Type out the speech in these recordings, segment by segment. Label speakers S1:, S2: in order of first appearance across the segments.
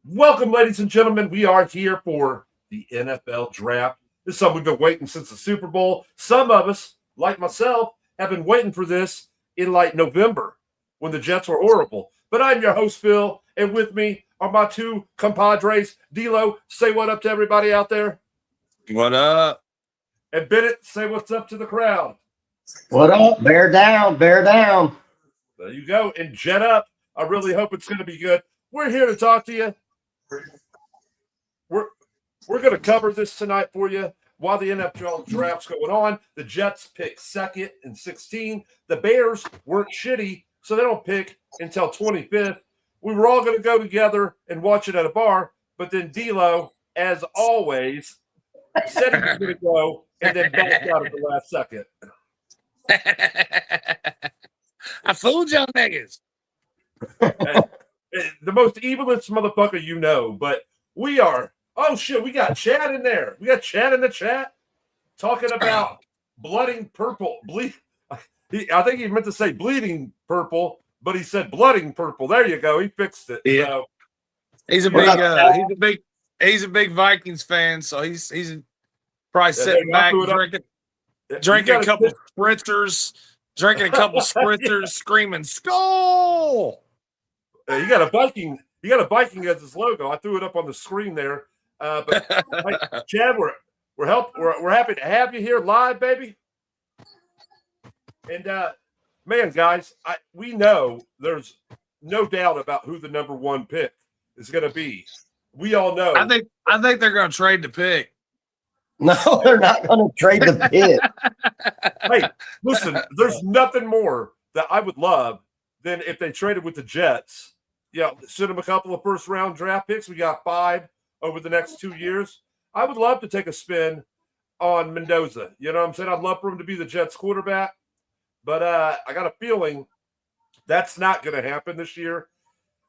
S1: Welcome, ladies and gentlemen. We are here for the NFL draft. This is something we've been waiting since the Super Bowl. Some of us, like myself, have been waiting for this in like November when the Jets were horrible. But I'm your host, Phil, and with me are my two compadres. D'Lo, say what up to everybody out there.
S2: What up?
S1: And Bennett, say what's up to the crowd.
S3: What up? Bear down, bear down.
S1: There you go. And Jet up. I really hope it's going to be good. We're here to talk to you. We're going to cover this tonight for you while the NFL draft's going on. The Jets pick second and 16. The Bears weren't shitty, so they don't pick until 25th. We were all going to go together and watch it at a bar, but then D'Lo, as always, said he was going to go and then backed out at the last second.
S2: I fooled y'all niggas.
S1: The most evilest motherfucker you know, but we are. Oh shit, we got Chad in there. We got Chad in the chat talking about blooding purple. I think he meant to say bleeding purple, but he said blooding purple. There you go. He fixed it.
S2: Yeah.
S1: So,
S2: He's a big Vikings fan, so he's probably sitting back drinking a couple spritzers, screaming "Skull!"
S1: You got a Viking as his logo. I threw it up on the screen there. But Chad, we're happy to have you here live, baby. And man, guys, we know there's no doubt about who the number one pick is going to be. We all know.
S2: I think they're going to trade the pick.
S3: No, they're not going to trade the pick.
S1: Hey, listen, there's nothing more that I would love than if they traded with the Jets. Yeah, send them a couple of first-round draft picks. We got 5 over the next 2 years. I would love to take a spin on Mendoza. You know what I'm saying? I'd love for him to be the Jets quarterback. But I got a feeling that's not going to happen this year.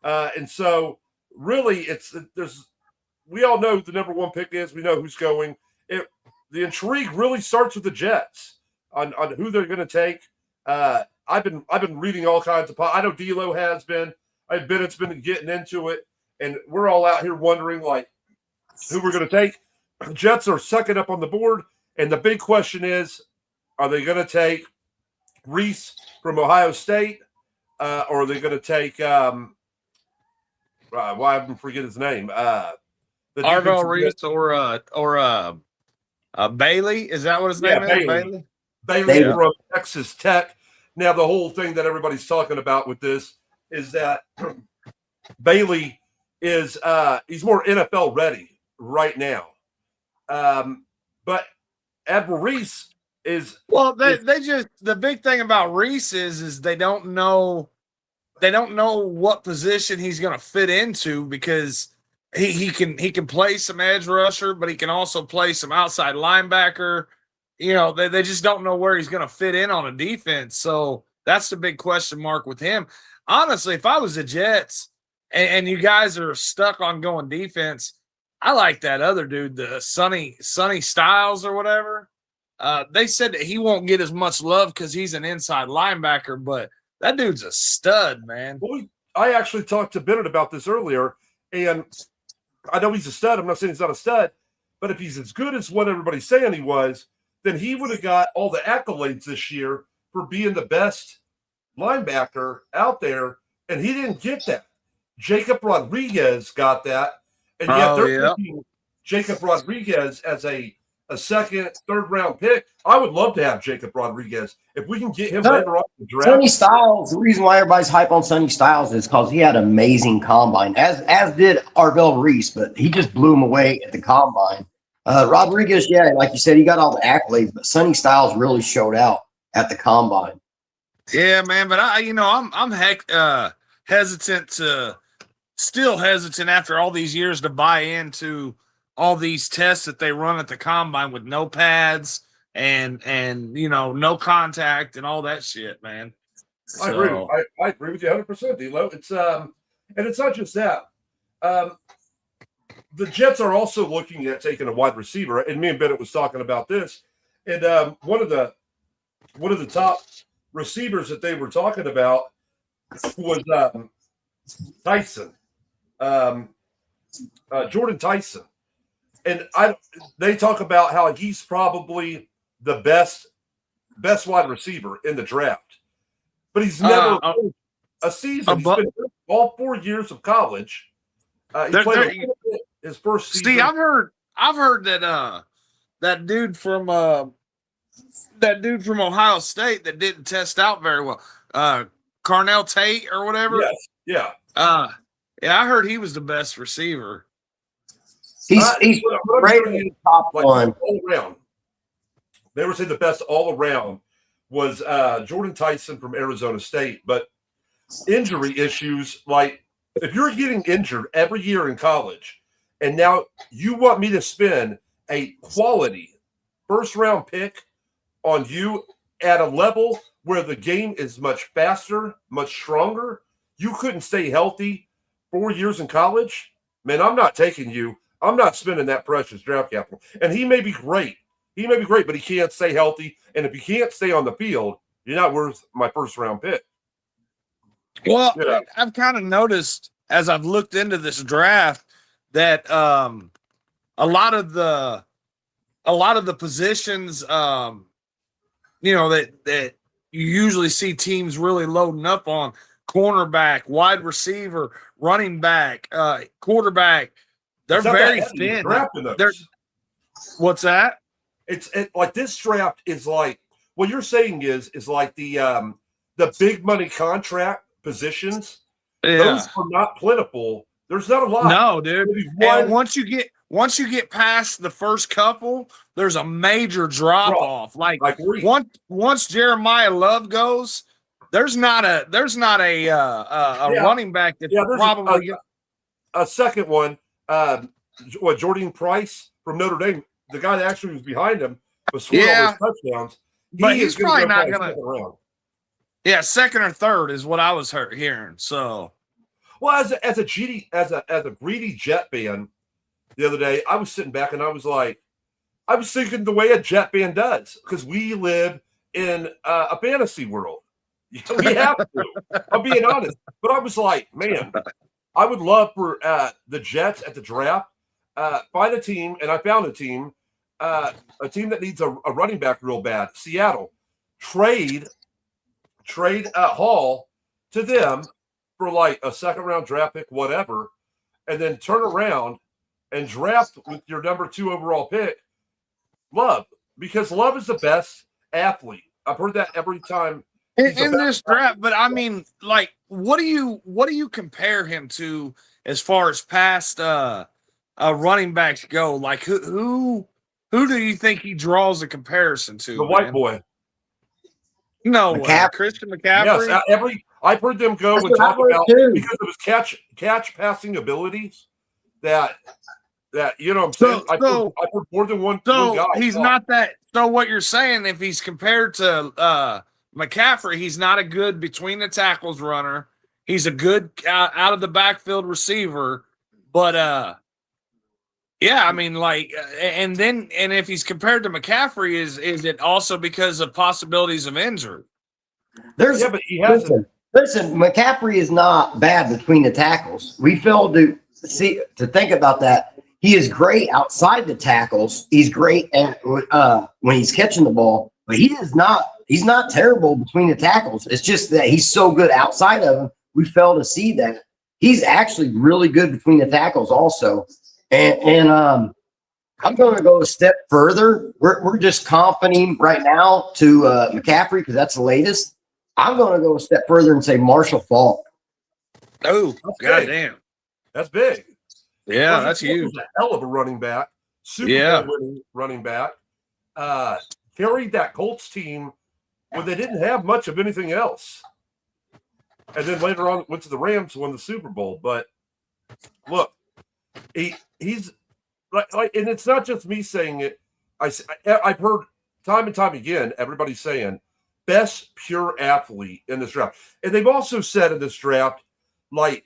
S1: And so, really, we all know who the number one pick is. We know who's going. The intrigue really starts with the Jets on who they're going to take. I've been reading all kinds of – I know D'Lo has been. Bennett's been getting into it, and we're all out here wondering, like, who we're going to take. The Jets are second up on the board, and the big question is, are they going to take Reese from Ohio State, or are they going to take why I forget his name?
S2: Arvell Reese or Bailey? Is that what his name is?
S1: Bailey from Texas Tech. Now, the whole thing that everybody's talking about with this is that Bailey is he's more NFL ready right now. But Edward Reese is
S2: the big thing about Reese is they don't know what position he's going to fit into, because he can play some edge rusher, but he can also play some outside linebacker. You know, they just don't know where he's going to fit in on a defense. So that's the big question mark with him. Honestly, if I was the Jets and you guys are stuck on going defense, I like that other dude, the Sonny Styles or whatever. They said that he won't get as much love because he's an inside linebacker, but that dude's a stud, man.
S1: Well, I actually talked to Bennett about this earlier, and I know he's a stud. I'm not saying he's not a stud, but if he's as good as what everybody's saying he was, then he would have got all the accolades this year for being the best linebacker out there, and he didn't get that. Jacob Rodriguez got that, and yet they're picking Jacob Rodriguez as a second, third round pick. I would love to have Jacob Rodriguez if we can get him later on in the draft.
S3: Sonny Styles, the reason why everybody's hype on Sonny Styles is because he had an amazing combine, as did Arvell Reese, but he just blew him away at the combine. Rodriguez, yeah, like you said, he got all the accolades, but Sonny Styles really showed out at the combine.
S2: Yeah, man, but I'm hesitant after all these years to buy into all these tests that they run at the combine with no pads and no contact and all that shit, man.
S1: I agree with you 100%, D'Lo. It's and it's not just that. The Jets are also looking at taking a wide receiver, and me and Bennett was talking about this. And one of the top receivers that they were talking about was Tyson. Jordan Tyson, and they talk about how he's probably the best wide receiver in the draft, but he's never a season. He's been all 4 years of college. He played his first season.
S2: See, I've heard that dude from Ohio State that didn't test out very well, Carnell Tate or whatever.
S1: Yes, yeah.
S2: Yeah, I heard he was the best receiver.
S3: He's rated in the top one
S1: all around. They were saying the best all around was Jordan Tyson from Arizona State, but injury issues, like if you're getting injured every year in college, and now you want me to spend a quality first-round pick on you at a level where the game is much faster, much stronger, you couldn't stay healthy 4 years in college, man, I'm not taking you. I'm not spending that precious draft capital. And he may be great. He may be great, but he can't stay healthy. And if you can't stay on the field, you're not worth my first-round pick.
S2: Well, yeah. I've kind of noticed as I've looked into this draft that a lot of the positions, that you usually see teams really loading up on: cornerback, wide receiver, running back, quarterback. They're very thin. What's that?
S1: It's like this draft is like what you're saying is like the big money contract positions.
S2: Yeah.
S1: Those are not plentiful. There's not a lot.
S2: No, dude. And once you get past the first couple, there's a major drop off. Like once Jeremiah Love goes, there's not a running back that's probably
S1: a second one. Jordan Price from Notre Dame, the guy that actually was behind him, was scoring all those touchdowns.
S2: But he's probably not going to. Yeah, second or third is what I was hearing. So,
S1: well, as a greedy Jet fan, the other day I was sitting back and I was thinking the way a Jet fan does, because we live in a fantasy world. We have to. I'm being honest, but I was like, man, I would love for the Jets at the draft find a team, and I found a team that needs a running back real bad. Seattle trade Hall to them for like a second-round draft pick, whatever, and then turn around and draft with your number 2 overall pick Love, because Love is the best athlete. I've heard that every time
S2: in this draft. But I mean, like, what do you compare him to as far as past running backs go? Like, who do you think he draws a comparison to?
S1: The white boy.
S2: No, Christian McCaffrey.
S1: Yes, I've heard them go and talk about because of his catch passing abilities. That you know what I'm saying. I've heard more than one.
S2: So he's not that. So what you're saying, if he's compared to McCaffrey, he's not a good between the tackles runner. He's a good out of the backfield receiver, but yeah, I mean, like, and if he's compared to McCaffrey, is it also because of possibilities of injury?
S3: But he hasn't. Listen, McCaffrey is not bad between the tackles. We failed to think about that. He is great outside the tackles. He's great at when he's catching the ball, but he's not terrible between the tackles. It's just that he's so good outside of them. We fail to see that. He's actually really good between the tackles also. And I'm going to go a step further. We're just comping right now to McCaffrey because that's the latest. I'm going to go a step further and say Marshall Faulk.
S2: Oh, goddamn.
S1: That's big.
S2: Yeah, that's huge.
S1: A hell of a running back. Super winning running back. Carried that Colts team when they didn't have much of anything else. And then later on went to the Rams, won the Super Bowl. But look, he's like, and it's not just me saying it. I've heard time and time again everybody saying best pure athlete in this draft, and they've also said in this draft, like,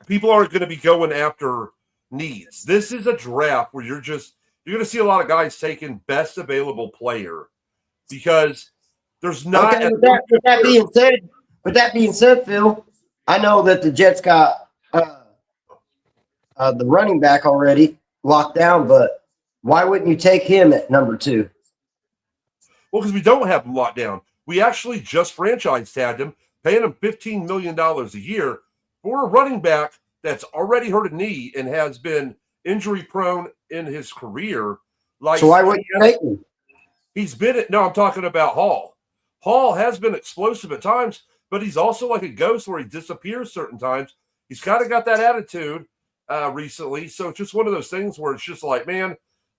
S1: people aren't going to be going after needs. This is a draft where you're going to see a lot of guys taking best available player because there's not.
S3: Okay, with that being said, Phil, I know that the Jets got the running back already locked down, but why wouldn't you take him at number 2?
S1: Well, because we don't have him locked down. We actually just franchise tagged him, paying him $15 million a year for a running back that's already hurt a knee and has been injury prone in his career. Like,
S3: So why wouldn't you take him?
S1: he's been – no, I'm talking about Hall. Hall has been explosive at times, but he's also like a ghost where he disappears certain times. He's kind of got that attitude recently. So it's just one of those things where it's just like, man,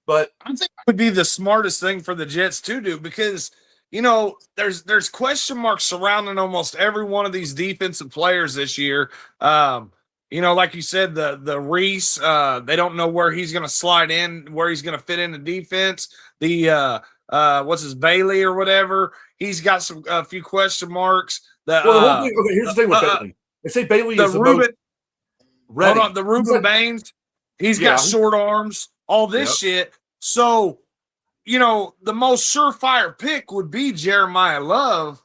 S1: but
S2: I think it would be the smartest thing for the Jets to do because, you know, there's question marks surrounding almost every one of these defensive players this year. You know, like you said, the Reese, they don't know where he's going to slide in, where he's going to fit in the defense. The what's his Bailey or whatever, he's got a few question marks.
S1: here's the thing with Bailey. They say Bailey is the
S2: Reuben,
S1: most ready.
S2: hold on, the Reuben Baines, he's got short arms, all this shit. So, you know, the most surefire pick would be Jeremiah Love.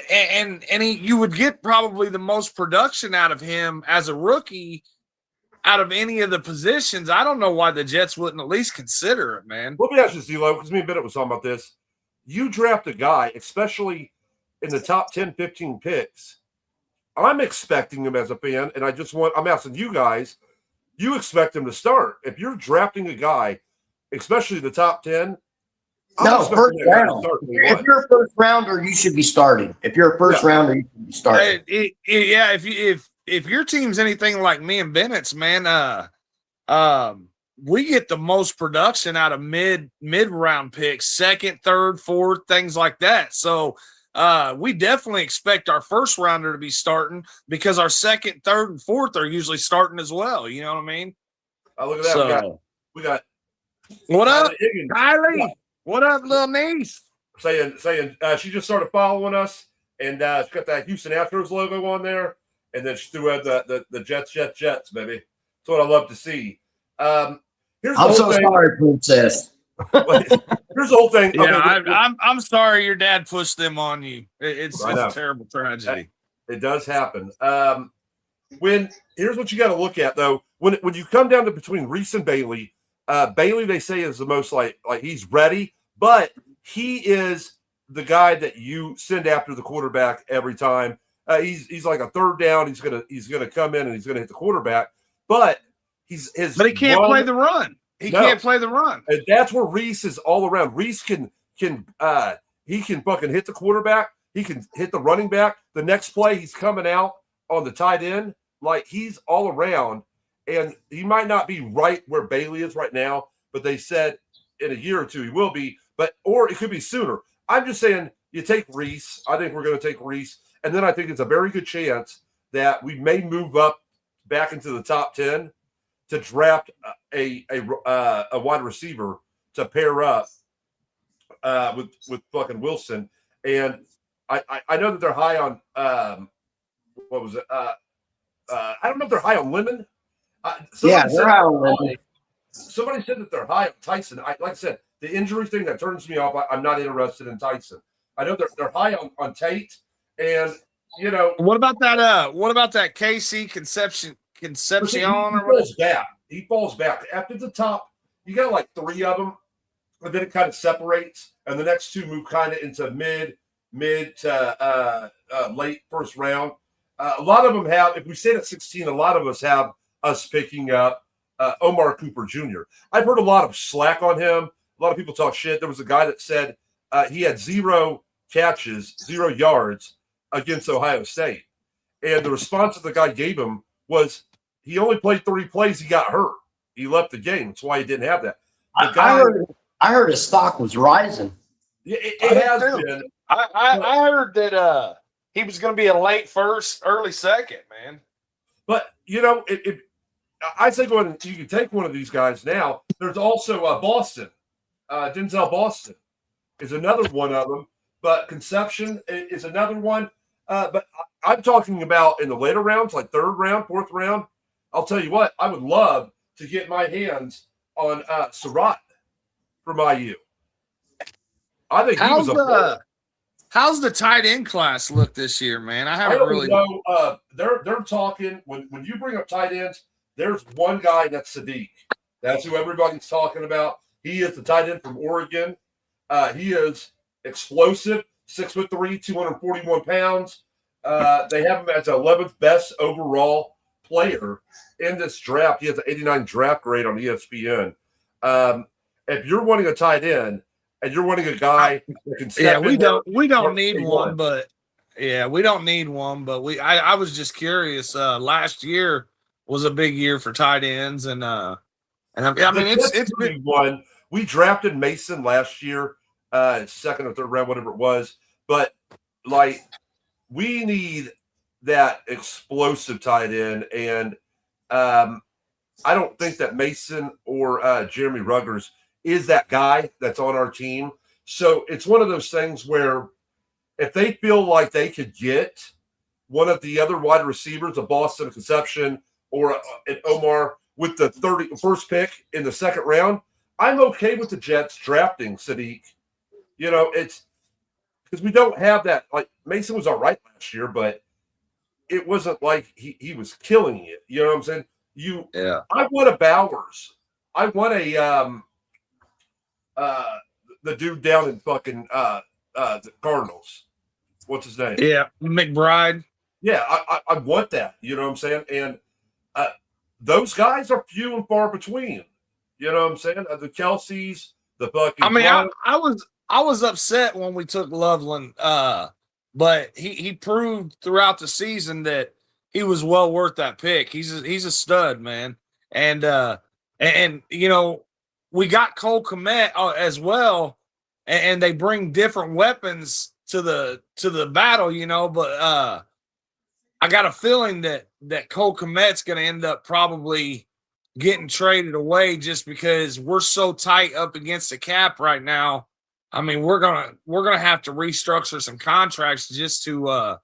S2: You would get probably the most production out of him as a rookie out of any of the positions. I don't know why the Jets wouldn't at least consider it, man.
S1: Let me ask you, Zelo, because me and Bennett was talking about this. You draft a guy, especially in the top 10, 15 picks. I'm expecting him as a fan, and I'm asking you guys, you expect him to start. If you're drafting a guy, especially the top 10,
S3: No, first round. If you're a first rounder, you should be starting. If you're a first rounder, you should be starting.
S2: If your team's anything like me and Bennett's, man, we get the most production out of mid round picks, second, third, fourth, things like that. So we definitely expect our first rounder to be starting because our second, third, and fourth are usually starting as well. You know what I mean?
S1: Oh, look at that.
S2: So,
S1: we got
S2: what up,
S1: Higgins.
S2: Kylie?
S1: Yeah.
S2: What up, little niece?
S1: Saying she just started following us, and it's got that Houston Astros logo on there, and then she threw out the Jets, baby. That's what I love to see.
S3: I'm so sorry, Princess.
S1: Here's the whole thing.
S2: Yeah, I'm sorry your dad pushed them on you. It's a terrible tragedy.
S1: It does happen. Here's what you got to look at though. When you come down to between Reese and Bailey, Bailey they say is the most like he's ready, but he is the guy that you send after the quarterback every time. He's like a third down. He's gonna come in and he's gonna hit the quarterback, but he can't
S2: play the run. Can't play the run.
S1: And that's where Reese is all around. Reese can fucking hit the quarterback. He can hit the running back. The next play, he's coming out on the tight end. Like, he's all around. And he might not be right where Bailey is right now, but they said in a year or two he will be. Or it could be sooner. I'm just saying you take Reese. I think we're going to take Reese. And then I think it's a very good chance that we may move up back into the top 10 to draft a wide receiver to pair up with fucking Wilson. And I know that they're high on what was it? I don't know if they're high on Lemon.
S3: They're high on Lemon.
S1: Somebody said that they're high on Tyson. Like I said, the injury thing that turns me off. I'm not interested in Tyson. I know they're high on Tate, and you know
S2: what about that? What about that KC Concepcion or whatever?
S1: He falls back after the top. You got like three of them, and then it kind of separates, and the next two move kind of into mid to late first round. A lot of them have. If we stayed at 16, a lot of us have us picking up Omar Cooper Jr. I've heard a lot of slack on him. A lot of people talk shit. There was a guy that said he had 0 catches, 0 yards against Ohio State. And the response that the guy gave him was he only played 3 plays. He got hurt. He left the game. That's why he didn't have that.
S3: I heard his stock was rising.
S1: It has been.
S2: I heard that he was going to be a late first, early second, man.
S1: But, you know, I say go ahead and you can take one of these guys now. There's also Boston. Denzel Boston is another one of them. But Concepcion is another one. But I'm talking about in the later rounds, like 3rd round, 4th round. I'll tell you what, I would love to get my hands on Surratt from IU. I think he was
S2: how's the tight end class look this year, man? I don't
S1: really know. They're talking when you bring up tight ends, there's one guy, and that's Sadiq. That's who everybody's talking about. He is the tight end from Oregon. He is explosive, 6'3", 241 pounds. They have him as the 11th best overall player in this draft. He has an 89 draft grade on ESPN. If you're wanting a tight end and you're wanting a guy that can step
S2: we
S1: in there,
S2: don't need one, but we don't need one. But I was just curious. Last year was a big year for tight ends, and I mean it's been
S1: one. We drafted Mason last year, second or third round, whatever it was. But like, we need that explosive tight end, and I don't think that Mason or Jeremy Ruggers is that guy that's on our team. So it's one of those things where if they feel like they could get one of the other wide receivers, a Boston Conception or an Omar, with the 31st pick in the second round, I'm okay with the Jets drafting Sadiq. You know, it's because we don't have that. Like, Mason was all right last year, but it wasn't like he was killing it. You know what I'm saying? I want a Bowers. I want a the dude down in fucking the Cardinals. What's his name?
S2: Yeah, McBride.
S1: Yeah, I want that. You know what I'm saying? And those guys are few and far between. You know what I'm saying? The Kelseys, the fucking.
S2: I mean, I was upset when we took Loveland, but he proved throughout the season that he was well worth that pick. He's a stud, man. And you know, we got Cole Kmet as well, and they bring different weapons to the battle, you know. But I got a feeling that Cole Kmet's going to end up probably getting traded away just because we're so tight up against the cap right now. I mean, we're gonna have to restructure some contracts just to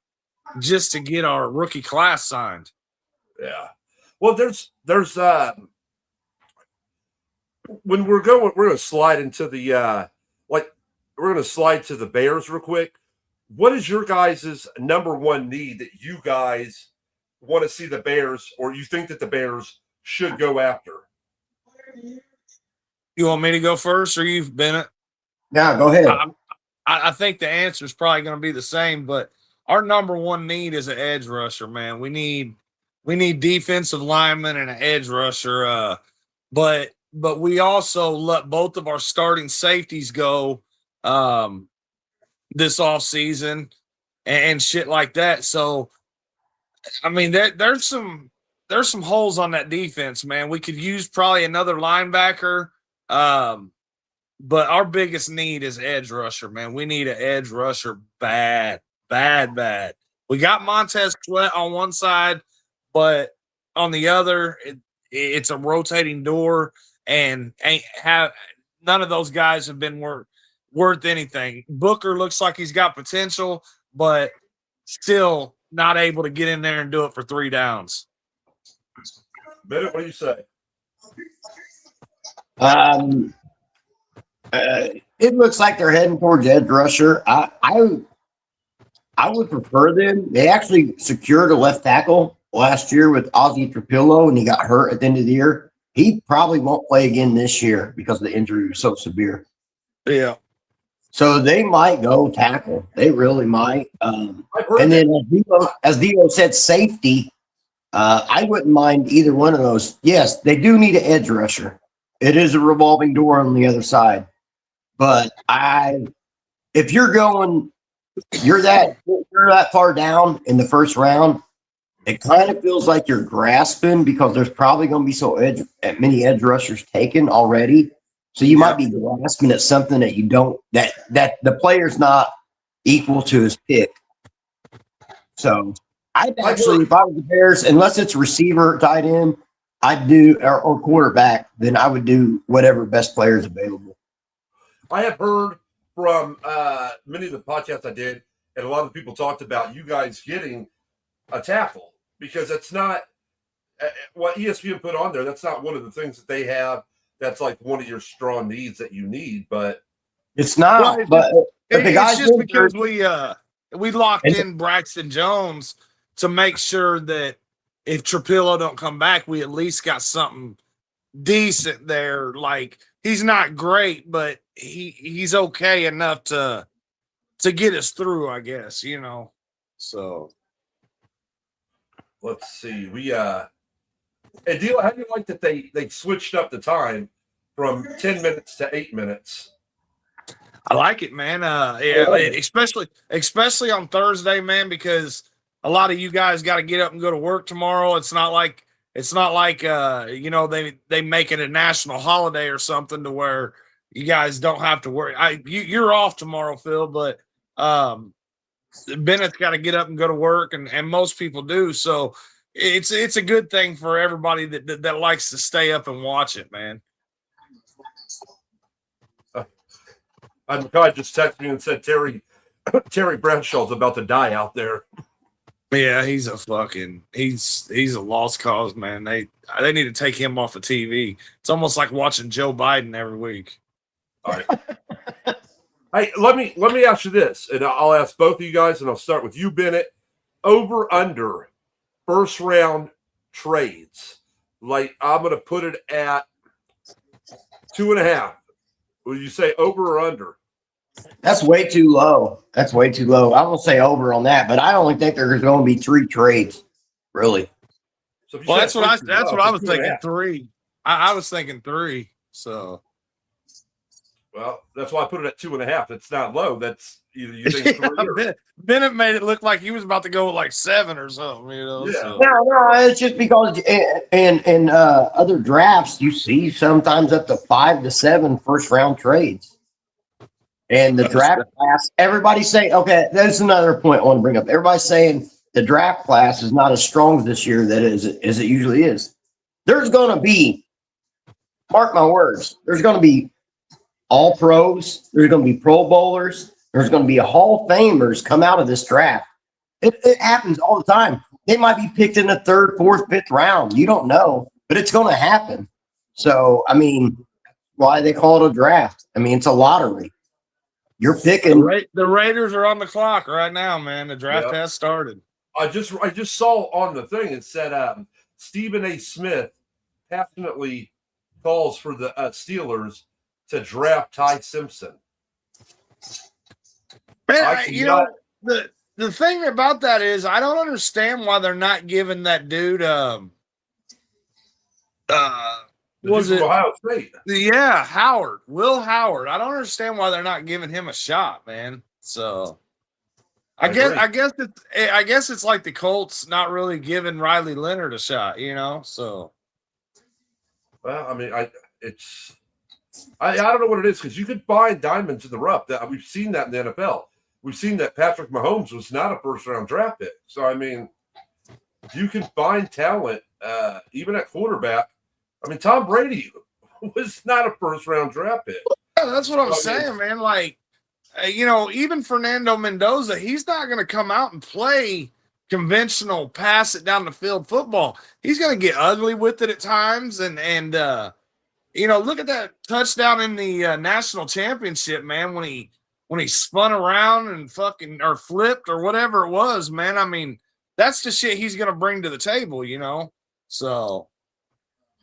S2: get our rookie class signed.
S1: Yeah. Well, there's when we're going to slide into the we're going to slide to the Bears real quick. What is your guys' number one need that you guys want to see the Bears, or you think that the Bears should go after?
S2: You want me to go first, or you've been it?
S3: Yeah, go ahead.
S2: I think the answer is probably going to be the same, but our number one need is an edge rusher, man. We need defensive linemen and an edge rusher. But we also let both of our starting safeties go this offseason and shit like that. So, I mean, there's some holes on that defense, man. We could use probably another linebacker. But our biggest need is edge rusher, man. We need an edge rusher bad. We got Montez Sweat on one side, but on the other, it's a rotating door, and none of those guys have been worth anything. Booker looks like he's got potential, but still not able to get in there and do it for 3 downs.
S1: Bennett, what do you say?
S3: It looks like they're heading towards edge rusher. I would prefer them. They actually secured a left tackle last year with Ozzie Trapillo, and he got hurt at the end of the year. He probably won't play again this year because the injury was so severe.
S2: Yeah.
S3: So they might go tackle. They really might. And then as Dio said, safety. I wouldn't mind either one of those. Yes, they do need an edge rusher. It is a revolving door on the other side. But if you're that far down in the first round, it kind of feels like you're grasping because there's probably going to be many edge rushers taken already. So you might be grasping at something that you don't that the player's not equal to his pick. So I'd actually, if I was the Bears, unless it's receiver, tight end, I'd do or quarterback, then I would do whatever best player is available.
S1: I have heard from many of the podcasts I did, and a lot of people talked about you guys getting a tackle because that's not what ESPN put on there. That's not one of the things that they have. That's like one of your strong needs that you need, but
S3: it's not.
S2: It's just because we locked in Braxton Jones to make sure that if Trapillo don't come back, we at least got something decent there. Like he's not great, but he's okay enough to get us through, I guess, you know. So
S1: let's see. And Deal, how do you like that they switched up the time from 10 minutes to 8 minutes?
S2: I like it, man. Yeah, especially on Thursday, man, because a lot of you guys got to get up and go to work tomorrow. It's not like you know, they make it a national holiday or something to where you guys don't have to worry. You're off tomorrow, Phil, but Bennett's got to get up and go to work, and most people do. So it's a good thing for everybody that likes to stay up and watch it, man.
S1: God just texted me and said Terry Bradshaw's about to die out there.
S2: Yeah, he's a lost cause, man. They need to take him off of TV. It's almost like watching Joe Biden every week.
S1: All right. Hey, let me ask you this, and I'll ask both of you guys, and I'll start with you, Bennett. Over under first round trades. Like I'm gonna put it at 2.5. Would you say over or under?
S3: That's way too low. I will say over on that, but I only think there's going to be 3 trades, really.
S1: So
S2: well, that's what I was thinking. 3. I was thinking 3. So,
S1: well, that's why I put it at 2.5. It's not low. That's either you think 3 or...
S2: Bennett made it look like he was about to go with like 7 or something. You know?
S1: Yeah.
S2: So.
S3: No, it's just because in other drafts you see sometimes up to 5 to 7 first round trades. And the draft class, everybody's saying, okay, that's another point I want to bring up. Everybody's saying the draft class is not as strong this year as it usually is. There's going to be, mark my words, there's going to be all pros. There's going to be Pro Bowlers. There's going to be Hall of Famers come out of this draft. It happens all the time. They might be picked in the 3rd, 4th, 5th round. You don't know, but it's going to happen. So, I mean, why they call it a draft? I mean, it's a lottery. You're picking.
S2: The Raiders are on the clock right now, man. The draft has started.
S1: I just saw on the thing it said Stephen A. Smith passionately calls for the Steelers to draft Ty Simpson.
S2: Man, you know the thing about that is I don't understand why they're not giving that dude was it
S1: Ohio State?
S2: Yeah, Howard, Will Howard. I don't understand why they're not giving him a shot, man. So I guess it's like the Colts not really giving Riley Leonard a shot, you know. So
S1: well, I mean, I don't know what it is because you could find diamonds in the rough. That we've seen that in the NFL. We've seen that Patrick Mahomes was not a first round draft pick. So I mean, you can find talent even at quarterback. I mean, Tom Brady was not a first-round draft pick.
S2: Yeah, that's what I'm saying, man. Like, you know, even Fernando Mendoza, he's not going to come out and play conventional pass it down the field football. He's going to get ugly with it at times. And you know, look at that touchdown in the national championship, man, when he spun around and or flipped or whatever it was, man. I mean, that's the shit he's going to bring to the table, you know? So...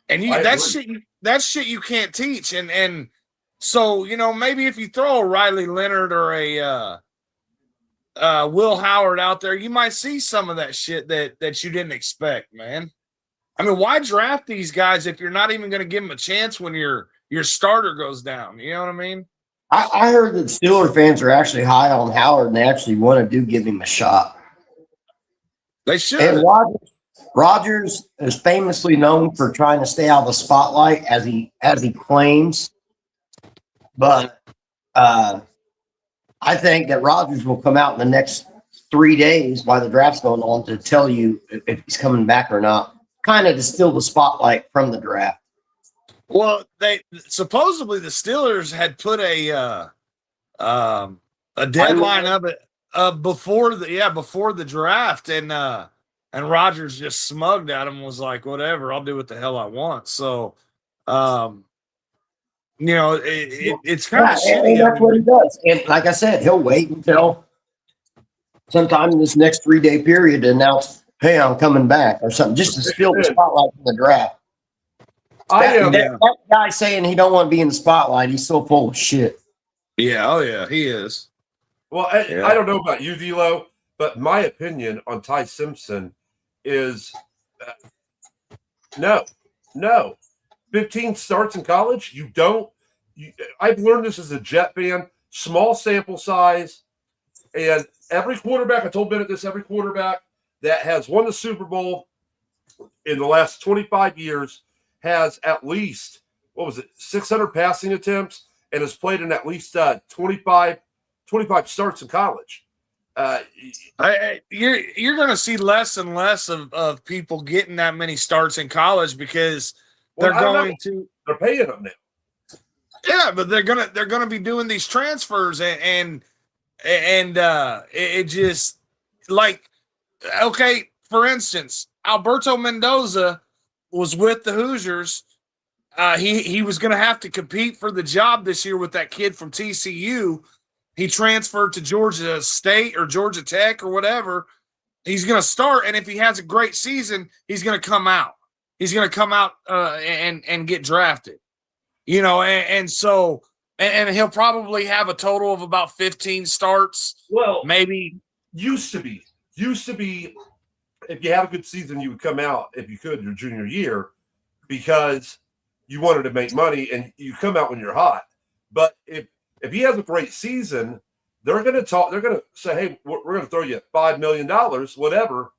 S2: And that's shit you can't teach. And so, you know, maybe if you throw a Riley Leonard or a Will Howard out there, you might see some of that shit that you didn't expect, man. I mean, why draft these guys if you're not even going to give them a chance when your starter goes down? You know what I mean?
S3: I heard that Steeler fans are actually high on Howard and they actually want to give him a shot.
S2: They should.
S3: And Rodgers is famously known for trying to stay out of the spotlight as he claims. But I think that Rodgers will come out in the next 3 days while the draft's going on to tell you if he's coming back or not, kind of to steal the spotlight from the draft.
S2: Well, they supposedly the Steelers had put a deadline of it before the draft, and Rodgers just smugged at him, was like, whatever, I'll do what the hell I want. So, you know, it's kind of shitty.
S3: And that's what he does. And like I said, he'll wait until sometime in this next 3 day period to announce hey, I'm coming back or something, just to steal the spotlight from the draft. That guy saying he don't want to be in the spotlight, he's so full of shit.
S2: Yeah, oh yeah, he is.
S1: Well, I don't know about you, D'Lo, but my opinion on Ty Simpson is no. 15 starts in college, I've learned this as a Jet fan, small sample size, and every quarterback, I told Bennett this, every quarterback that has won the Super Bowl in the last 25 years has at least, 600 passing attempts and has played in at least 25 starts in college.
S2: You're going to see less and less of people getting that many starts in college because they're
S1: paying them now.
S2: Yeah, but they're gonna be doing these transfers and it just like, okay, for instance, Alberto Mendoza was with the Hoosiers. He was going to have to compete for the job this year with that kid from TCU. He transferred to Georgia State or Georgia Tech or whatever. He's going to start, and if he has a great season, he's going to come out. He's going to come out and get drafted. You know, and so he'll probably have a total of about 15 starts.
S1: Well,
S2: maybe
S1: used to be if you have a good season, you would come out if you could your junior year because you wanted to make money and you come out when you're hot. But if he has a great season, they're going to say, hey, we're going to throw you $5 million, whatever,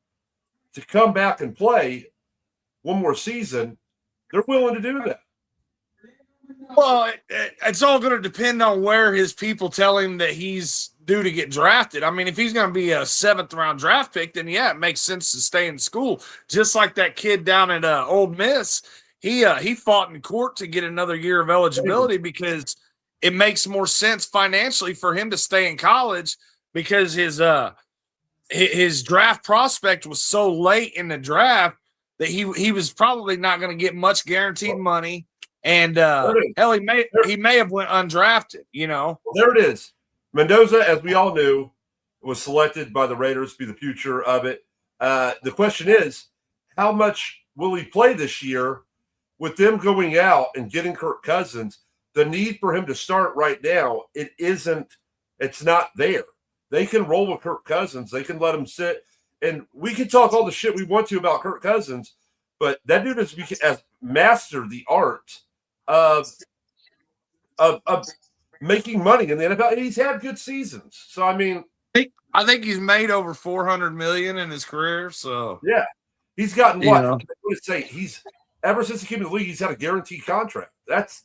S1: to come back and play one more season. They're willing to do that.
S2: Well, it's all going to depend on where his people tell him that he's due to get drafted. I mean, if he's going to be a 7th round draft pick, then yeah, it makes sense to stay in school. Just like that kid down at Ole Miss, he fought in court to get another year of eligibility because it makes more sense financially for him to stay in college because his draft prospect was so late in the draft that he was probably not going to get much guaranteed money. And hell, he may have went undrafted, you know.
S1: There it is. Mendoza, as we all knew, was selected by the Raiders to be the future of it. The question is, how much will he play this year with them going out and getting Kirk Cousins? The need for him to start right now, it's not there. They can roll with Kirk Cousins. They can let him sit. And we can talk all the shit we want to about Kirk Cousins, but that dude has mastered the art of making money in the NFL, and he's had good seasons. So I mean,
S2: I think he's made over $400 million in his career. So
S1: yeah, he's gotten what? I would say he's ever since he came to the league, he's had a guaranteed contract. That's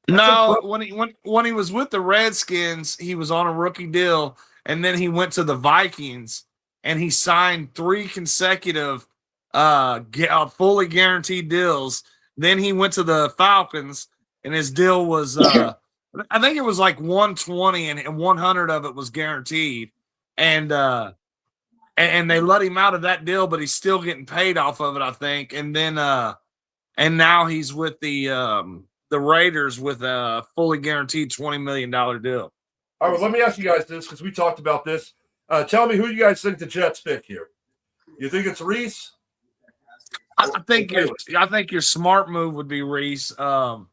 S2: no. When he was with the Redskins, he was on a rookie deal, and then he went to the Vikings, and he signed 3 consecutive fully guaranteed deals. Then he went to the Falcons, and his deal was, I think it was like 120, and 100 of it was guaranteed. And they let him out of that deal, but he's still getting paid off of it, I think. And then, and now he's with the Raiders with a fully guaranteed $20 million deal.
S1: All right, let me ask you guys this because we talked about this. Tell me who you guys think the Jets pick here. You think it's Reese?
S2: I think your smart move would be Reese. Like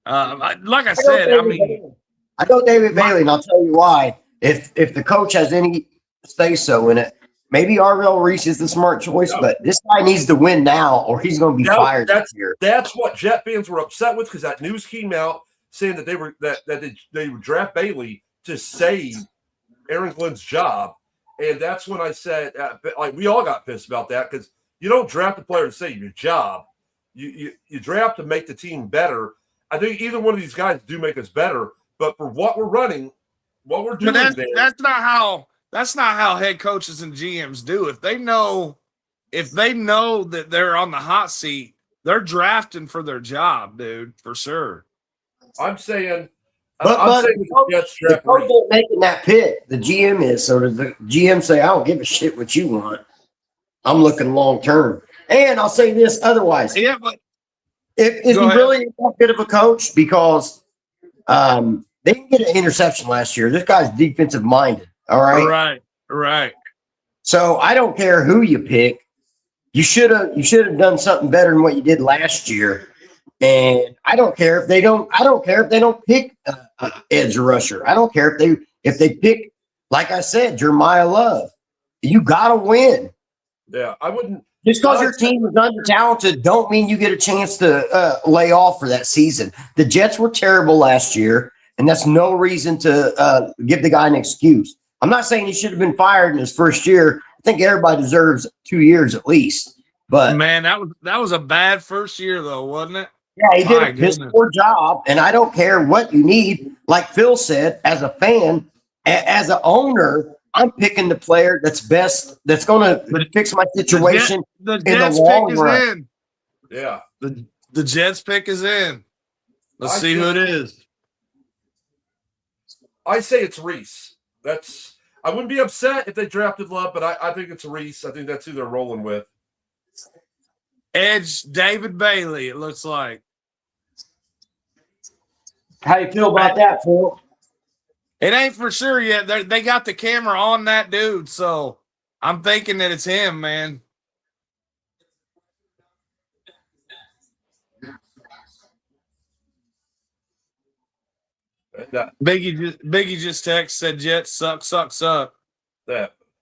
S2: I said,
S3: I know David Bailey, and I'll tell you why. If the coach has any say so in it, maybe Arvell Reese is the smart choice, but this guy needs to win now, or he's going to be fired this year.
S1: That's what Jet fans were upset with because that news came out saying that they would draft Bailey to save Aaron Glenn's job, and that's when I said, like we all got pissed about that because. You don't draft a player to save your job. You draft to make the team better. I think either one of these guys do make us better, but for what we're running, what we're doing,
S2: that's not how head coaches and GMs do. If they know that they're on the hot seat, they're drafting for their job, dude, for sure.
S1: I'm saying,
S3: the coach ain't making that pick. The GM is. So does the GM say, "I don't give a shit what you want. I'm looking long term." And I'll say this otherwise.
S2: Yeah, but
S3: is he really that good of a coach? Because they didn't get an interception last year. This guy's defensive minded. All right.
S2: Right.
S3: So I don't care who you pick. you should have done something better than what you did last year. And I don't care if they don't pick edge rusher. I don't care if they pick, like I said, Jeremiah Love. You gotta win.
S1: Yeah, I wouldn't.
S3: Just because your team is under talented, don't mean you get a chance to lay off for that season. The Jets were terrible last year, and that's no reason to give the guy an excuse. I'm not saying he should have been fired in his first year. I think everybody deserves 2 years at least. But
S2: Man, that was a bad first year though, wasn't it?
S3: yeah, he did
S2: My
S3: a piss
S2: goodness.
S3: poor job, and I don't care what you need. Like Phil said, as a fan, as an owner, I'm picking the player that's best, that's going to fix my situation.
S2: The
S3: the
S2: Jets
S3: long
S2: pick is
S3: run.
S2: in.
S1: Yeah,
S2: The Jets pick is in. Let's
S1: I
S2: see who it is.
S1: I say it's Reese. I wouldn't be upset if they drafted Love, but I think it's Reese. I think that's who they're rolling with.
S2: Edge David Bailey, it looks like.
S3: How you feel about that, Phil?
S2: It ain't for sure yet. They got the camera on that dude, so I'm thinking that it's him, man. Biggie just text said Jets suck.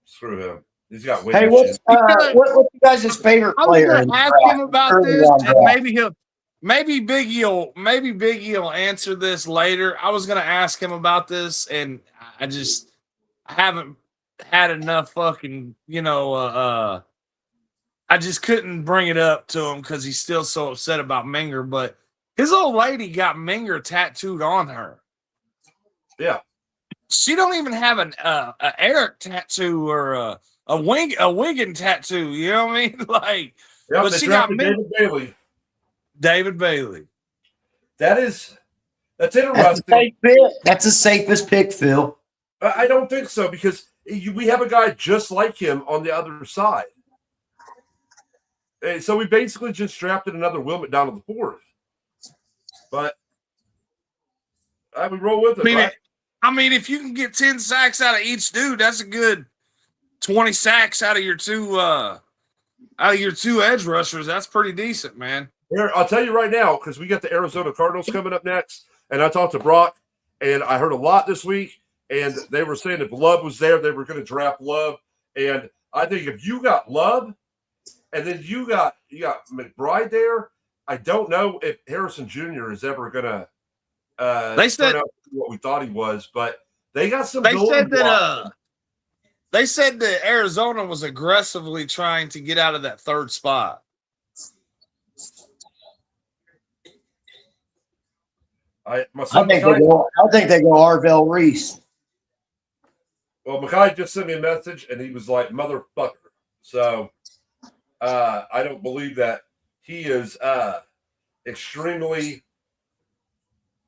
S1: Screw him. He's got
S3: Hey,
S1: wins.
S3: what's you guys' favorite
S2: I was
S3: player?
S2: going
S3: in
S2: to
S3: the
S2: ask
S3: draft?
S2: him about
S3: Early
S2: this,
S3: round
S2: and
S3: draft.
S2: maybe Biggie will answer this later. I was going to ask him about this, and I haven't had enough fucking, I just couldn't bring it up to him because he's still so upset about Minger. But his old lady got Minger tattooed on her.
S1: Yeah.
S2: She don't even have an Eric tattoo or a Wiggin tattoo. You know what I mean? Like,
S1: Yeah,
S2: but
S1: they
S2: she got
S1: drafted
S2: Minger.
S1: David Bailey.
S2: David Bailey.
S1: That's
S3: That's a
S1: interesting.
S3: safe pick. That's the safest pick, Phil.
S1: I don't think so because we have a guy just like him on the other side. So we basically just drafted another Will McDonald the fourth. But I would roll with it.
S2: I mean, if you can get 10 sacks out of each dude, that's a good 20 sacks out of your two edge rushers. That's pretty decent, man.
S1: Here, I'll tell you right now, because we got the Arizona Cardinals coming up next, and I talked to Brock, and I heard a lot this week, and they were saying if Love was there, they were going to draft Love. And I think if you got Love, and then you got McBride there, I don't know if Harrison Jr. is ever going to
S2: They said
S1: turn out to be what we thought he was, but they got some.
S2: they
S1: building
S2: said
S1: blocks.
S2: they said that Arizona was aggressively trying to get out of that third spot.
S1: I
S3: think they go Arvell Reese.
S1: Well, Makai just sent me a message, and he was like, "Motherfucker." So I don't believe that he is extremely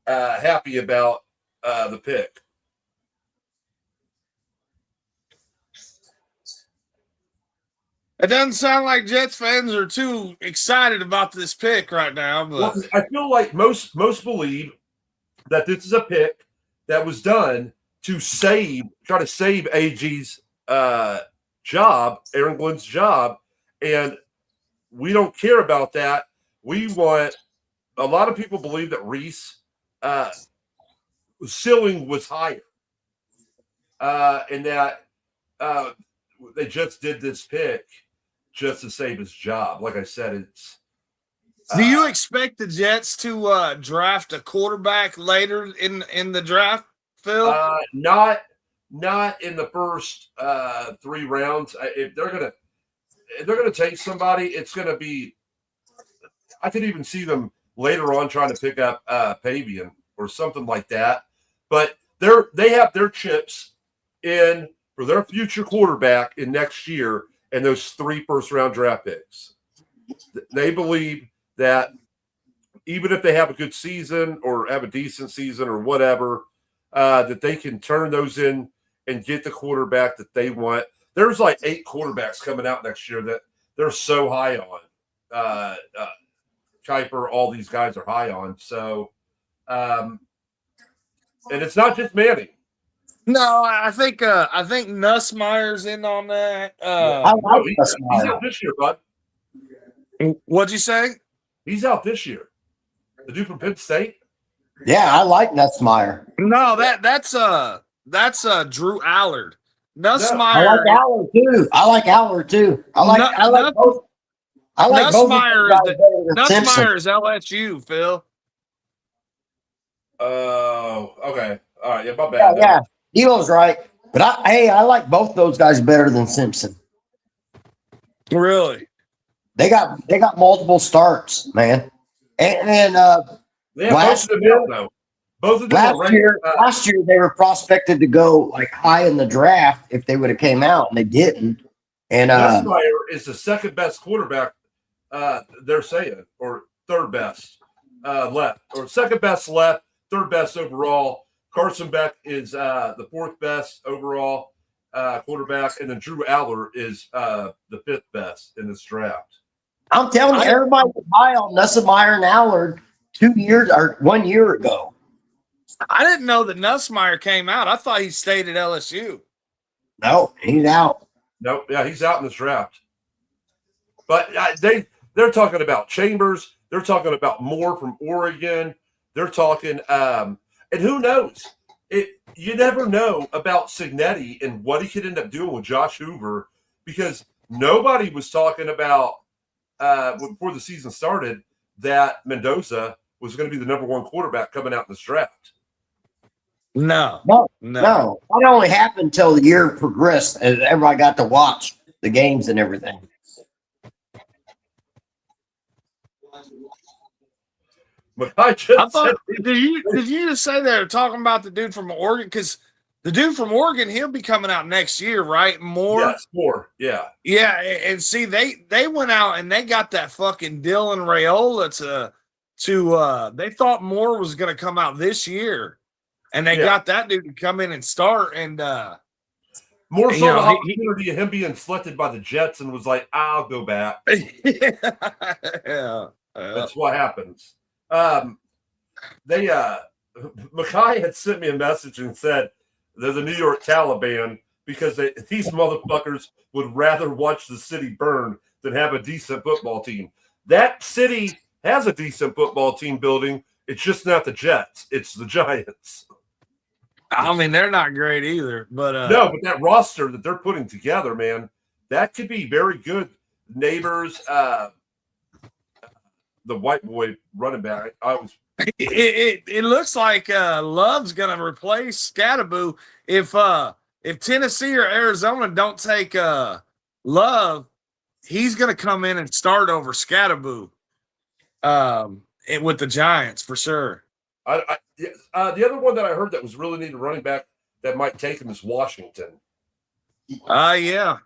S1: happy about the pick.
S2: It doesn't sound like Jets fans are too excited about this pick right now. But
S1: Well, I feel like most believe that this is a pick that was done to try to save AG's job, Aaron Glenn's job, and we don't care about that. We want a lot of people believe that Reese ceiling was higher, and that they just did this pick just to save his job. Like I said, it's.
S2: do you expect the Jets to draft a quarterback later in the draft, Phil?
S1: Not in the first 3 rounds. If they're gonna take somebody, it's gonna be. I could even see them later on trying to pick up Pavian or something like that. But they have their chips in for their future quarterback in next year and those 3 first-round draft picks. They believe that even if they have a good season or have a decent season or whatever, that they can turn those in and get the quarterback that they want. There's like 8 quarterbacks coming out next year that they're so high on. Kuiper, all these guys are high on. So, and it's not just Manning.
S2: No, I think Nussmeier's in on that.
S3: I like
S1: He's out this year, bud.
S2: What'd you say?
S1: He's out this year. The dude from Penn State.
S3: Yeah, I like Nussmeyer.
S2: No, that's Drew Allard.
S3: I
S2: Nussmeyer.
S3: like Aller too. I like both. I like both of
S2: Nussmeyer
S3: those guys better than Simpson.
S2: Nussmeyer is LSU, Phil.
S1: Oh, okay. All right. Yeah, my
S3: Yeah,
S1: bad.
S3: yeah. Elo's right. But I like both those guys better than Simpson.
S2: Really?
S3: They got multiple starts, man. And
S1: Yeah, both of them did, though. Both of them were ranked,
S3: last year they were prospected to go like high in the draft if they would have came out, and they didn't. And
S1: Nussmeyer is the second best quarterback. They're saying, or third best left, or second best left, third best overall. Carson Beck is the fourth best overall quarterback, and then Drew Aller is the fifth best in this draft.
S3: I'm telling you, everybody was high on Nussmeyer and Allard 1 year ago.
S2: I didn't know that Nussmeyer came out. I thought he stayed at LSU.
S3: No, he's out.
S1: Nope. Yeah, he's out in this draft. But they're talking about Chambers. They're talking about Moore from Oregon. They're talking, and who knows? You never know about Cignetti and what he could end up doing with Josh Hoover, because nobody was talking about before the season started that Mendoza was going to be the number one quarterback coming out in this draft.
S3: No. That only happened until the year progressed and everybody got to watch the games and everything.
S2: Did you just say they're talking about the dude from Oregon? Because the dude from Oregon, he'll be coming out next year, right? Moore?
S1: Yes, Moore. Yeah.
S2: Yeah, and see, they went out and they got that fucking Dylan Raiola they thought Moore was going to come out this year, and they got that dude to come in and start. And
S1: Moore saw the opportunity of him being selected by the Jets and was like, "I'll go back."
S2: Yeah,
S1: that's what happens. Mackay had sent me a message and said they're the New York Taliban because these motherfuckers would rather watch the city burn than have a decent football team. That city has a decent football team building. It's just not the Jets. It's the Giants.
S2: I mean, they're not great either. But
S1: no, but that roster that they're putting together, man, that could be very good. Neighbors, the white boy running back.
S2: It looks like Love's gonna replace Scatterboo if Tennessee or Arizona don't take Love, he's gonna come in and start over Scatterboo with the Giants for sure.
S1: The other one that I heard that was really needed running back that might take him is Washington.
S2: Yeah.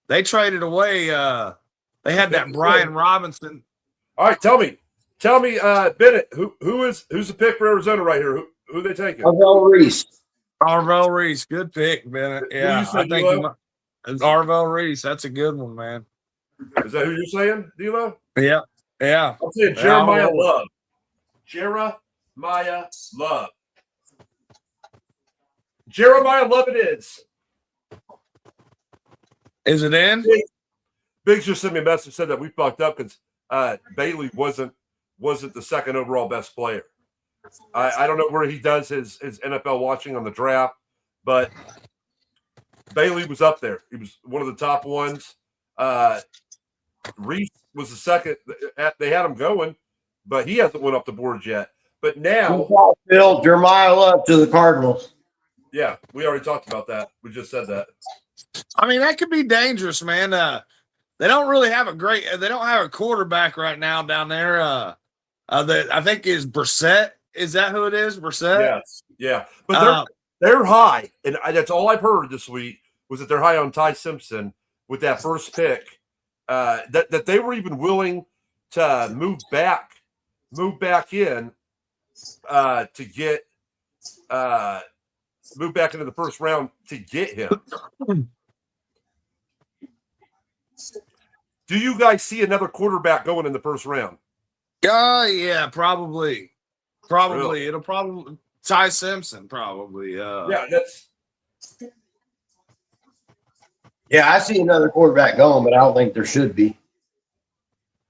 S2: They traded away. They had that Brian Robinson.
S1: All right, tell me, Bennett, who's the pick for Arizona right here? Who are they taking?
S3: Arvell Reese.
S2: Arvell Reese, good pick, Bennett. Yeah, I think Arvell Reese. That's a good one, man.
S1: Is that who you're saying, D'Lo?
S2: Yeah.
S1: I'm saying Jeremiah Love. Jeremiah Love. Jeremiah Love it is.
S2: Is it in?
S1: Biggs just sent me a message, said that we fucked up because Bailey wasn't the second overall best player. I don't know where he does his NFL watching on the draft, but Bailey was up there. He was one of the top ones. Reese was the second. They had him going, but he hasn't went up the board yet. But now,
S3: Phil Jeremiah Love to the Cardinals.
S1: Yeah, we already talked about that. We just said that.
S2: I mean, that could be dangerous, man. They don't really have they don't have a quarterback right now down there. I think is Brissett. Is that who it is? Brissett?
S1: Yes. Yeah. But they're high. And that's all I've heard this week was that they're high on Ty Simpson with that first pick. That they were even willing to move back in to get move back into the first round to get him. Do you guys see another quarterback going in the first round?
S2: Yeah, probably.
S1: Really?
S2: It'll probably Ty Simpson, probably.
S1: Yeah, that's.
S3: Yeah, I see another quarterback going, but I don't think there should be.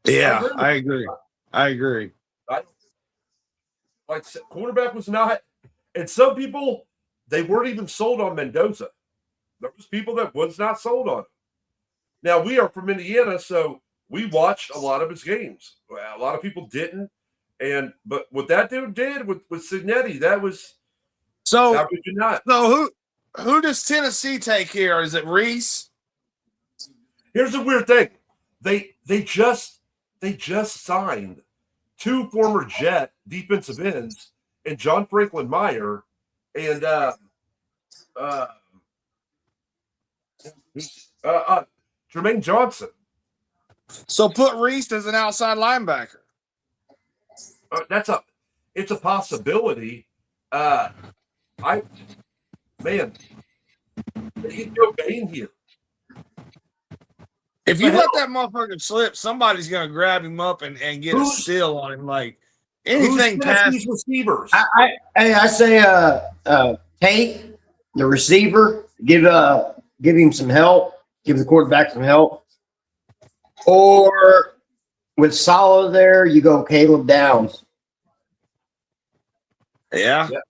S2: Yeah, I agree. I agree.
S1: Like quarterback was not, and some people they weren't even sold on Mendoza. There was people that was not sold on him. Now we are from Indiana, so we watched a lot of his games. A lot of people didn't, but what that dude did with Cignetti, that was
S2: So,
S1: how could you not?
S2: so who does Tennessee take here? Is it Reese?
S1: Here's the weird thing: they just signed two former Jet defensive ends, and John Franklin Meyer, and Jermaine Johnson.
S2: So put Reese as an outside linebacker.
S1: It's a possibility. They can go Bain here.
S2: If you let that motherfucker slip, somebody's gonna grab him up and get a steal on him. Like anything past
S1: these receivers.
S3: I say Tate, the receiver, give him some help, give the quarterback some help. Or with Sala there, you go Caleb Downs.
S2: Yeah.
S1: I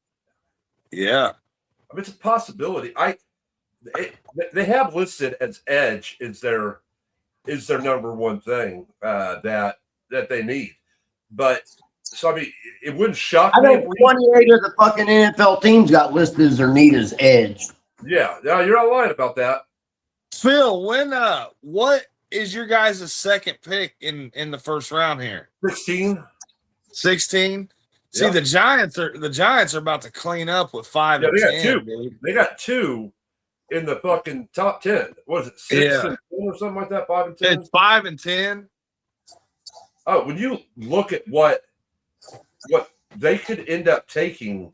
S1: mean, it's a possibility. They have listed as edge is their number one thing that they need. But so I mean, it wouldn't shock
S3: I
S1: me.
S3: think 28 of the fucking NFL teams got listed as their need as edge.
S1: Yeah, you're not lying about that.
S2: Phil, what is your guys' second pick in the first round here?
S1: 16.
S2: 16? See,
S1: Yeah.
S2: the Giants are about to clean up with 5 and 10.
S1: Two.
S2: Dude.
S1: They got two in the fucking top 10. What is it, 6 and 10 or something like that? 5 and 10.
S2: It's 5 and 10.
S1: Oh, when you look at what they could end up taking,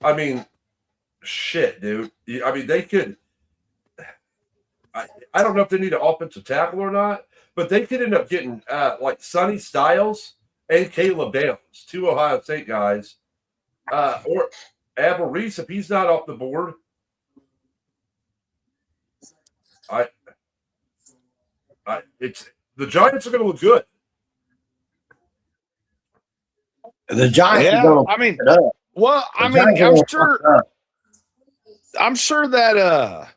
S1: I mean, shit, dude. I mean, they could. I don't know if they need an offensive tackle or not, but they could end up getting like Sonny Styles and Caleb Downs, two Ohio State guys, or Abel Reese if he's not off the board. It's the Giants are going to look good.
S3: The Giants are going to
S2: I mean,
S3: it up.
S2: well, I
S3: The
S2: mean,
S3: Giants are gonna fuck it up.
S2: I'm sure that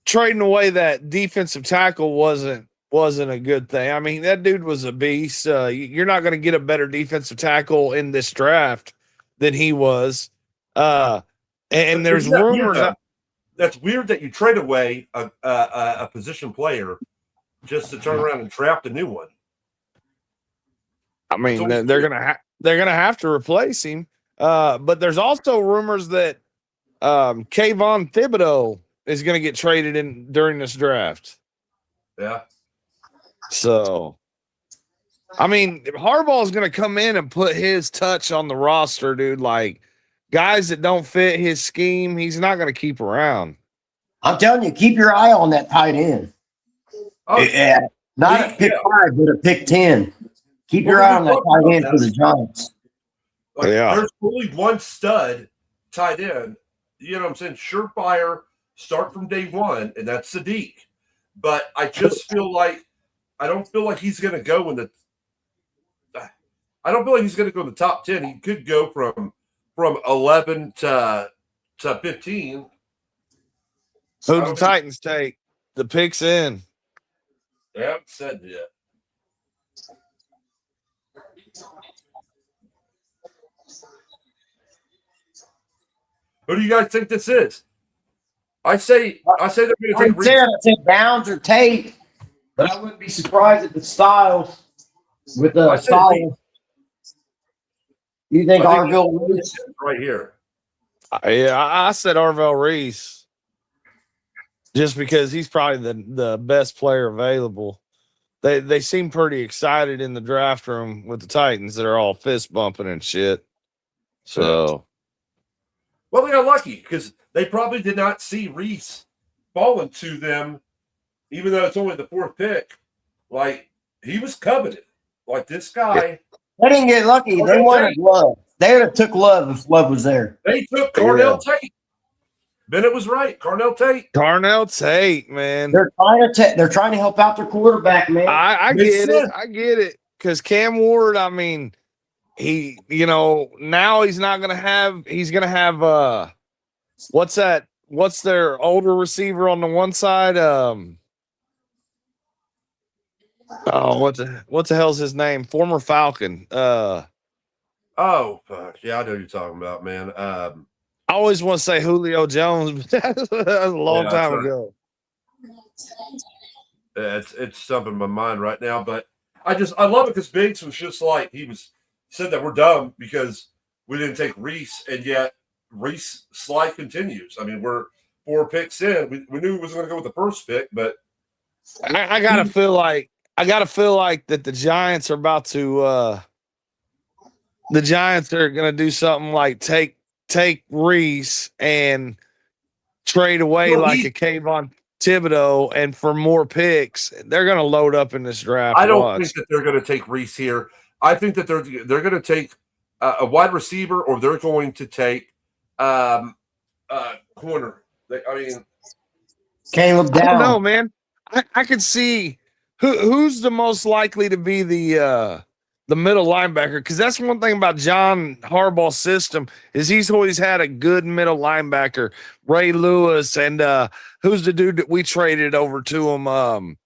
S2: trading away that defensive tackle wasn't a good thing. I mean, that dude was a beast. You're not going to get a better defensive tackle in this draft than he was. And there's rumors.
S1: That's weird that you trade away a position player just to turn around and draft a new one.
S2: I mean, they're gonna have to replace him. But there's also rumors that Kayvon Thibodeau is going to get traded during this draft.
S1: Yeah.
S2: So, I mean, Harbaugh is going to come in and put his touch on the roster, dude. Like guys that don't fit his scheme, he's not going to keep around.
S3: I'm telling you, keep your eye on that tight end.
S1: Oh,
S3: Yeah, not at pick 5, but at pick 10. Keep your eye on that tight end for the Giants.
S1: There's only one stud tight end. You know what I'm saying? Surefire, start from day one, and that's Sadiq. But I just feel like I don't feel like he's going to go in the. I don't feel like he's going to go in the top 10. He could go from 11 to 15.
S2: Who the Titans take? The picks in.
S1: They haven't said yet. Who do you guys think this is? I say they're going to take.
S3: I'd say Downs or Tate, but I wouldn't be surprised if the Styles with the Styles. You think Arville Reese
S1: right here?
S2: Yeah, I said Arvell Reese just because he's probably the best player available. They seem pretty excited in the draft room with the Titans that are all fist bumping and shit. So,
S1: well, they got lucky because they probably did not see Reese falling to them, even though it's only the 4th pick. Like he was coveted. Like this guy.
S3: They didn't get lucky. They wanted Love. They would have took Love if Love was there.
S1: They took Cordell Tate. Bennett was right. Carnell Tate.
S2: Carnell Tate, man.
S3: They're trying to help out their quarterback, man.
S2: I
S1: Makes
S2: get
S1: sense.
S2: it. I get it. Because Cam Ward, I mean, now he's not gonna have. He's gonna have. What's that? What's their older receiver on the one side? What the hell's his name? Former Falcon.
S1: Oh, fuck. Yeah, I know who you're talking about, man.
S2: I always want to say Julio Jones, but that was a long time ago.
S1: It's stumping my mind right now, but I love it because Biggs was just like said that we're dumb because we didn't take Reese, and yet Reese slide continues. I mean, we're 4 picks in. We knew he was going to go with the first pick, but
S2: I gotta feel like that the Giants are about to the Giants are gonna do something like take Reese and trade away
S1: Well,
S2: like a Kayvon Thibodeau, and for more picks, they're gonna load up in this draft.
S1: I don't think that they're going to take Reese here. I think that they're going to take a wide receiver, or they're going to take corner.
S3: Caleb
S2: I
S3: down.
S2: don't know, man. I could see who's the most likely to be the middle linebacker, because that's one thing about John Harbaugh's system is he's always had a good middle linebacker, Ray Lewis, and who's the dude that we traded over to him?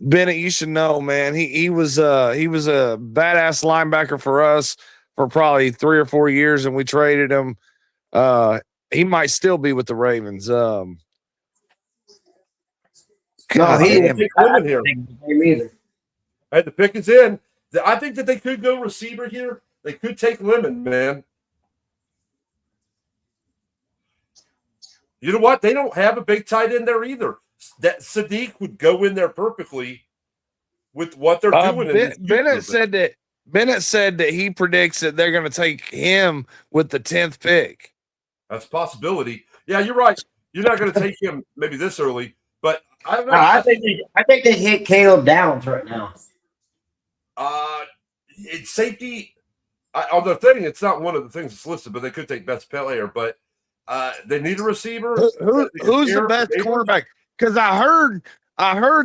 S2: Bennett, you should know, man. He was a badass linebacker for us for probably 3 or 4 years, and we traded him. He might still be with the Ravens.
S3: No,
S2: God
S3: he
S2: damn.
S1: Take Lemon here.
S3: either.
S1: Hey, the pick is in. I think that they could go receiver here. They could take Lemon, man. You know what? They don't have a big tight end there either. That Sadiq would go in there perfectly with what they're doing.
S2: Bennett said that he predicts that they're going to take him with the 10th pick.
S1: That's a possibility. Yeah, you're right. You're not going to take him maybe this early, but I don't know.
S3: I think they hit Caleb Downs right now.
S1: It's safety. On the thing, it's not one of the things that's listed, but they could take best player. But they need a receiver.
S2: Who's the best cornerback? Because I heard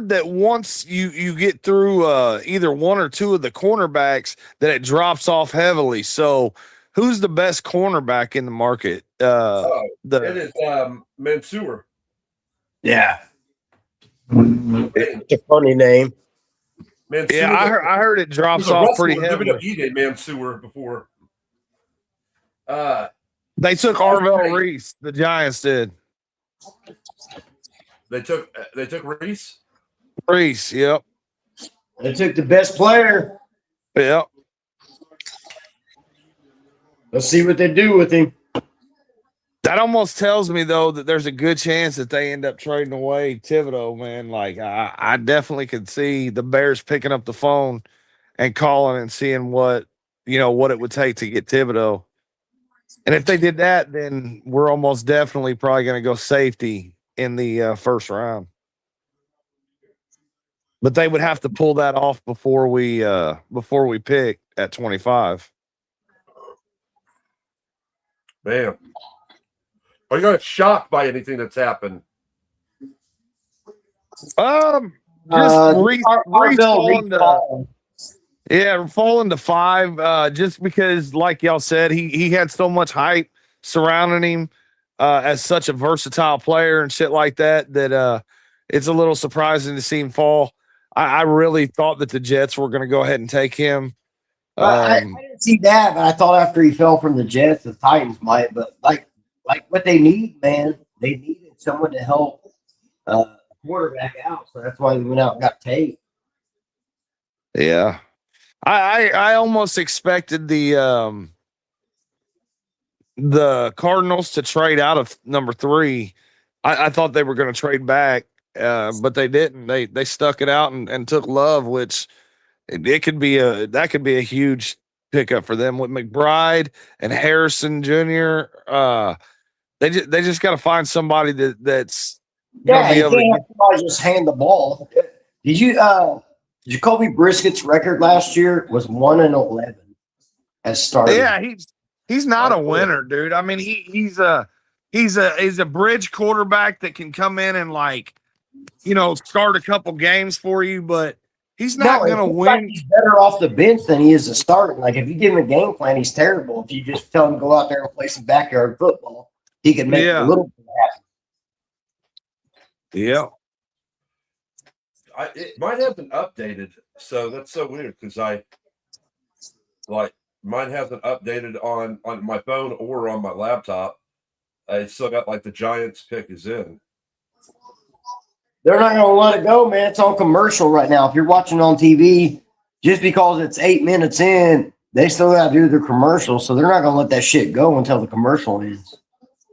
S2: that once you get through either one or two of the cornerbacks, that it drops off heavily. So, who's the best cornerback in the market?
S1: It is Mansour.
S3: Yeah. It's a funny name.
S1: Mansour.
S2: Yeah, I heard it drops off pretty heavily.
S1: Mansour before.
S2: They took Arvell Reese. The Giants did.
S1: They took Reese.
S2: Reese, yep.
S3: They took the best player.
S2: Yep.
S3: Let's see what they do with him.
S2: That almost tells me, though, that there's a good chance that they end up trading away Thibodeau, man. Like, I definitely could see the Bears picking up the phone and calling and seeing what it would take to get Thibodeau. And if they did that, then we're almost definitely probably going to go safety in the first round. But they would have to pull that off before we pick at 25.
S1: Man. Are you guys shocked by anything that's happened?
S2: Just Reese falling to 5. Just because, like y'all said, he had so much hype surrounding him as such a versatile player and shit like that. That it's a little surprising to see him fall. I really thought that the Jets were going to go ahead and take him.
S3: I didn't see that, but I thought after he fell from the Jets, the Titans might. But like what they need, man, they needed someone to help quarterback out. So that's why they went out and got Tate.
S2: Yeah, I almost expected the Cardinals to trade out of number 3. I thought they were going to trade back, but they didn't. They stuck it out and took Love, which that could be a huge pickup for them with McBride and Harrison Jr. They just got to find somebody that's
S3: Yeah,
S2: be
S3: you
S2: able to
S3: can't have somebody just hand the ball. Did you Jacoby Briskett's record last year was 1-11 as starter?
S2: Yeah, He's not a winner, dude. I mean, he's a bridge quarterback that can come in and start a couple games for you, but he's not going to
S3: it's like
S2: win.
S3: he's better off the bench than he is to start. Like if you give him a game plan, he's terrible. If you just tell him to go out there and play some backyard football, he can make a little bit happen.
S2: Yeah.
S1: It might have been updated, so that's so weird because mine hasn't updated on my phone or on my laptop. I still got the Giants pick is in.
S3: They're not going to let it go, man. It's on commercial right now. If you're watching on TV, just because it's 8 minutes in, they still got to do their commercial, so they're not going to let that shit go until the commercial ends.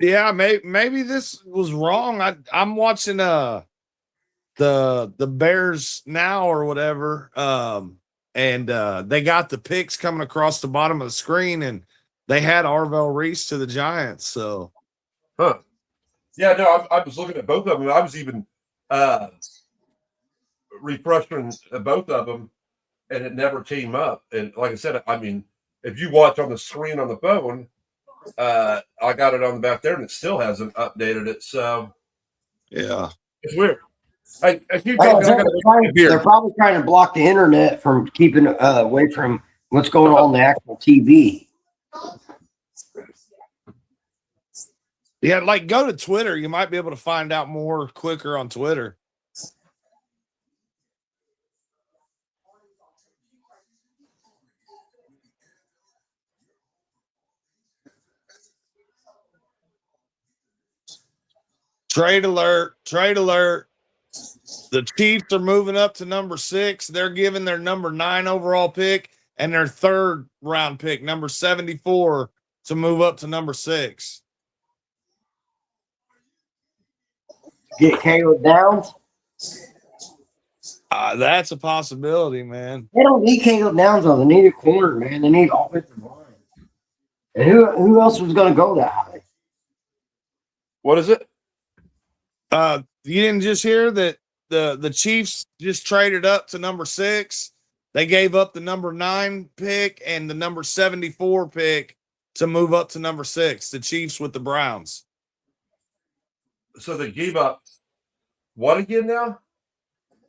S2: Yeah, maybe this was wrong. I'm watching the Bears now or whatever, and they got the picks coming across the bottom of the screen, and they had Arvell Reese to the Giants. So,
S1: yeah, no, I was looking at both of them. I was even refreshing both of them, and it never came up. And like I said, I mean, if you watch on the screen on the phone, I got it on the back there, and it still hasn't updated it. So,
S2: yeah,
S1: it's weird. I keep
S3: they're probably trying to block the internet from keeping away from what's going on the actual TV.
S2: Yeah, go to Twitter. You might be able to find out more quicker on Twitter. Trade alert. The Chiefs are moving up to number 6. They're giving their number 9 overall pick and their 3rd round pick, number 74, to move up to number 6.
S3: Get Caleb Downs?
S2: That's a possibility, man.
S3: They don't need Caleb Downs, though. They need a corner, man. They need offensive line. And who else was going to go that high?
S1: What is it?
S2: You didn't just hear that the Chiefs just traded up to number 6. They gave up the number 9 pick and the number 74 pick to move up to number 6. The Chiefs with the Browns.
S1: So they gave up what again now?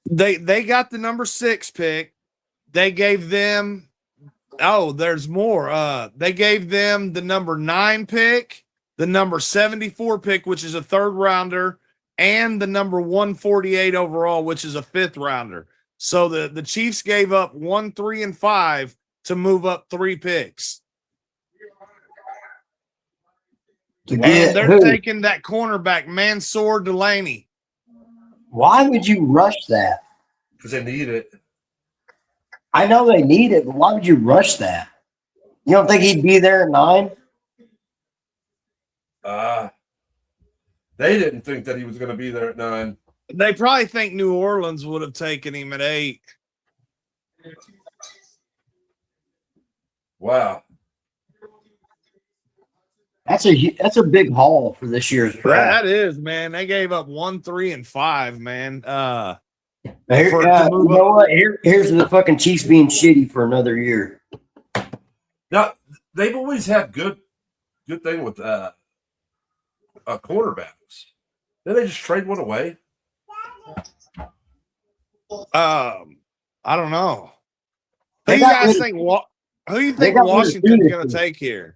S2: They got the number 6 pick. They gave them there's more. They gave them the number 9 pick, the number 74 pick, which is a 3rd rounder, and the number 148 overall, which is a 5th rounder. So the Chiefs gave up 1, 3, and 5 to move up 3 picks. And they're taking that cornerback, Mansour Delaney.
S3: Why would you rush that?
S1: Because they need it.
S3: I know they need it, but why would you rush that? You don't think he'd be there at 9?
S1: They didn't think that he was going to be there at 9.
S2: They probably think New Orleans would have taken him at 8.
S1: Wow.
S3: That's a big haul for this year's draft.
S2: That is, man. They gave up 1, 3, and 5, man.
S3: Here's the fucking Chiefs being shitty for another year.
S1: Now they've always had good thing with quarterbacks. Then they just trade one away.
S2: I don't know. Who do you guys think? Who do you think Washington's going to take here?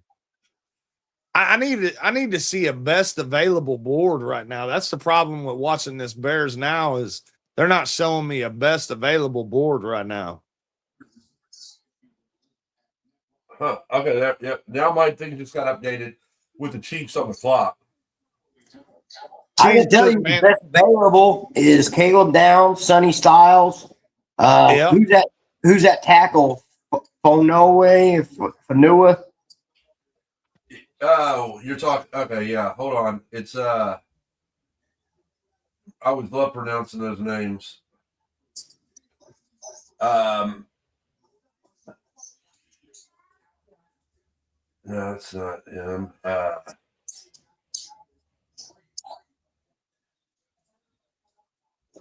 S2: I need to see a best available board right now. That's the problem with watching this Bears now is they're not showing me a best available board right now.
S1: Huh. Okay. Yep. Now my thing just got updated with the Chiefs on the clock.
S3: I can tell you the best available is Caleb Downs, Sonny Styles. Who's that tackle? Fanua?
S1: Oh, you're talking. Okay, yeah. Hold on. It's I always love pronouncing those names. No, it's not him.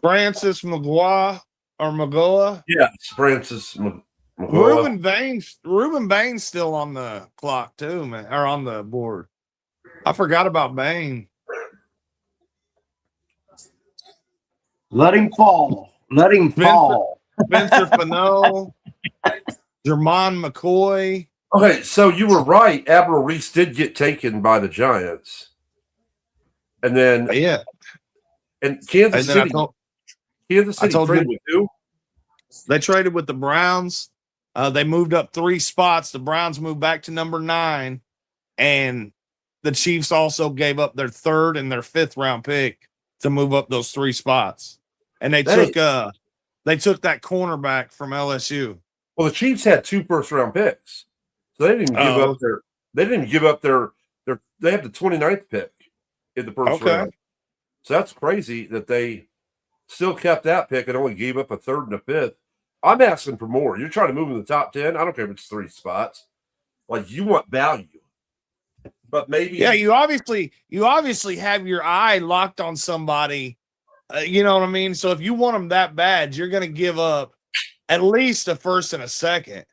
S2: Francis Magoa.
S1: Yeah, it's Francis
S2: Ruben Bain's still on the clock too, man, or on the board. I forgot about Bain.
S3: Let him fall. Let him fall.
S2: Spencer Fano, Jermon McCoy.
S1: Okay, so you were right. Avril Reese did get taken by the Giants. And then
S2: Yeah.
S1: and Kansas
S2: And then
S1: City
S2: told
S1: traded
S2: you-
S1: with who?
S2: They traded with the Browns. They moved up 3 spots. The Browns moved back to number 9. And the Chiefs also gave up their 3rd and their 5th round pick to move up those 3 spots. And they took that cornerback from LSU.
S1: Well, the Chiefs had 2 first-round picks. So they didn't give up their they have the 29th pick in the first round. So that's crazy that they still kept that pick and only gave up a 3rd and a 5th. I'm asking for more. You're trying to move in the top 10. I don't care if it's 3 spots. Like, you want value. But maybe
S2: you obviously have your eye locked on somebody. You know what I mean? So if you want them that bad, you're going to give up at least a 1st and a 2nd.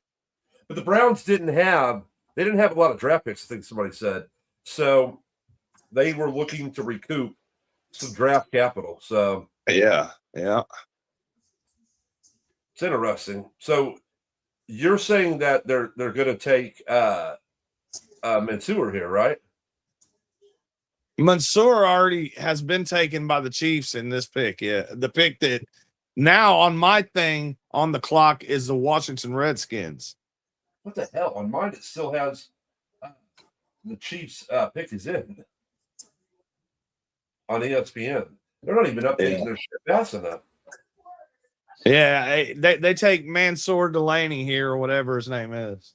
S1: But the Browns didn't have a lot of draft picks, I think somebody said. So they were looking to recoup some draft capital. So
S2: yeah.
S1: It's interesting. So you're saying that they're going to take Mansour here, right?
S2: Mansour already has been taken by the Chiefs in this pick. Yeah, the pick that now on my thing on the clock is the Washington Redskins.
S1: What the hell? On mine, it still has the Chiefs pick is in on ESPN. They're not even updating their shit fast enough.
S2: Yeah, they take Mansour Delaney here or whatever his name is.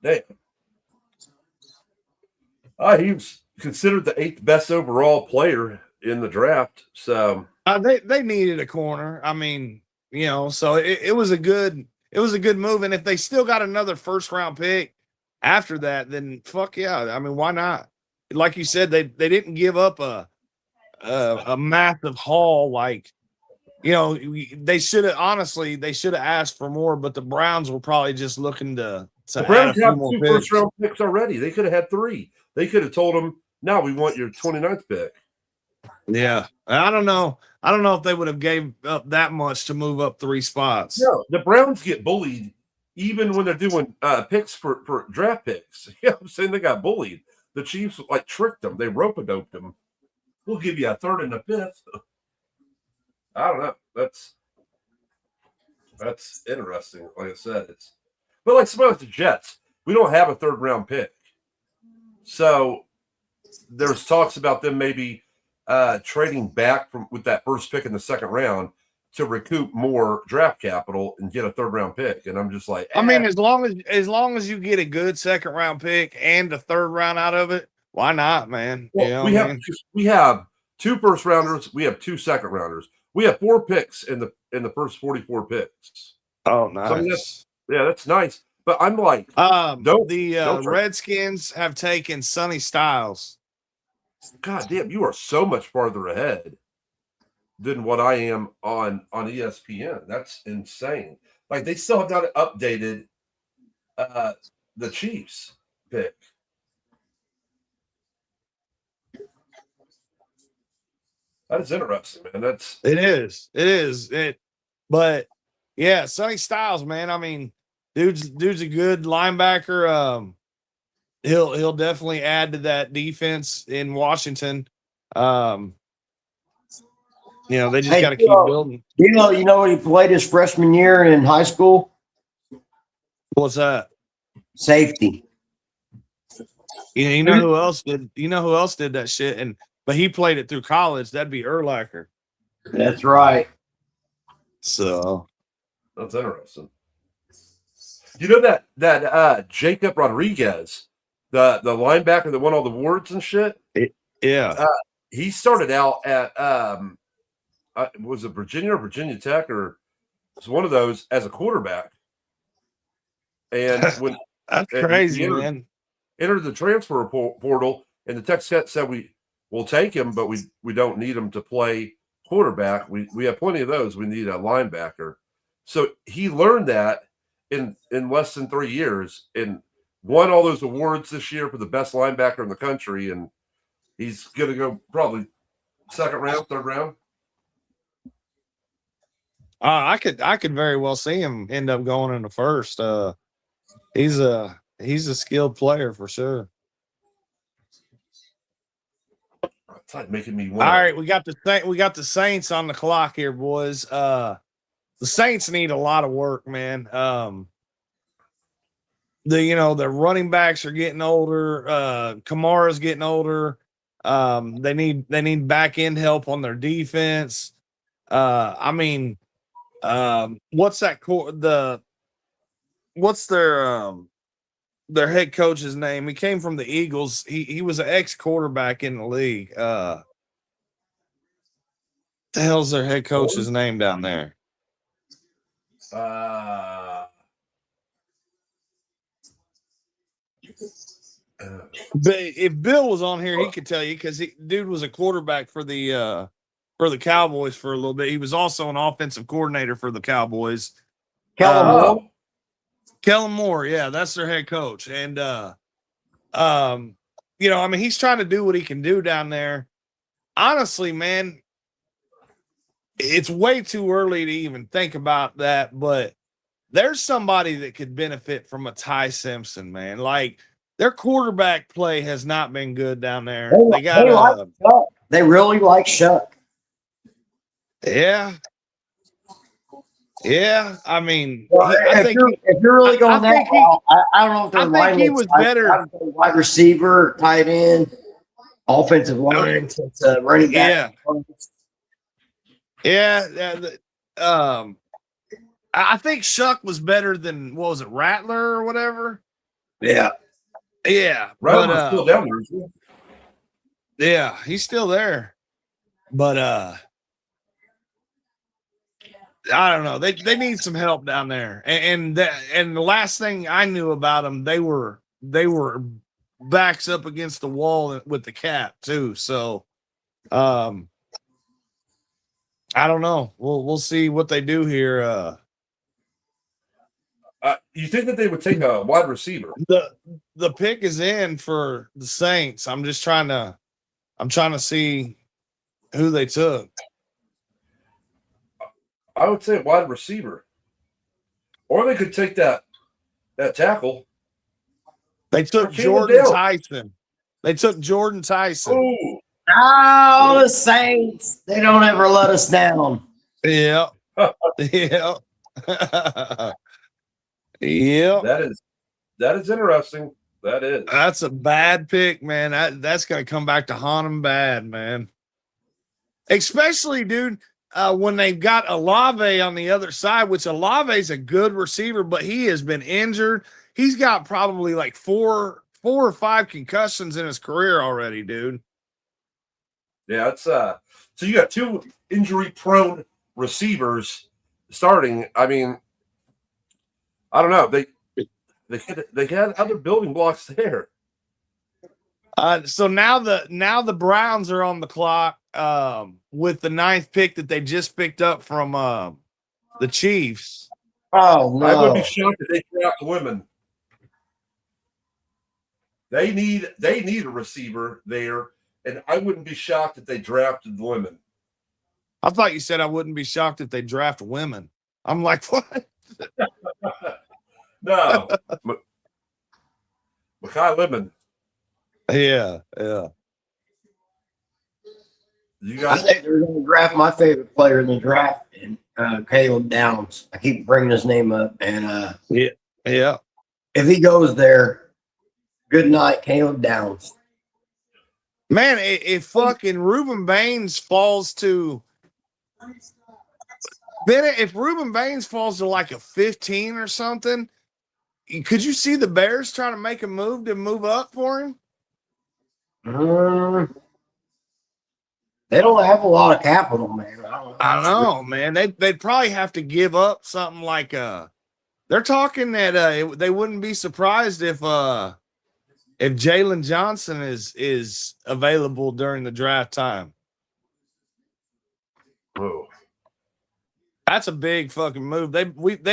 S1: Damn. He was considered the 8th best overall player in the draft. So
S2: they needed a corner. I mean, so it was a good move. And if they still got another 1st round pick after that, then fuck yeah. I mean, why not? Like you said, they didn't give up a massive haul like. They should have asked for more, but the Browns were probably just looking to
S1: the Browns
S2: have
S1: have
S2: 2
S1: 2 first-round picks already. They could have had 3. They could have told them, "No, we want your 29th pick."
S2: Yeah, I don't know if they would have gave up that much to move up 3 spots.
S1: No, the Browns get bullied even when they're doing picks for draft picks. Yeah, I'm saying they got bullied. The Chiefs tricked them. They rope-a-doped them. We'll give you a 3rd and a 5th. I don't know. That's interesting. Like I said, but like suppose the Jets, we don't have a 3rd round pick, so there's talks about them maybe trading back with that first pick in the 2nd round to recoup more draft capital and get a 3rd round pick. And I'm just like,
S2: I mean, as long as you get a good 2nd round pick and a 3rd round out of it, why not, man?
S1: Well, we have 2 first rounders, we have 2 second rounders. We have 4 picks in the first 44 picks.
S2: Oh, nice.
S1: So that's nice. But I'm like,
S2: the Redskins have taken Sonny Styles.
S1: God damn, you are so much farther ahead than what I am on ESPN. That's insane. Like they still have not updated the Chiefs pick. That is interesting, man.
S2: It is. But yeah, Sonny Styles, man. I mean, dude's a good linebacker. He'll definitely add to that defense in Washington. They just got to keep building.
S3: You know what he played his freshman year in high school?
S2: What's that?
S3: Safety.
S2: You know who else did? You know who else did that shit? But he played it through college. That'd be Urlacher.
S3: That's right.
S2: So
S1: that's interesting. You know that Jacob Rodriguez, the linebacker that won all the awards and shit.
S2: Yeah.
S1: He started out at was it Virginia or Virginia Tech or it was one of those as a quarterback. And when
S2: that's crazy, man.
S1: Entered the transfer portal, and the Tech said we'll take him, but we don't need him to play quarterback. We have plenty of those. We need a linebacker. So he learned that in less than 3 years and won all those awards this year for the best linebacker in the country. And he's going to go probably second round, third round.
S2: I could very well see him end up going in the first. He's a skilled player for sure.
S1: It's like making me
S2: All
S1: want.
S2: right, we got the Saints on the clock here, boys. The Saints need a lot of work, man. The running backs are getting older. Kamara's getting older. They need back end help on their defense. What's their head coach's name? He came from the Eagles. He was an ex quarterback in the league. The hell's their head coach's name down there? But if Bill was on here, he could tell you because dude was a quarterback for the Cowboys for a little bit. He was also an offensive coordinator for the Cowboys.
S3: Kellen
S2: Moore, yeah, that's their head coach. And he's trying to do what he can do down there. Honestly, man, it's way too early to even think about that, but there's somebody that could benefit from a Ty Simpson, man. Like their quarterback play has not been good down there.
S3: They really like Shuck.
S2: Yeah. Yeah, I mean,
S3: if you're really going that route, I don't know if they're
S2: I think he was better.
S3: Wide receiver, tight end, offensive line, running back.
S2: Yeah. I think Shuck was better than what was it, Rattler or whatever.
S3: Yeah.
S1: Rattler's still down there, isn't he?
S2: Yeah, he's still there, but I don't know. They need some help down there. And the last thing I knew about them, they were backs up against the wall with the cap too. So, I don't know. We'll see what they do here.
S1: You think that they would take a wide receiver?
S2: The pick is in for the Saints. I'm trying to see who they took.
S1: I would say wide receiver, or they could take that tackle.
S2: They took Jordan Tyson.
S1: Ooh.
S3: Oh, the Saints! They don't ever let us down.
S2: Yeah, yeah, yeah.
S1: That is interesting. That is.
S2: That's a bad pick, man. That's gonna come back to haunt them bad, man. Especially, dude. When they've got Olave on the other side, which Olave's a good receiver, but he has been injured. He's got probably like four or five concussions in his career already, dude.
S1: Yeah, it's so you got two injury-prone receivers starting. I mean, I don't know. They had other building blocks there.
S2: So now the Browns are on the clock with the 9th pick that they just picked up from the Chiefs.
S3: Oh no!
S1: I would be shocked if they draft women. They need a receiver there, and I wouldn't be shocked if they drafted women.
S2: I thought you said I wouldn't be shocked if they draft women. I'm like, what?
S1: No, Mekhi Lemon.
S2: Yeah.
S3: I think they're going to draft my favorite player in the draft, Caleb Downs. I keep bringing his name up, and
S2: yeah.
S3: If he goes there, good night, Caleb Downs.
S2: Man, if fucking Ruben Baines falls to Bennett, if Ruben Baines falls to like a 15 or something, could you see the Bears trying to make a move to move up for him?
S3: They don't have a lot of capital, man.
S2: I don't know, man. They'd probably have to give up something like they're talking that they wouldn't be surprised if Jalen Johnson is available during the draft time.
S1: Whoa.
S2: That's a big fucking move. They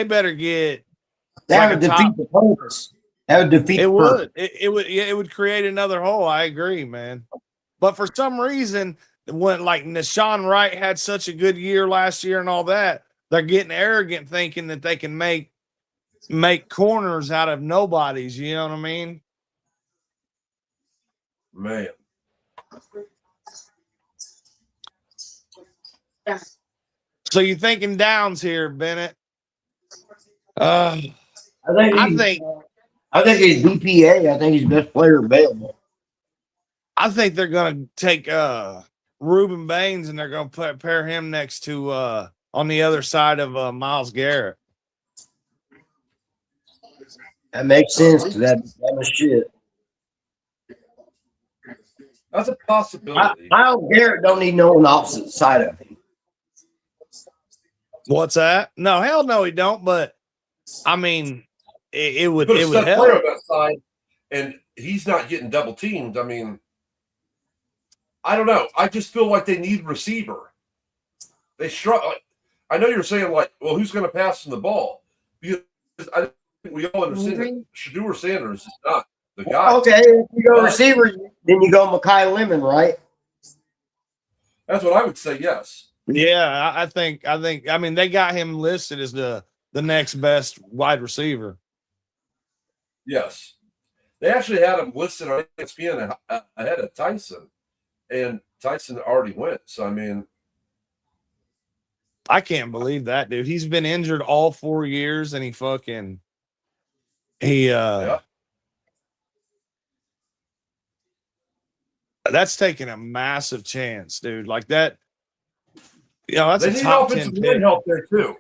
S2: better get
S3: That
S2: like
S3: would
S2: a
S3: defeat
S2: top.
S3: the purpose. That would defeat
S2: It
S3: the
S2: would.
S3: purpose.
S2: It would create another hole. I agree, man. But for some reason, when like Nashawn Wright had such a good year last year and all that, they're getting arrogant thinking that they can make corners out of nobodies. You know what I mean?
S1: Man.
S2: So you're thinking downs here, Bennett?
S3: I
S2: I think
S3: he's BPA. I think he's the best player available.
S2: they're gonna take Reuben Baines and they're gonna pair him next to on the other side of Myles Garrett.
S3: That makes sense because that was shit.
S1: That's a possibility.
S3: Myles Garrett don't need no one opposite side of him.
S2: What's that? No, hell no, he don't. But I mean, it would
S1: Put a
S2: it would
S1: stud player
S2: help.
S1: on that side, and he's not getting double teamed. I mean, I don't know. I just feel like they need receiver. They struggle. I know you're saying like, well, who's going to pass them the ball? Because I think we all understand that Shedeur Sanders is not the guy.
S3: Okay, if you go receiver, then you go Mekhi Lemon, right?
S1: That's what I would say. Yes.
S2: Yeah, I think. I mean, they got him listed as the next best wide receiver.
S1: Yes. They actually had him listed on ESPN ahead of Tyson, and Tyson already went. So I mean,
S2: I can't believe that, dude. He's been injured all 4 years, and
S1: yeah.
S2: That's taking a massive chance, dude. Like that. You know, that's
S1: They
S2: a
S1: need
S2: top 10
S1: offensive line
S2: pick.
S1: help there too.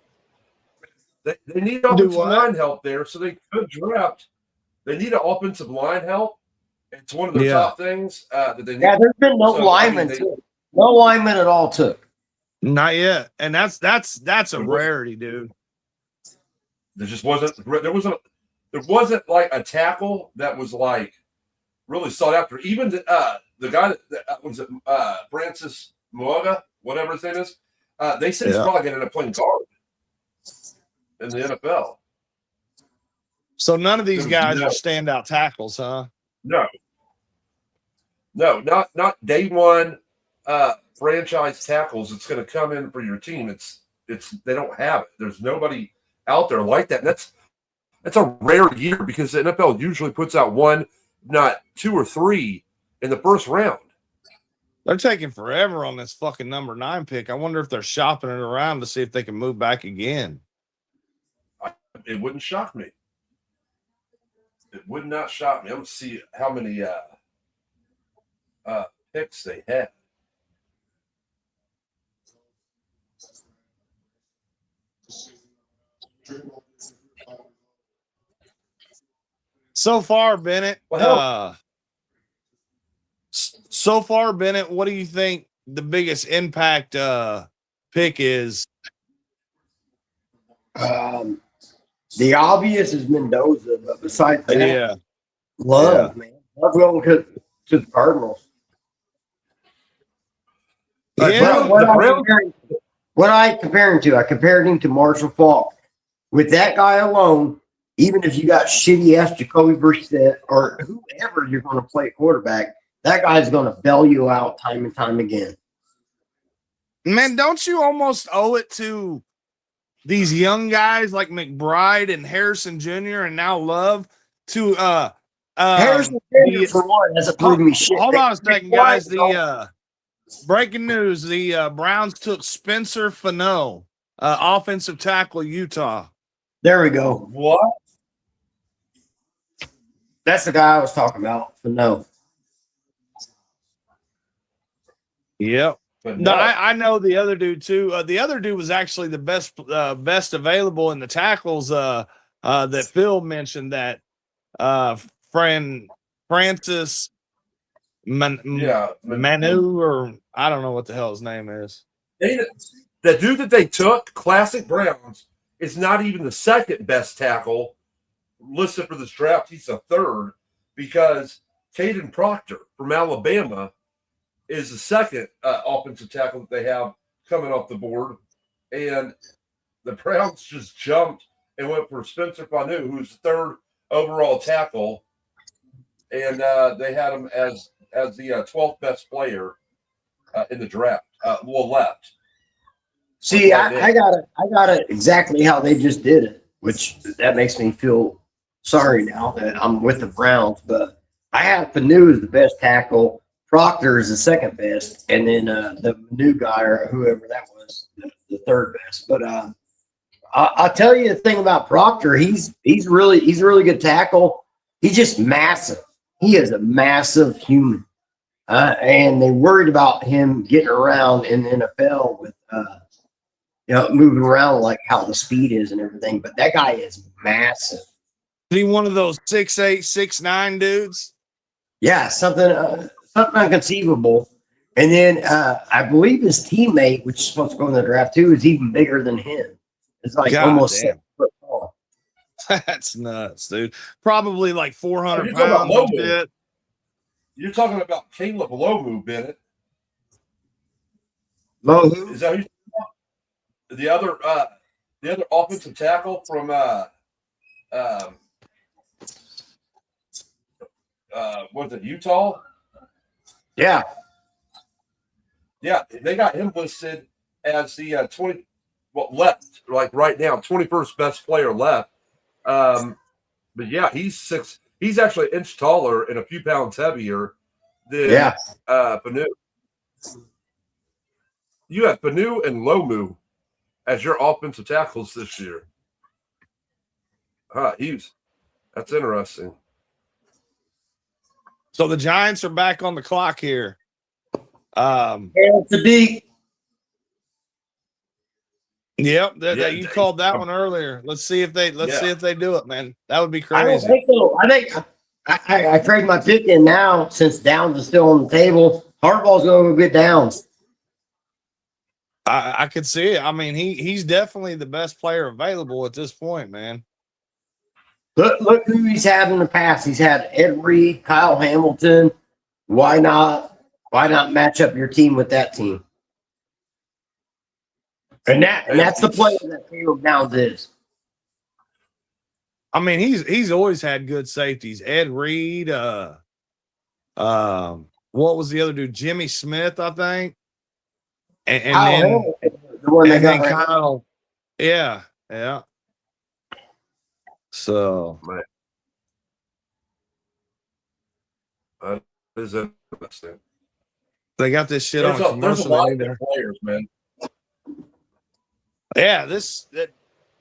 S1: They need offensive line help there, so they could draft. They need an offensive line help. It's one of the top things that they need.
S3: Yeah, there's been no lineman too. No lineman at all took.
S2: Not yet, and that's a rarity, dude.
S1: There just wasn't. There wasn't like a tackle that was like really sought after. Even the guy that was it Francis Moaga, whatever his name is. They said he's probably going to end up playing guard in the NFL.
S2: So none of these guys are standout tackles, huh?
S1: No, not day one franchise tackles. It's going to come in for your team. It's they don't have it. There's nobody out there like that. And that's a rare year because the NFL usually puts out one, not two or three in the first round.
S2: They're taking forever on this fucking number 9 pick. I wonder if they're shopping it around to see if they can move back again.
S1: It wouldn't shock me. It would not shock me. I'm going to see how many picks they had.
S2: So far, Bennett. What do you think the biggest impact pick is?
S3: The obvious is Mendoza, but besides that, Love, man. Love going to the Cardinals. What I compare him to, I compared him to Marshall Faulk. With that guy alone, even if you got shitty ass Jacoby Brissett or whoever you're going to play quarterback, that guy's going to bail you out time and time again.
S2: Man, don't you almost owe it to these young guys like McBride and Harrison Jr. and now Love to
S3: Harrison Jr. for one hasn't proven me shit.
S2: Hold on a second, guys. The breaking news: the Browns took Spencer Fano, offensive tackle, Utah.
S3: There we go.
S1: What?
S3: That's the guy I was talking about. Fano.
S2: Yep. No, I know the other dude too. The other dude was actually the best available in the tackles. That Phil mentioned that Francis Manu, or I don't know what the hell his name is.
S1: The dude that they took, Classic Browns, is not even the second best tackle listed for this draft. He's a third because Caden Proctor from Alabama is the second offensive tackle that they have coming off the board. And the Browns just jumped and went for Spencer Fanu, who's the third overall tackle, and they had him as the 12th best player in the draft. Left.
S3: See,
S1: Right
S3: I got it exactly how they just did it, which that makes me feel sorry now that I'm with the Browns. But I have Panu as the best tackle, Proctor is the second best, and then the new guy or whoever that was, the third best. But I'll tell you the thing about Proctor. He's a really good tackle. He's just massive. He is a massive human, and they worried about him getting around in the NFL with moving around like how the speed is and everything. But that guy is massive.
S2: Is he one of those 6'8", 6'9" dudes?
S3: Yeah, something inconceivable. And then I believe his teammate, which is supposed to go in the draft too, is even bigger than him. It's like
S2: God
S3: almost
S2: damn.
S3: 7 foot tall.
S2: That's nuts, dude. Probably like 400
S1: You're talking about
S2: pounds.
S1: Lomu.
S2: Shit.
S1: You're talking about Caleb Lomu, Bennett.
S3: Lohu?
S1: Is that who you're talking about? The other offensive tackle from was it Utah?
S3: Yeah.
S1: Yeah, they got him listed as the left, like right now, 21st best player left. But yeah, he's actually an inch taller and a few pounds heavier than Panu. You have Panu and Lomu as your offensive tackles this year. That's interesting.
S2: So the Giants are back on the clock here.
S3: Sadiq.
S2: Yep, you called that
S1: um,
S2: one earlier. Let's see if they do it, man. That would be
S3: I don't
S2: crazy.
S3: think so. I think I trade my pick in now since Downs is still on the table. Harbaugh's going to get Downs.
S2: I could see it. I mean, he's definitely the best player available at this point, man.
S3: Look who he's had in the past. He's had Ed Reed, Kyle Hamilton. Why not match up your team with that team? And that's the player that Caleb Downs is.
S2: I mean, he's always had good safeties. Ed Reed, what was the other dude? Jimmy Smith, I think. And
S3: Kyle
S2: then
S3: Hamilton, the one
S2: and
S3: that
S2: then
S3: got right.
S2: Kyle. Yeah. So
S1: That is interesting.
S2: they got this shit on
S1: There's a
S2: commercial.
S1: lot of good players, man.
S2: Yeah,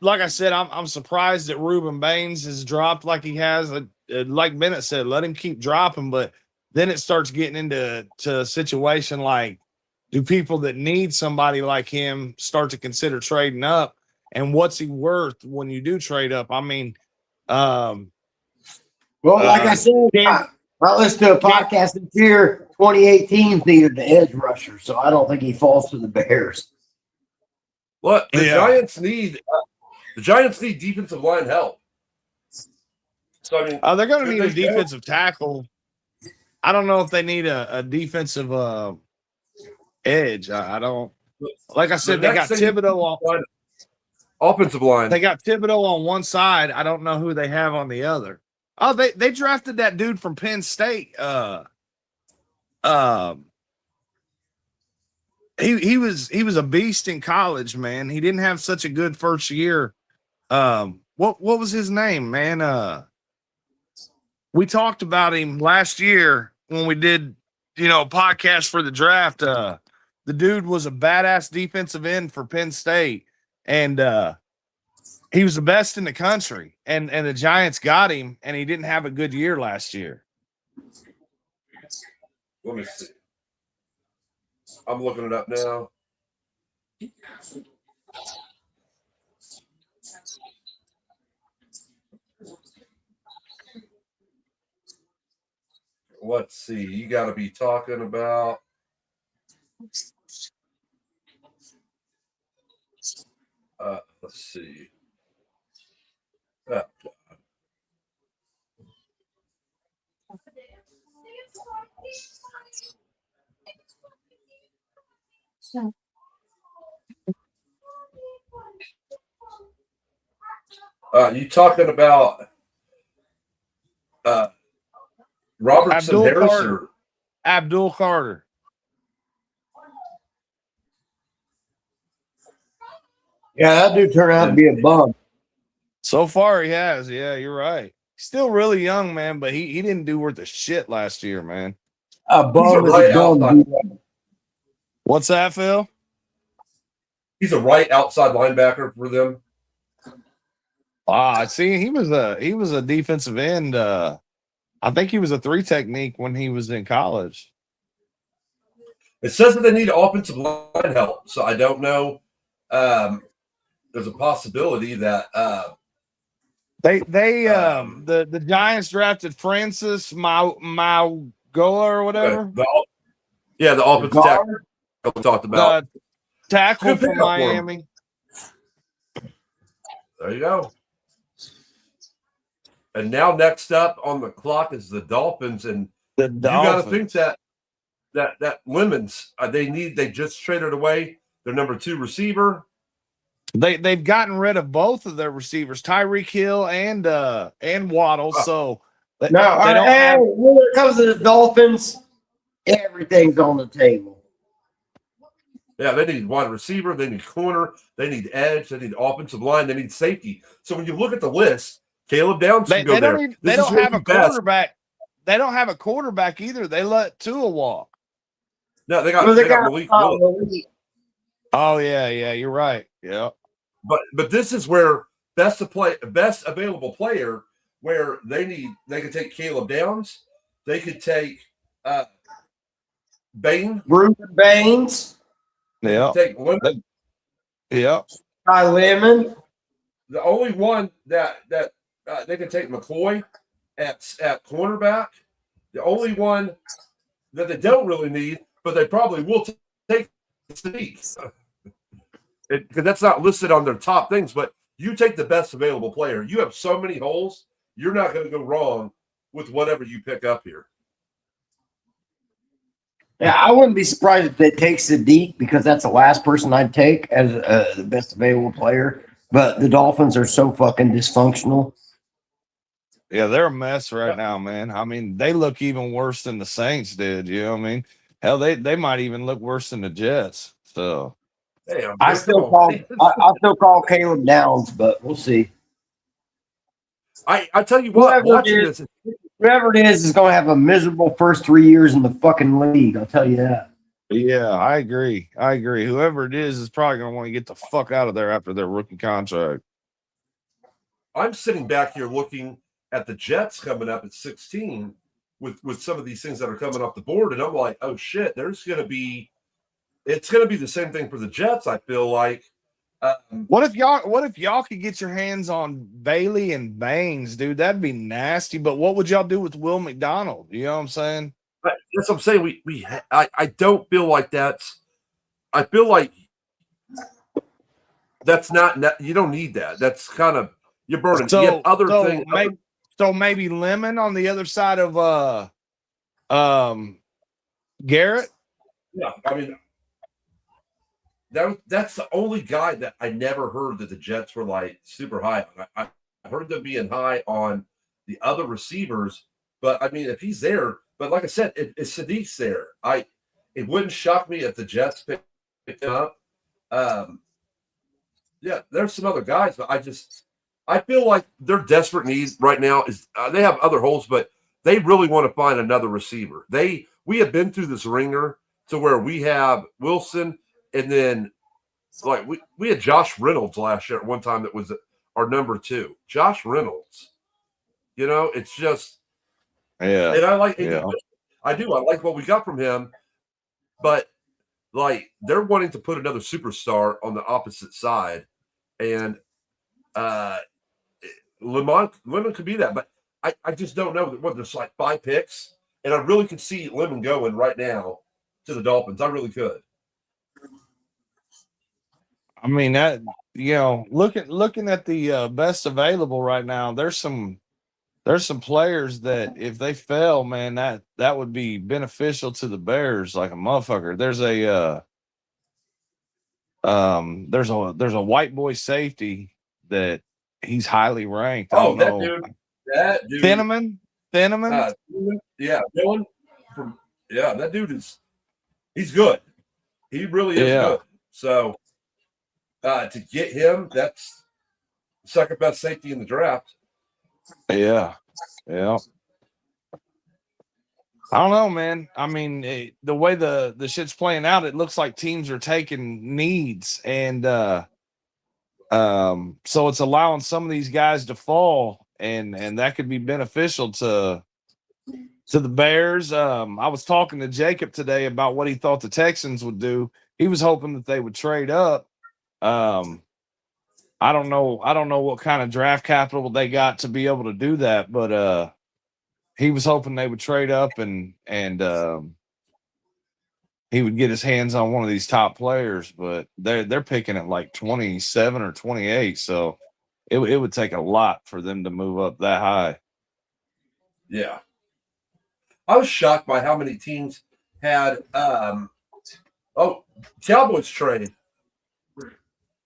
S2: like I said, I'm surprised that Reuben Baines has dropped like he has. Like Bennett said, let him keep dropping, but then it starts getting into a situation like, do people that need somebody like him start to consider trading up? And what's he worth when you do trade up? I mean,
S3: Well, like I said, I listened to a podcast this year. 2018 needed the edge rusher, so I don't think he falls to the Bears.
S1: What the Giants need defensive line help. So I mean,
S2: they're going to need a defensive tackle. I don't know if they need a defensive edge. I don't. Like I said, they got Thibodeau on
S1: offensive line.
S2: They got Thibodeau on one side. I don't know who they have on the other. Oh, they drafted that dude from Penn State. He was a beast in college, man. He didn't have such a good first year. What was his name, man? We talked about him last year when we did, a podcast for the draft. The dude was a badass defensive end for Penn State, and he was the best in the country. And the Giants got him, and he didn't have a good year last year.
S1: Let me see. I'm looking it up now. Let's see. You got to be talking about. Let's see. You talking about Robertson
S2: Abdul
S1: Harris
S2: Carter.
S1: or
S2: Abdul Carter.
S3: Yeah, that dude turned out to be a bum.
S2: So far, he has. Yeah, you're right. Still really young, man, but he didn't do worth a shit last year, man.
S3: A bum is
S1: right
S3: a dumb
S1: outside.
S3: dude.
S2: What's that, Phil?
S1: He's a right outside linebacker for them.
S2: Ah, see, he was a defensive end. I think he was a 3 technique when he was in college.
S1: It says that they need offensive line help, so I don't know. There's a possibility that
S2: The Giants drafted Francis Maugola or whatever.
S1: the offensive tackle we talked about.
S2: The tackle
S1: Good
S2: from
S1: pickup for him.
S2: Miami.
S1: There you go. And now next up on the clock is the Dolphins, and
S2: The
S1: you got to
S2: Dolphins.
S1: think that Lemons they just traded away their number 2 receiver.
S2: They've gotten rid of both of their receivers, Tyreek Hill and Waddle. So
S3: No,
S2: they don't have,
S3: when it comes to the Dolphins, everything's on the table.
S1: Yeah, they need wide receiver, they need corner, they need edge, they need offensive line, they need safety. So when you look at the list, Caleb Downs can go
S2: they
S1: there.
S2: don't have a
S1: best.
S2: quarterback. They don't have a quarterback either. They let Tua walk.
S1: No, they got Malik Willis.
S3: Malik.
S2: Oh yeah, you're right. Yeah.
S1: But this is where best available player where they could take Caleb Downs, they could take Bain,
S3: Ruben Baines,
S2: Yeah.
S1: take Lemon.
S2: Yeah.
S3: Ty Lemon.
S1: The only one that they can take McCoy at cornerback. The only one that they don't really need, but they probably will take Sadiq. Because that's not listed on their top things, but you take the best available player. You have so many holes, you're not going to go wrong with whatever you pick up here.
S3: Yeah, I wouldn't be surprised if they take Sadiq because that's the last person I'd take as the best available player. But the Dolphins are so fucking dysfunctional.
S2: Yeah, they're a mess right now, man. I mean, they look even worse than the Saints did. You know what I mean? Hell, they might even look worse than the Jets. So
S1: Damn,
S3: I still call Caleb Downs, but we'll see.
S1: I tell you what,
S3: Whoever it is going to have a miserable first 3 years in the fucking league. I'll tell you that.
S2: yeah, I agree. Whoever it is probably gonna want to get the fuck out of there after their rookie contract.
S1: I'm sitting back here looking at the Jets coming up at 16 with some of these things that are coming off the board, and I'm like, oh shit, it's gonna be the same thing for the Jets. I feel like.
S2: What if y'all could get your hands on Bailey and Baines, dude? That'd be nasty. But what would y'all do with Will McDonald? You know what I'm saying?
S1: That's what I'm saying. I don't feel like that's. I feel like that's not. You don't need that. That's kind of you're burning.
S2: So,
S1: you have other things.
S2: Maybe Lemon on the other side of Garrett.
S1: Yeah, I mean that's the only guy that I never heard that the Jets were like super high on. I heard them being high on the other receivers, but I mean if he's there. But like I said, if Sadiq's there, it wouldn't shock me if the Jets picked him up. Yeah, there's some other guys, but I feel like their desperate need right now is they have other holes, but they really want to find another receiver. We have been through this ringer to where we have Wilson, and then like we had Josh Reynolds last year at one time that was our number 2. Josh Reynolds, it's just.
S2: Yeah,
S1: and I like I do. I like what we got from him, but like they're wanting to put another superstar on the opposite side, and Lemon could be that, but I just don't know what there's like 5 picks, and I really could see Lemon going right now to the Dolphins. I really could.
S2: I mean that looking at the best available right now, there's some players that if they fail, man, that would be beneficial to the Bears like a motherfucker. There's a white boy safety that he's highly ranked. I
S1: Oh,
S2: don't know.
S1: that dude.
S2: Thieneman?
S1: Yeah, Dylan. That dude he's good. He really is good. So to get him, that's the second best safety in the draft.
S2: Yeah. I don't know, man. I mean, the way the shit's playing out, it looks like teams are taking needs, and so it's allowing some of these guys to fall, and that could be beneficial to the Bears. I was talking to Jacob today about what he thought the Texans would do. He was hoping that they would trade up. I don't know what kind of draft capital they got to be able to do that, but he was hoping they would trade up and he would get his hands on one of these top players, but they're picking at like 27 or 28, so it would take a lot for them to move up that high.
S1: Yeah. I was shocked by how many teams had Cowboys trade.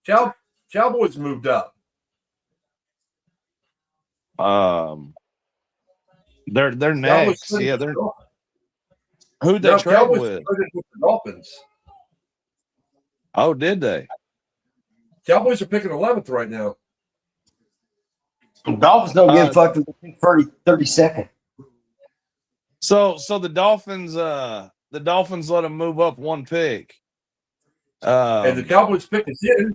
S1: Cowboys moved up.
S2: They're next. Yeah, they're who'd they trade
S1: Cowboys
S2: with?
S1: traded with the Dolphins.
S2: Oh, did they?
S1: Cowboys are picking 11th right now.
S3: The Dolphins don't give a fuck if they pick 32nd.
S2: So the Dolphins let them move up one pick.
S1: And the Cowboys pick is in.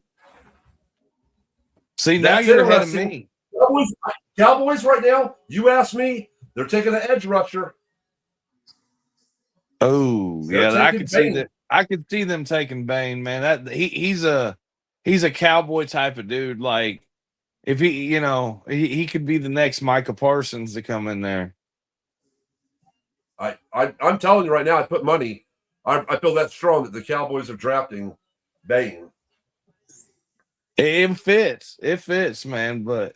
S2: See, now you're ahead of me.
S1: Cowboys right now, you ask me, they're taking an edge rusher.
S2: Oh,
S1: They're
S2: yeah, I
S1: taking
S2: could see
S1: Bain.
S2: that. I could see them taking Bain, man. That he's a cowboy type of dude. Like if he could be the next Micah Parsons to come in there.
S1: I'm telling you right now, I put money. I feel that strong that the Cowboys are drafting Bain.
S2: It fits, man. But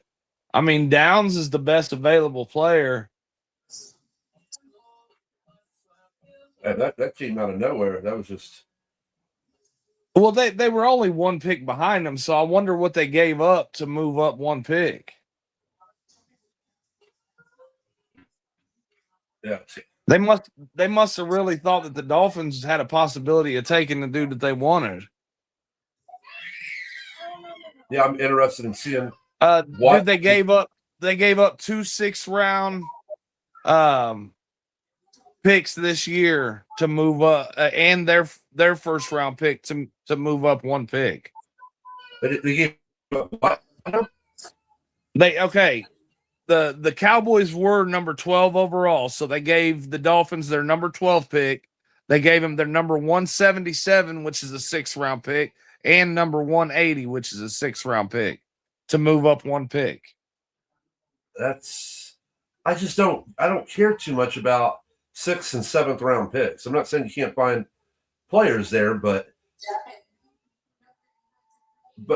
S2: I mean, Downs is the best available player.
S1: And that came out of nowhere. That was just.
S2: Well, they were only one pick behind them, so I wonder what they gave up to move up one pick.
S1: Yeah.
S2: They must have really thought that the Dolphins had a possibility of taking the dude that they wanted.
S1: Yeah, I'm interested in seeing
S2: what dude, they gave up 2 6th-round picks this year to move up, and their 1st-round pick to move up one pick.
S1: They gave what?
S2: The Cowboys were number 12 overall, so they gave the Dolphins their number 12 pick. They gave them their number 177, which is a 6th-round pick, and number 180, which is a 6th-round pick, to move up one pick.
S1: I don't care too much about 6th and 7th round picks. I'm not saying you can't find players there, but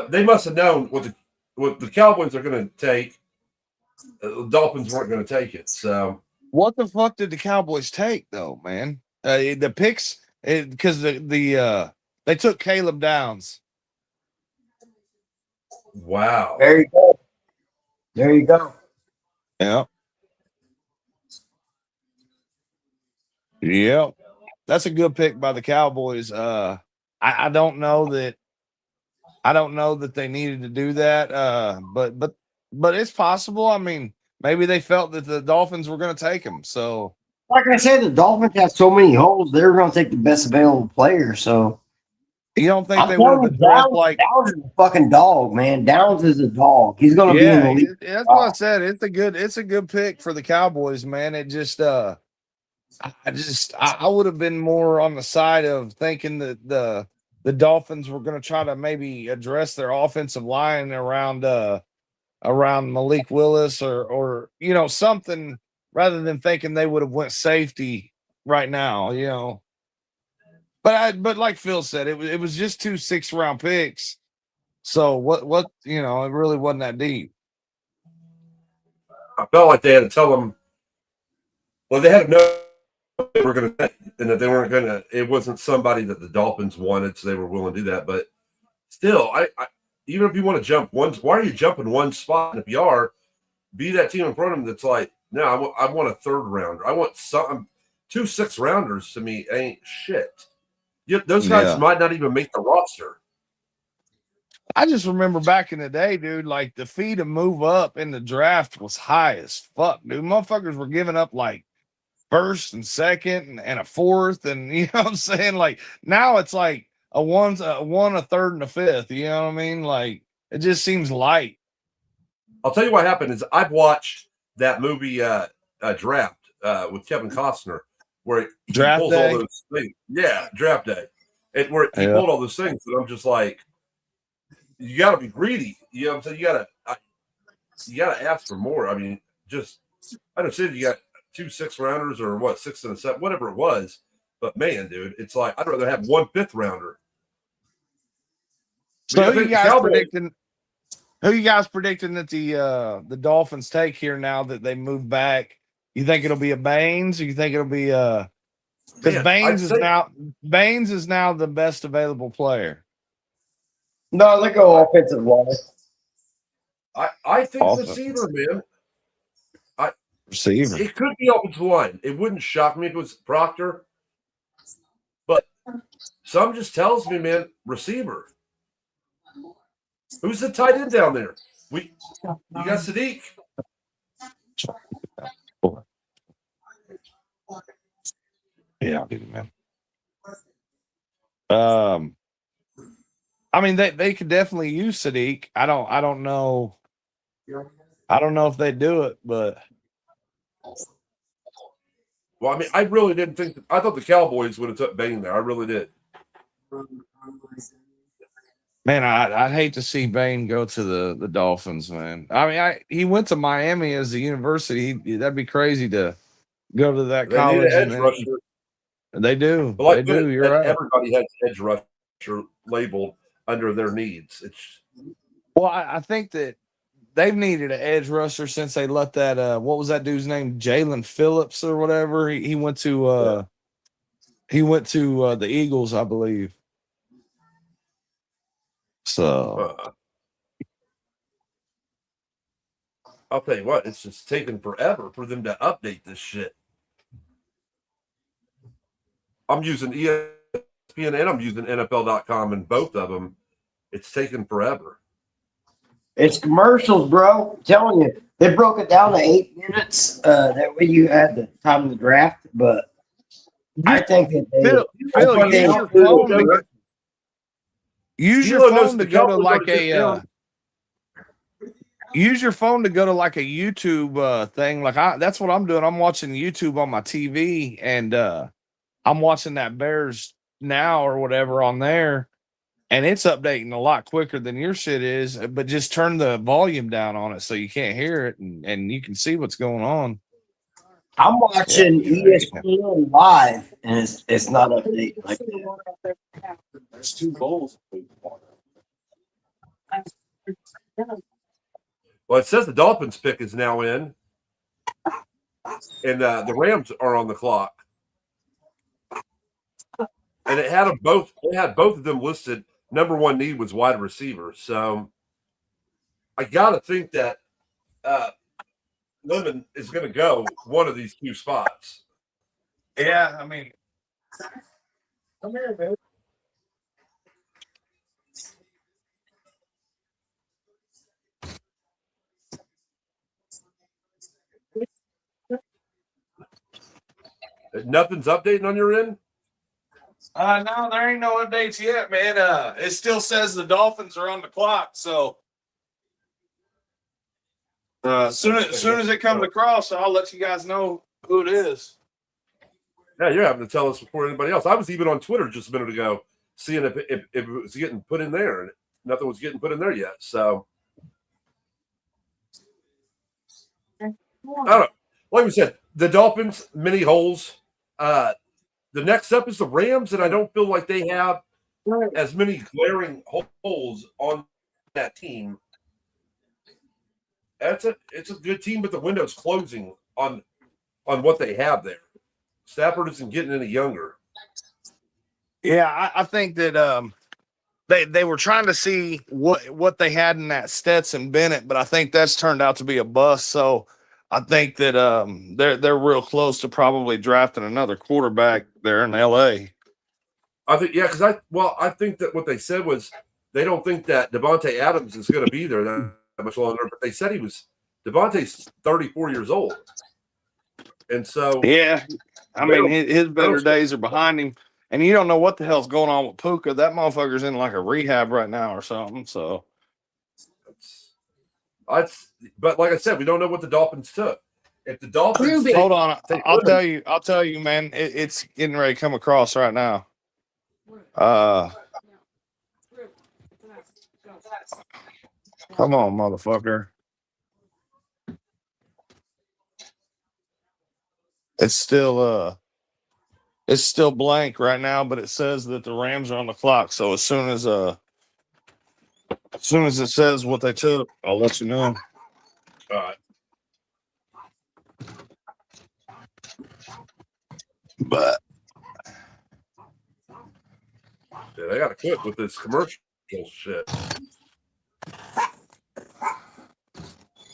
S1: they must have known what the Cowboys are going to take. The Dolphins weren't going to take it. So
S2: what the fuck did the Cowboys take though, man? The picks, because they took Caleb Downs.
S1: Wow.
S3: There you go.
S2: Yeah. Yep. That's a good pick by the Cowboys. I don't know that they needed to do that. But it's possible. I mean, maybe they felt that the Dolphins were going to take him. So,
S3: like I said, the Dolphins have so many holes. They're going to take the best available player. So,
S2: you don't think they would have
S3: Downs is a fucking dog, man. Downs is a dog. He's going to be in the league.
S2: That's what I said. It's a good pick for the Cowboys, man. It just I would have been more on the side of thinking that the Dolphins were going to try to maybe address their offensive line around Malik Willis or something, rather than thinking they would have went safety right now, But like Phil said, it was just 2 6th-round picks. So what it really wasn't that deep.
S1: I felt like they had to tell them. Well, they had to know they were going to, and that they weren't going to. It wasn't somebody that the Dolphins wanted, so they were willing to do that. But still, even if you want to jump one, why are you jumping one spot? And if you are, be that team in front of them that's like, no, I want a third rounder. I want some 2 6-rounders to me ain't shit. Those guys might not even make the roster.
S2: I just remember back in the day, dude, like the fee to move up in the draft was high as fuck, dude. Motherfuckers were giving up like first and second and a fourth, and you know what I'm saying? Like now it's like a one, a third, and a fifth. You know what I mean? Like it just seems light.
S1: I'll tell you what happened is I've watched that movie Draft with Kevin Costner where he
S2: Draft
S1: pulls
S2: Day?
S1: all those things. Yeah, Draft Day. Where he
S2: Yeah.
S1: pulled all those things, and I'm just like, you got to be greedy. You know what I'm saying? You got to ask for more. I mean, just I understand you got 2 6-rounders or what 6 and a 7, whatever it was. But man, dude, it's like I'd rather have 1 5th-rounder.
S2: So
S1: I
S2: who you
S1: think
S2: guys
S1: Cowboys-
S2: predicting? Who you guys predicting that the Dolphins take here now that they move back? You think it'll be a Baines, or you think it'll be because
S1: Man,
S2: Baines is now the best available player.
S3: No, they go offensive line.
S1: I think
S2: Offense.
S1: receiver, man.
S2: Receiver.
S1: It could be offensive line. It wouldn't shock me if it was Proctor. But some just tells me, man, receiver. Who's the tight end down there? You got Sadiq.
S2: Yeah, I'll give you, man. I mean, they could definitely use Sadiq. I don't know. I don't know if they do it, but
S1: Well, I mean, I really didn't think. I thought the Cowboys would have took Bain there. I really did.
S2: man, I'd hate to see Bain go to the Dolphins, man. I mean, he went to Miami as a university. That'd be crazy to go to that
S1: They need
S2: college.
S1: an edge
S2: and
S1: rusher.
S2: They do.
S1: But like
S2: They do. You're right.
S1: Everybody has edge rusher labeled under their needs. It's
S2: Well, I think that they've needed an edge rusher since they let that what was that dude's name? Jalen Phillips or whatever. He went to the Eagles, I believe. So
S1: I'll tell you what, it's just taken forever for them to update this shit. I'm using ESPN and I'm using NFL.com, and both of them, it's taken forever.
S3: It's commercials, bro. I'm telling you, they broke it down to 8 minutes. That way you had the time of the draft, but I think that they.
S2: Phil, use your phone to go to like a use your phone to go to like a YouTube thing. Like that's what I'm doing. I'm watching YouTube on my TV, and I'm watching that Bears Now or whatever on there, and it's updating a lot quicker than your shit is. But just turn the volume down on it so you can't hear it, and you can see what's going on.
S3: I'm watching ESPN live, and it's not updated like that.
S2: There's 2 bowls.
S1: Well, it says the Dolphins pick is now in, and the Rams are on the clock. And it had them both. They had both of them listed. Number 1 need was wide receiver. So I gotta think that Lemon is going to go one of these 2 spots.
S2: Yeah, I mean, come here, man.
S1: Nothing's updating on your end?
S2: No, there ain't no updates yet, man. It still says the Dolphins are on the clock, so soon as it comes across, I'll let you guys know who it is.
S1: Yeah, you're having to tell us before anybody else. I was even on Twitter just a minute ago, seeing if it was getting put in there, and nothing was getting put in there yet. So I don't know. Like we said, the Dolphins, many holes. The next up is the Rams, and I don't feel like they have as many glaring holes on that team. It's a good team, but the window's closing on what they have there. Stafford isn't getting any younger.
S2: Yeah, I think that they were trying to see what they had in that Stetson Bennett, but I think that's turned out to be a bust. So I think that they're real close to probably drafting another quarterback there in LA.
S1: I think because I think that what they said was they don't think that Devontae Adams is going to be there that much longer. But they said Devontae's 34 years old, and so
S2: Yeah, I mean his better days are behind him, and you don't know what the hell's going on with Puka. That motherfucker's in like a rehab right now or something. So,
S1: but like I said, we don't know what the Dolphins took. If the Dolphins
S2: hold on, I'll tell you, man, it's getting ready to come across right now. Come on, motherfucker. It's still blank right now, but it says that the Rams are on the clock. So as soon as it says what they took, I'll let you know.
S1: All right.
S2: But
S1: yeah, they got to quit with this commercial shit.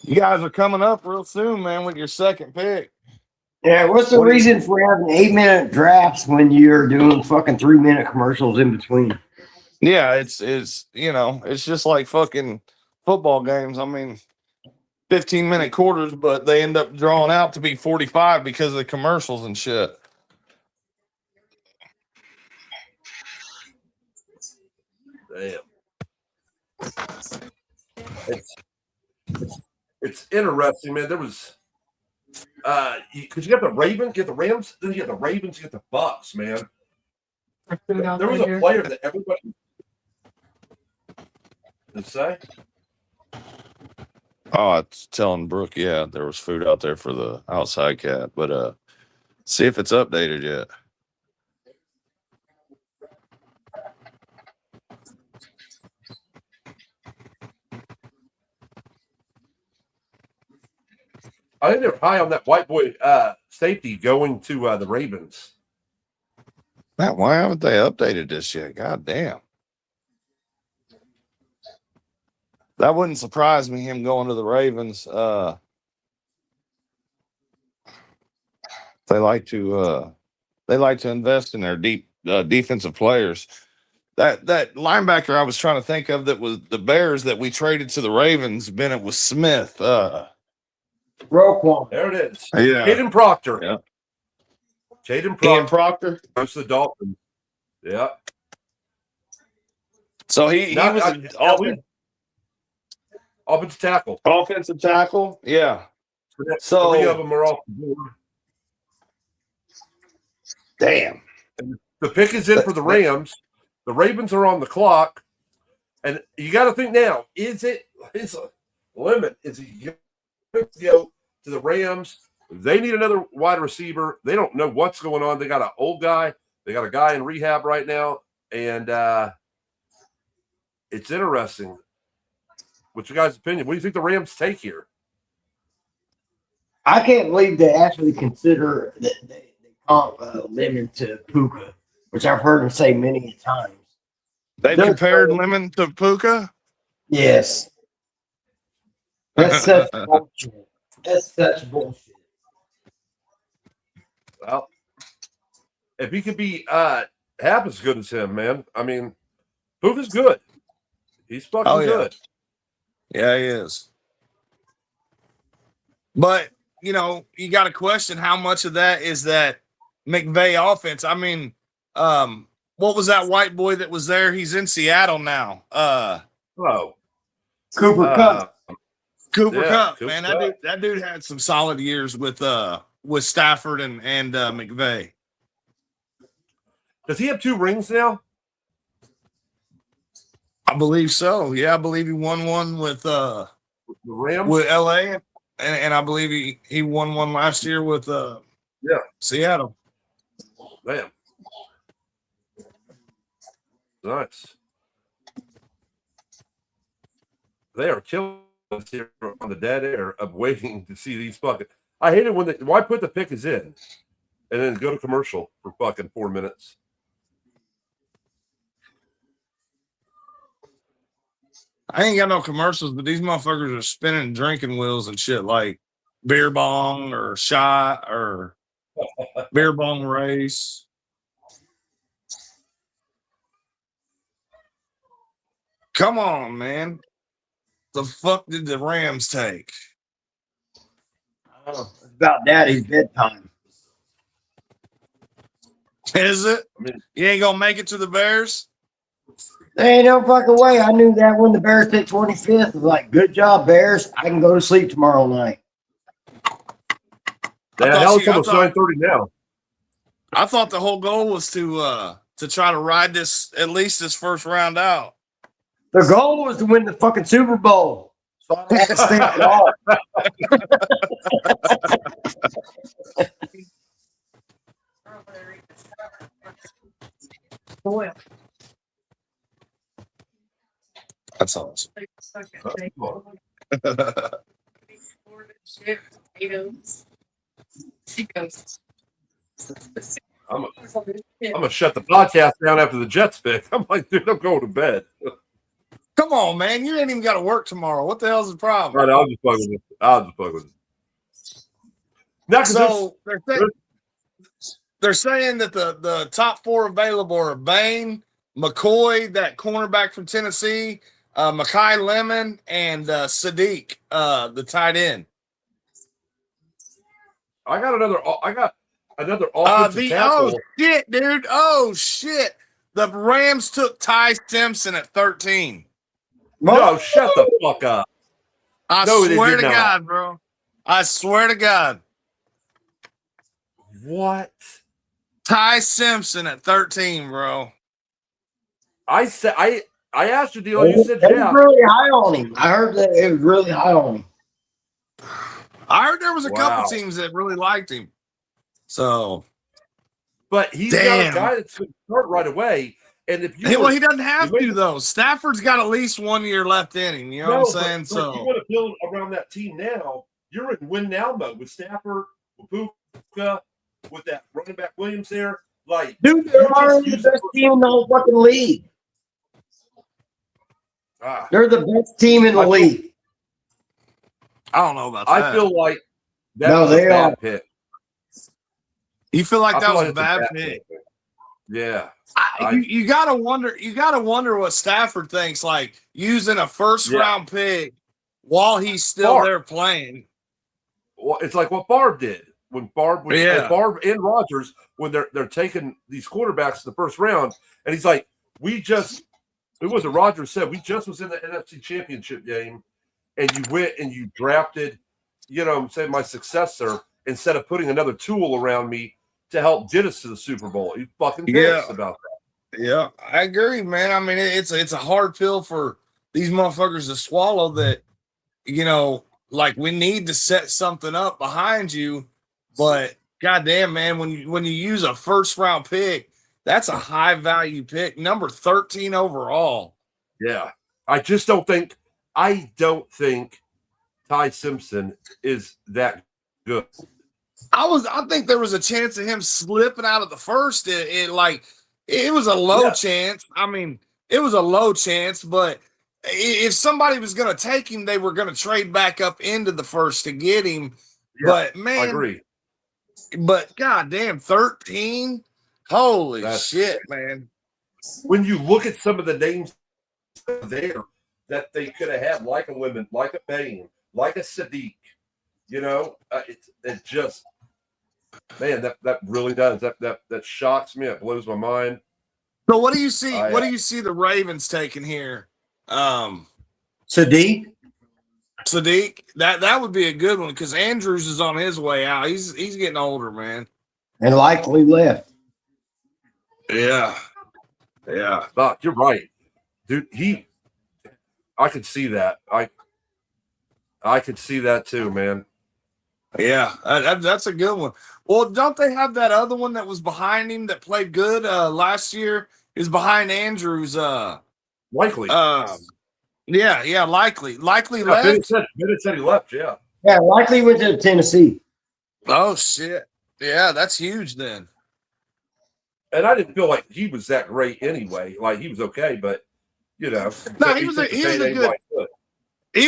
S2: you guys are coming up real soon, man, with your second pick.
S3: Yeah, what's the reason for having 8-minute drafts when you're doing fucking 3-minute commercials in between?
S2: Yeah, it's just like fucking football games. I mean, 15-minute quarters, but they end up drawing out to be 45 because of the commercials and shit.
S1: Damn. It's interesting, man. There was because you got the Ravens, you get the Rams, then you get the Ravens, you get the Bucks, man. There was a player that everybody did say.
S2: Oh, it's telling Brooke, yeah, there was food out there for the outside cat, but see if it's updated yet.
S1: I think they're high on that white boy safety going to the Ravens.
S2: Man, why haven't they updated this yet? God damn. That wouldn't surprise me, him going to the Ravens. They like to invest in their deep defensive players. That linebacker I was trying to think of that was the Bears that we traded to the Ravens, Bennett, was Smith.
S3: Roquan.
S1: There it is.
S2: Yeah.
S1: Caden Proctor.
S2: Yeah.
S1: Caden
S2: Ian
S1: Proctor
S2: Proctor.
S1: goes to the Dolphins. Yeah.
S2: So he was an
S1: offensive tackle.
S2: Offensive tackle. Yeah. So
S1: 3 of them are off the board.
S2: Damn.
S1: The pick is in for the Rams. The Ravens are on the clock. And you got to think now, is a limit? Is he going to go to the Rams? They need another wide receiver. They don't know what's going on. They got an old guy. They got a guy in rehab right now. And it's interesting. What's your guys' opinion? What do you think the Rams take here?
S3: I can't believe they actually consider that they comp Lemon to Puka, which I've heard them say many times.
S2: They compared Lemon to Puka?
S3: Yes. That's such bullshit. That's such bullshit.
S1: Well, if he could be half as good as him, man. I mean, Puka's good. He's fucking good.
S2: Yeah, he is. But, you got to question how much of that is that McVay offense. I mean, what was that white boy that was there? He's in Seattle now.
S3: Cooper Kupp.
S2: Cooper Kupp,
S1: Cooper
S2: man.
S1: Kupp.
S2: That dude had some solid years with Stafford and McVay.
S1: Does he have 2 rings now?
S2: I believe so. Yeah, I believe he won one with
S1: The Rams?
S2: with LA, and I believe he won one last year with Seattle.
S1: Damn. Nice. They are killing us here on the dead air of waiting to see these fucking. I hate it when why put the pick is in and then go to commercial for fucking 4 minutes.
S2: I ain't got no commercials, but these motherfuckers are spinning drinking wheels and shit like beer bong or shot or beer bong race. Come on, man. The fuck did the Rams take?
S3: It's about Daddy's bedtime.
S2: Is it?
S1: I mean,
S2: You ain't gonna make it to the Bears?
S3: There ain't no fucking way. I knew that when the Bears picked 25th. I was like, good job, Bears. I can go to sleep tomorrow night.
S1: the hell it's almost 9:30 now.
S2: I thought the whole goal was to try to ride this at least this first round out.
S3: The goal was to win the fucking Super Bowl. So I don't have to stay at all.
S2: That's awesome.
S4: She goes.
S1: I'm gonna shut the podcast down after the Jets pick. I'm like, dude, I'm going to bed.
S2: Come on, man. You ain't even got to work tomorrow. What the hell's the problem?
S1: Right, I'll just fuck with it. I'll just fuck with it. Next,
S2: So they're saying that the top four available are Bain, McCoy, that cornerback from Tennessee, Makai Lemon, and Sadiq, the tight end.
S1: I got another offensive tackle.
S2: Oh shit, dude! Oh shit! The Rams took Ty Simpson at 13.
S1: No, shut the fuck up.
S2: I
S1: No, they
S2: swear
S1: did
S2: to
S1: not.
S2: God, bro. I swear to God.
S1: What?
S2: Ty Simpson at 13, bro.
S1: I said I asked you, Deal. You said
S3: It was
S1: yeah.
S3: really high on him. I heard that it was really high on him.
S2: I heard there was a
S1: Wow.
S2: couple teams that really liked him. So,
S1: But he's
S2: Damn.
S1: got a guy that's going to start right away. And if you
S2: hey,
S1: were-
S2: well, he doesn't have
S1: you
S2: to, though. Stafford's got at least 1 year left in him. You know what I'm saying?
S1: but
S2: So,
S1: you want to build around that team now. You're in win now mode with Stafford, with Puka, with that running back Williams there. Like,
S3: Dude,
S1: you
S3: they're
S1: just
S3: already the
S1: use
S3: best team in the whole fucking league.
S1: Ah,
S3: They're the best team in the
S1: I feel-
S3: league.
S2: I don't know about that.
S1: I feel like that
S3: No,
S1: was a
S3: they
S1: bad
S3: are.
S1: pick.
S2: You feel like
S1: I
S2: that
S1: feel
S2: was a
S1: it's
S2: bad pick?
S1: Yeah.
S2: You gotta wonder. You gotta wonder what Stafford thinks. Like using a first
S1: Yeah.
S2: round pick while he's still
S1: Favre.
S2: there playing.
S1: Well, it's like what Favre did when Favre was
S2: Yeah.
S1: Favre and Rodgers when they're taking these quarterbacks in the first round, and he's like, it was a Rodgers said, we just was in the NFC Championship game, and you went and you drafted, you know, say my successor instead of putting another tool around me to help get us to the Super Bowl. You fucking pissed
S2: Yeah.
S1: about that.
S2: Yeah, I agree, man. I mean, it's a hard pill for these motherfuckers to swallow. That you know, like we need to set something up behind you, but goddamn, man, when you use a first round pick, that's a high value pick, number 13 overall.
S1: Yeah. I don't think Ty Simpson is that good.
S2: I think there was a chance of him slipping out of the first. It was a low
S1: Yeah.
S2: chance. I mean, it was a low chance, but if somebody was going to take him, they were going to trade back up into the first to get him.
S1: Yeah,
S2: But
S1: I
S2: man,
S1: agree.
S2: but goddamn, 13. Holy
S1: That's-
S2: shit, man.
S1: When you look at some of the names there that they could have had, like a Lemon, like a Bain, like a Sadiq, you know, it just, man, that really does. That shocks me. It blows my mind.
S2: So what do you see?
S1: I,
S2: What do you see the Ravens taking here?
S3: Sadiq,
S2: Sadiq, that would be a good one because Andrews is on his way out. He's getting older, man.
S3: and likely left.
S2: Yeah. Yeah.
S1: But you're right, dude. I could see that. I could see that too, man.
S2: Yeah. That's a good one. Well, don't they have that other one that was behind him that played good last year? Is behind Andrews.
S1: Likely.
S2: Yeah, likely. Likely
S1: Yeah,
S2: left.
S1: Bennett said he left. Yeah.
S3: Yeah, likely went to Tennessee.
S2: Oh shit. Yeah, that's huge then.
S1: And I didn't feel like he was that great anyway. Like he was okay, but you know.
S2: No, he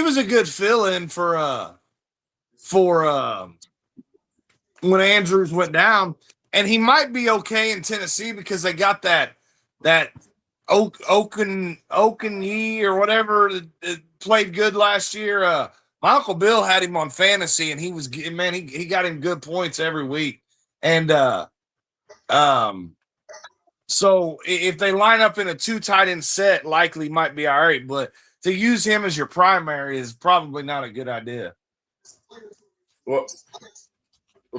S2: was a good fill-in for when Andrews went down, and he might be okay in Tennessee because they got that Okunyi or whatever that played good last year. My Uncle Bill had him on fantasy, and he got him good points every week. And so if they line up in a 2 tight end set, likely might be all right. But to use him as your primary is probably not a good idea.
S1: Well,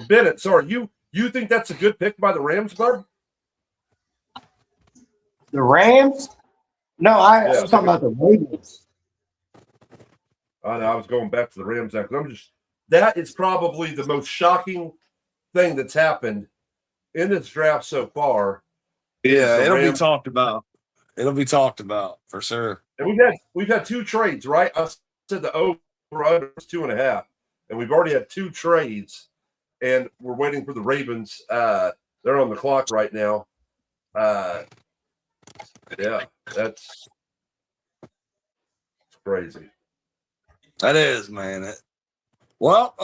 S1: Bennett, sorry, you think that's a good pick by the Rams, bud?
S3: The Rams? No, I was talking about the Ravens.
S1: I know, I was going back to the Rams. That is probably the most shocking thing that's happened in this draft so far.
S2: Yeah, it'll be talked about. It'll be talked about for sure.
S1: And we've had 2 trades, right? I said the over-under was 2.5, and we've already had 2 trades, and we're waiting for the Ravens. They're on the clock right now. Yeah, that's crazy.
S2: That is, man. Well,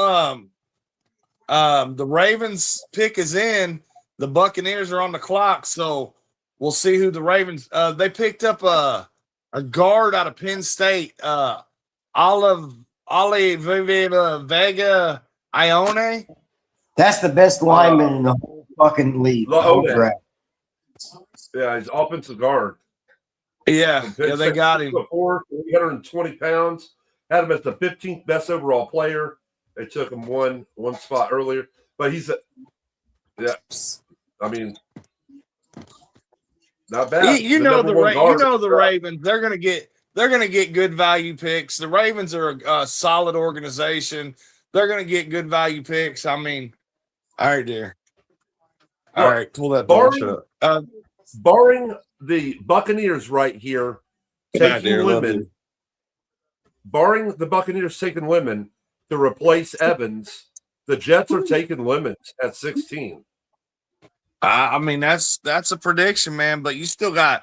S2: the Ravens pick is in. The Buccaneers are on the clock, so we'll see who the Ravens. They picked up a guard out of Penn State, Vega Ione.
S3: That's the best lineman in the whole fucking league. The whole draft.
S1: Yeah, he's offensive guard.
S2: Yeah, they got him.
S1: 320 pounds. Had him as the 15th best overall player. They took him one spot earlier, but I mean, not bad.
S2: You know the Ravens. They're gonna get good value picks. The Ravens are a solid organization. They're gonna get good value picks. I mean, all right, dear. All right, pull that door.
S1: Barring the Buccaneers right here taking women, barring the Buccaneers taking women to replace Evans, the Jets are taking Lemons at 16.
S2: I mean, that's a prediction, man. But you still got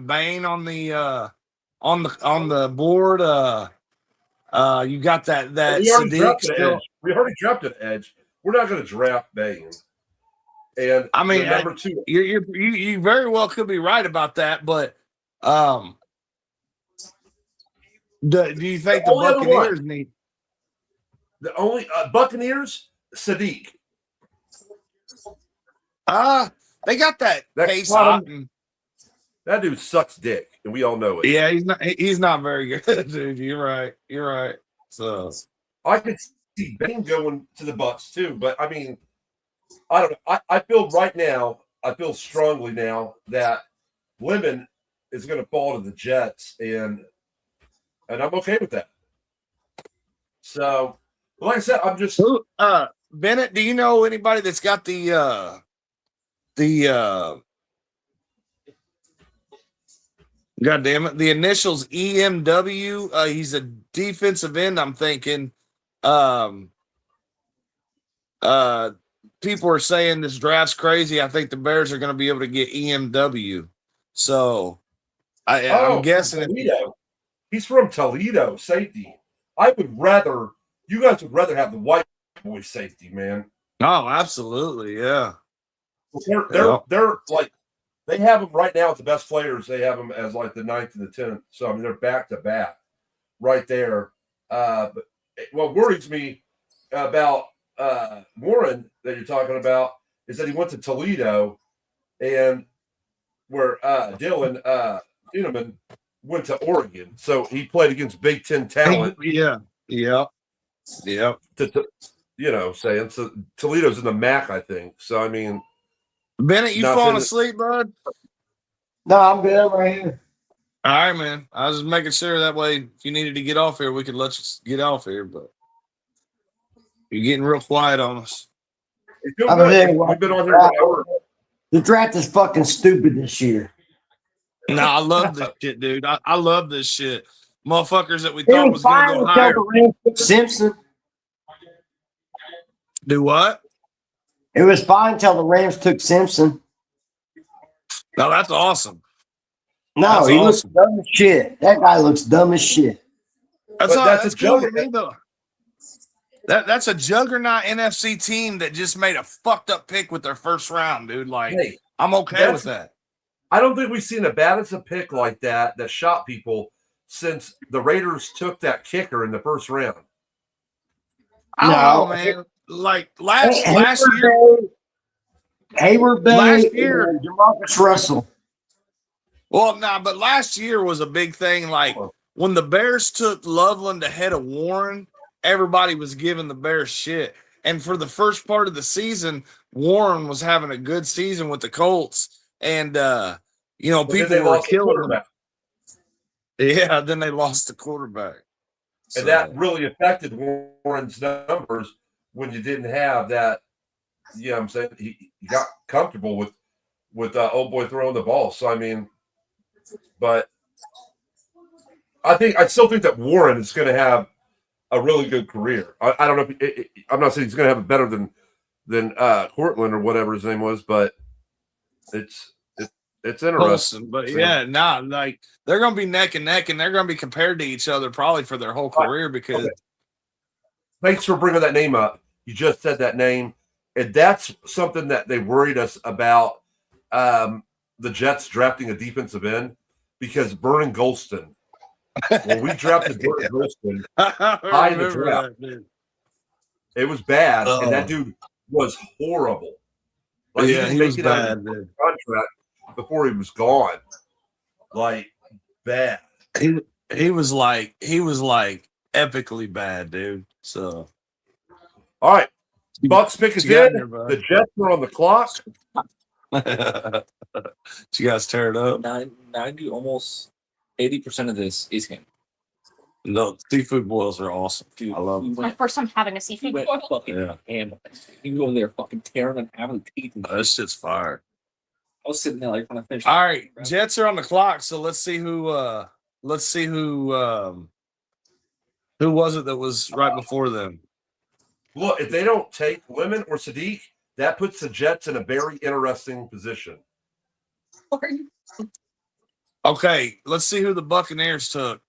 S2: Bain on the board. You got that Sadiq still.
S1: We already drafted Edge. We're not going to draft Bain. And
S2: I mean,
S1: number 2,
S2: you very well could be right about that. But do you think the Buccaneers need
S1: the only Buccaneers? Sadiq.
S2: They got that Case Otton.
S1: That dude sucks dick, and we all know it.
S2: Yeah, he's not very good, dude. You're right. So
S1: I could see Bain going to the Bucs too, but I mean, I don't know. I feel strongly now that Lemon is going to fall to the Jets, and I'm okay with that. So, like I said, I'm just
S2: Bennett. Do you know anybody that's got the God damn it, the initials EMW? He's a defensive end, I'm thinking. People are saying this draft's crazy. I think the Bears are going to be able to get EMW. So I'm guessing
S1: he's from Toledo, safety. You guys would rather have the white boy safety, man.
S2: Oh, absolutely, yeah.
S1: They're like, they have them right now as the best players. They have them as like the 9th and the 10th. So I mean, they're back to back right there. But what worries me about Warren that you're talking about is that he went to Toledo, and where Dylan Thieneman went to Oregon. So he played against Big Ten talent.
S2: Yeah.
S1: Saying so Toledo's in the MAC, I think. So I mean,
S2: Bennett, you falling asleep, bud?
S3: No, I'm good. I'm right here.
S2: All right, man. I was just making sure that way if you needed to get off here, we could let you get off here, but you're getting real quiet on us.
S1: We've been on here for an hour.
S3: The draft is fucking stupid this year.
S2: No, I love this shit, dude. I love this shit. Motherfuckers that we thought was going to go higher.
S3: Simpson.
S2: Do what?
S3: It was fine until the Rams took Simpson.
S2: No, that's awesome.
S3: No,
S2: That's
S3: he looks
S2: awesome.
S3: dumb as shit. That guy looks dumb as shit.
S2: That's
S1: But that's a
S2: cool to
S1: juggernaut.
S2: me though. That's a juggernaut NFC team that just made a fucked up pick with their first round, dude. Like,
S1: Hey,
S2: I'm okay
S1: that's-
S2: with that.
S1: I don't think we've seen a bad pick like that shot people since the Raiders took that kicker in the first round.
S2: I don't
S3: No.
S2: know, man. Like last
S3: Hayward
S2: year,
S3: Bay, Hayward Bay,
S2: Last year-
S3: and Jamarcus Russell.
S2: but last year was a big thing. Like when the Bears took Loveland ahead of Warren, everybody was giving the Bears shit. And for the first part of the season, Warren was having a good season with the Colts, and
S1: But then
S2: people
S1: they
S2: were
S1: lost the
S2: killing him.
S1: quarterback.
S2: Yeah, then they lost the quarterback. So-
S1: And that really affected Warren's numbers when you didn't have that. You know what I'm saying? He got comfortable with old boy throwing the ball. So, I mean, but I still think that Warren is going to have a really good career. I don't know. I'm not saying he's going to have it better than Cortland or whatever his name was, but it's interesting.
S2: Colson, but like they're going to be neck and neck, and they're going to be compared to each other probably for their whole career because.
S1: Okay. Thanks for bringing that name up. You just said that name, and that's something that they worried us about. The Jets drafting a defensive end because Vernon Golston. When we drafted Vernon Golston,
S2: I
S1: in the
S2: remember
S1: draft.
S2: that, dude.
S1: it was bad, and
S2: Oh.
S1: that dude was horrible.
S2: Yeah,
S1: didn't
S2: he
S1: make
S2: was
S1: it out of
S2: bad,
S1: the
S2: dude.
S1: contract before he was gone. Like bad.
S2: He was like epically bad, dude. So
S1: All right, Bucks pick is
S2: You got
S1: in.
S2: there, bud.
S1: The Jets are on the clock.
S2: Did you guys tear it up?
S4: 90, almost 80% of this is him.
S2: No, seafood boils are awesome.
S4: Dude,
S2: I love
S4: he
S2: them.
S5: My
S4: went,
S5: first time having a
S4: he
S5: seafood
S4: went
S5: boil.
S4: fucking
S2: Yeah.
S4: ham. He was over there fucking tearing and having teeth. And
S2: That shit's fire.
S4: I was sitting there like when I finished.
S2: All right, Jets are on the clock, so let's see who who was it that was right before them?
S1: Look, if they don't take Lemon or Sadiq, that puts the Jets in a very interesting position.
S2: Okay, let's see who the Buccaneers took.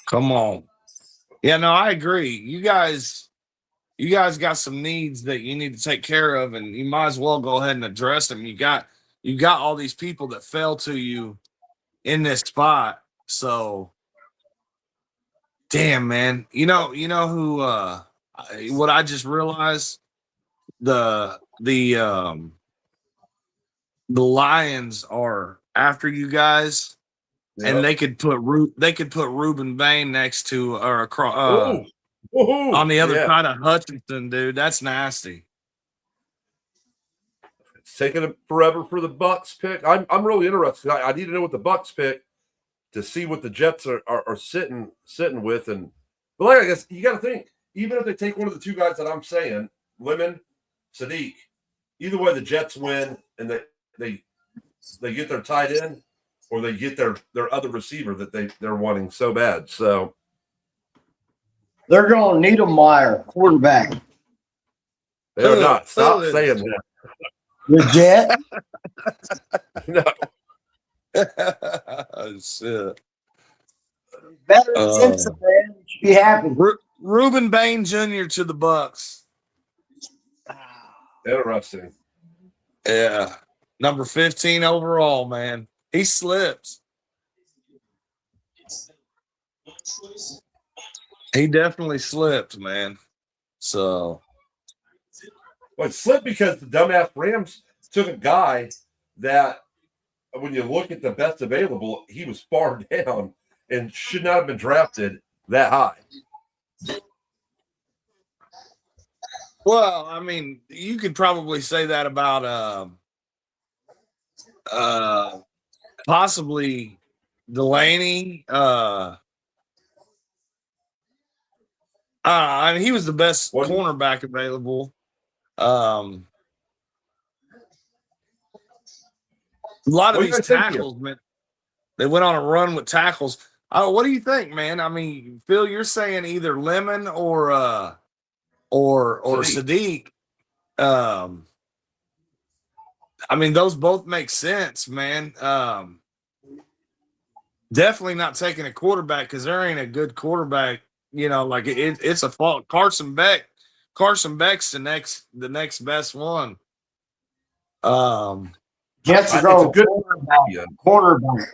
S2: Come on. Yeah, no, I agree. You guys got some needs that you need to take care of, and you might as well go ahead and address them. You got all these people that fell to you in this spot. So damn, man. You know who what I just realized? The Lions are after you guys, and they could put Reuben Bain next to or across on the other side of Hutchinson, dude. That's nasty.
S1: It's taking forever for the Bucks pick. I'm really interested. I need to know what the Bucks pick to see what the Jets are sitting with. And but like I guess you got to think, even if they take one of the two guys that I'm saying, Lemon, Sadiq, either way the Jets win and they get their tight end or they get their other receiver that they're wanting so bad. So
S3: They're going to Niedermeyer, quarterback.
S1: they're
S2: Who-
S1: not. Stop
S2: who is-
S1: saying that.
S3: The Jet.
S1: No.
S2: Shit.
S3: Better
S2: Oh.
S3: Simpson, man. You should be happy.
S2: Reuben Bain Jr. to the Bucks.
S1: Interesting.
S2: Yeah. Number 15 overall, man. He slipped. He definitely slipped, man. So
S1: Well, it slipped because the dumbass Rams took a guy that, when you look at the best available, he was far down and should not have been drafted that high.
S2: well, I mean, you could probably say that about possibly Delaney. I mean, he was the best
S1: What-
S2: cornerback available. A lot of
S1: What do you
S2: these
S1: guys think here?
S2: tackles, man, they went on a run with tackles. What do you think, man? I mean, Phil, you're saying either Lemon or Sadiq. I mean, those both make sense, man. Definitely not taking a quarterback because there ain't a good quarterback. Like it's a fault. Carson Beck's the next best one.
S3: Jets are
S1: It's
S3: going
S1: a good
S3: cornerback.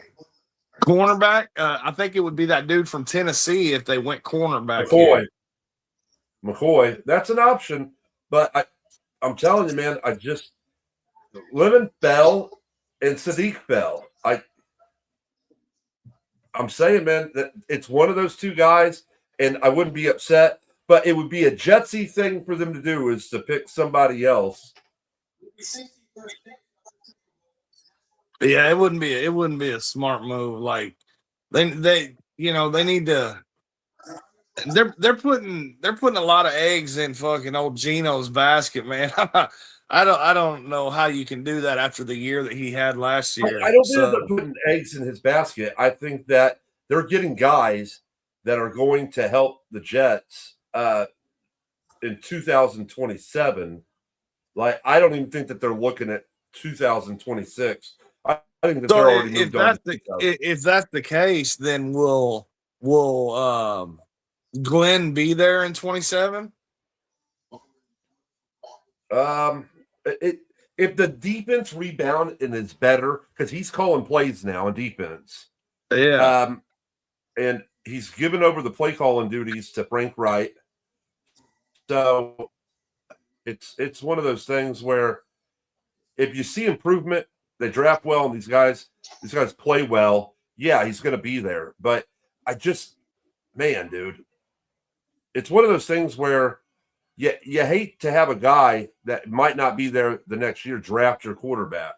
S2: Cornerback. I think it would be that dude from Tennessee if they went cornerback.
S1: McCoy. That's an option, but I'm telling you, man, Lemon Bell and Sadiq Bell. I'm saying, man, that it's one of those two guys, and I wouldn't be upset, but it would be a Jetsy thing for them to do is to pick somebody else.
S2: Yeah, it wouldn't be a smart move. Like they need to. They're putting a lot of eggs in fucking old Gino's basket, man. I don't know how you can do that after the year that he had last year.
S1: I don't think that they're putting eggs in his basket. I think that they're getting guys that are going to help the Jets in 2027. Like, I don't even think that they're looking at 2026. I think that they're already moved on.
S2: If that's the case, then will Glenn be there in 27?
S1: If the defense rebound and is better, because he's calling plays now in defense.
S2: Yeah.
S1: And he's given over the play calling duties to Frank Wright. So it's one of those things where if you see improvement, they draft well, and these guys play well. Yeah, he's going to be there. But man, dude, it's one of those things where you hate to have a guy that might not be there the next year draft your quarterback.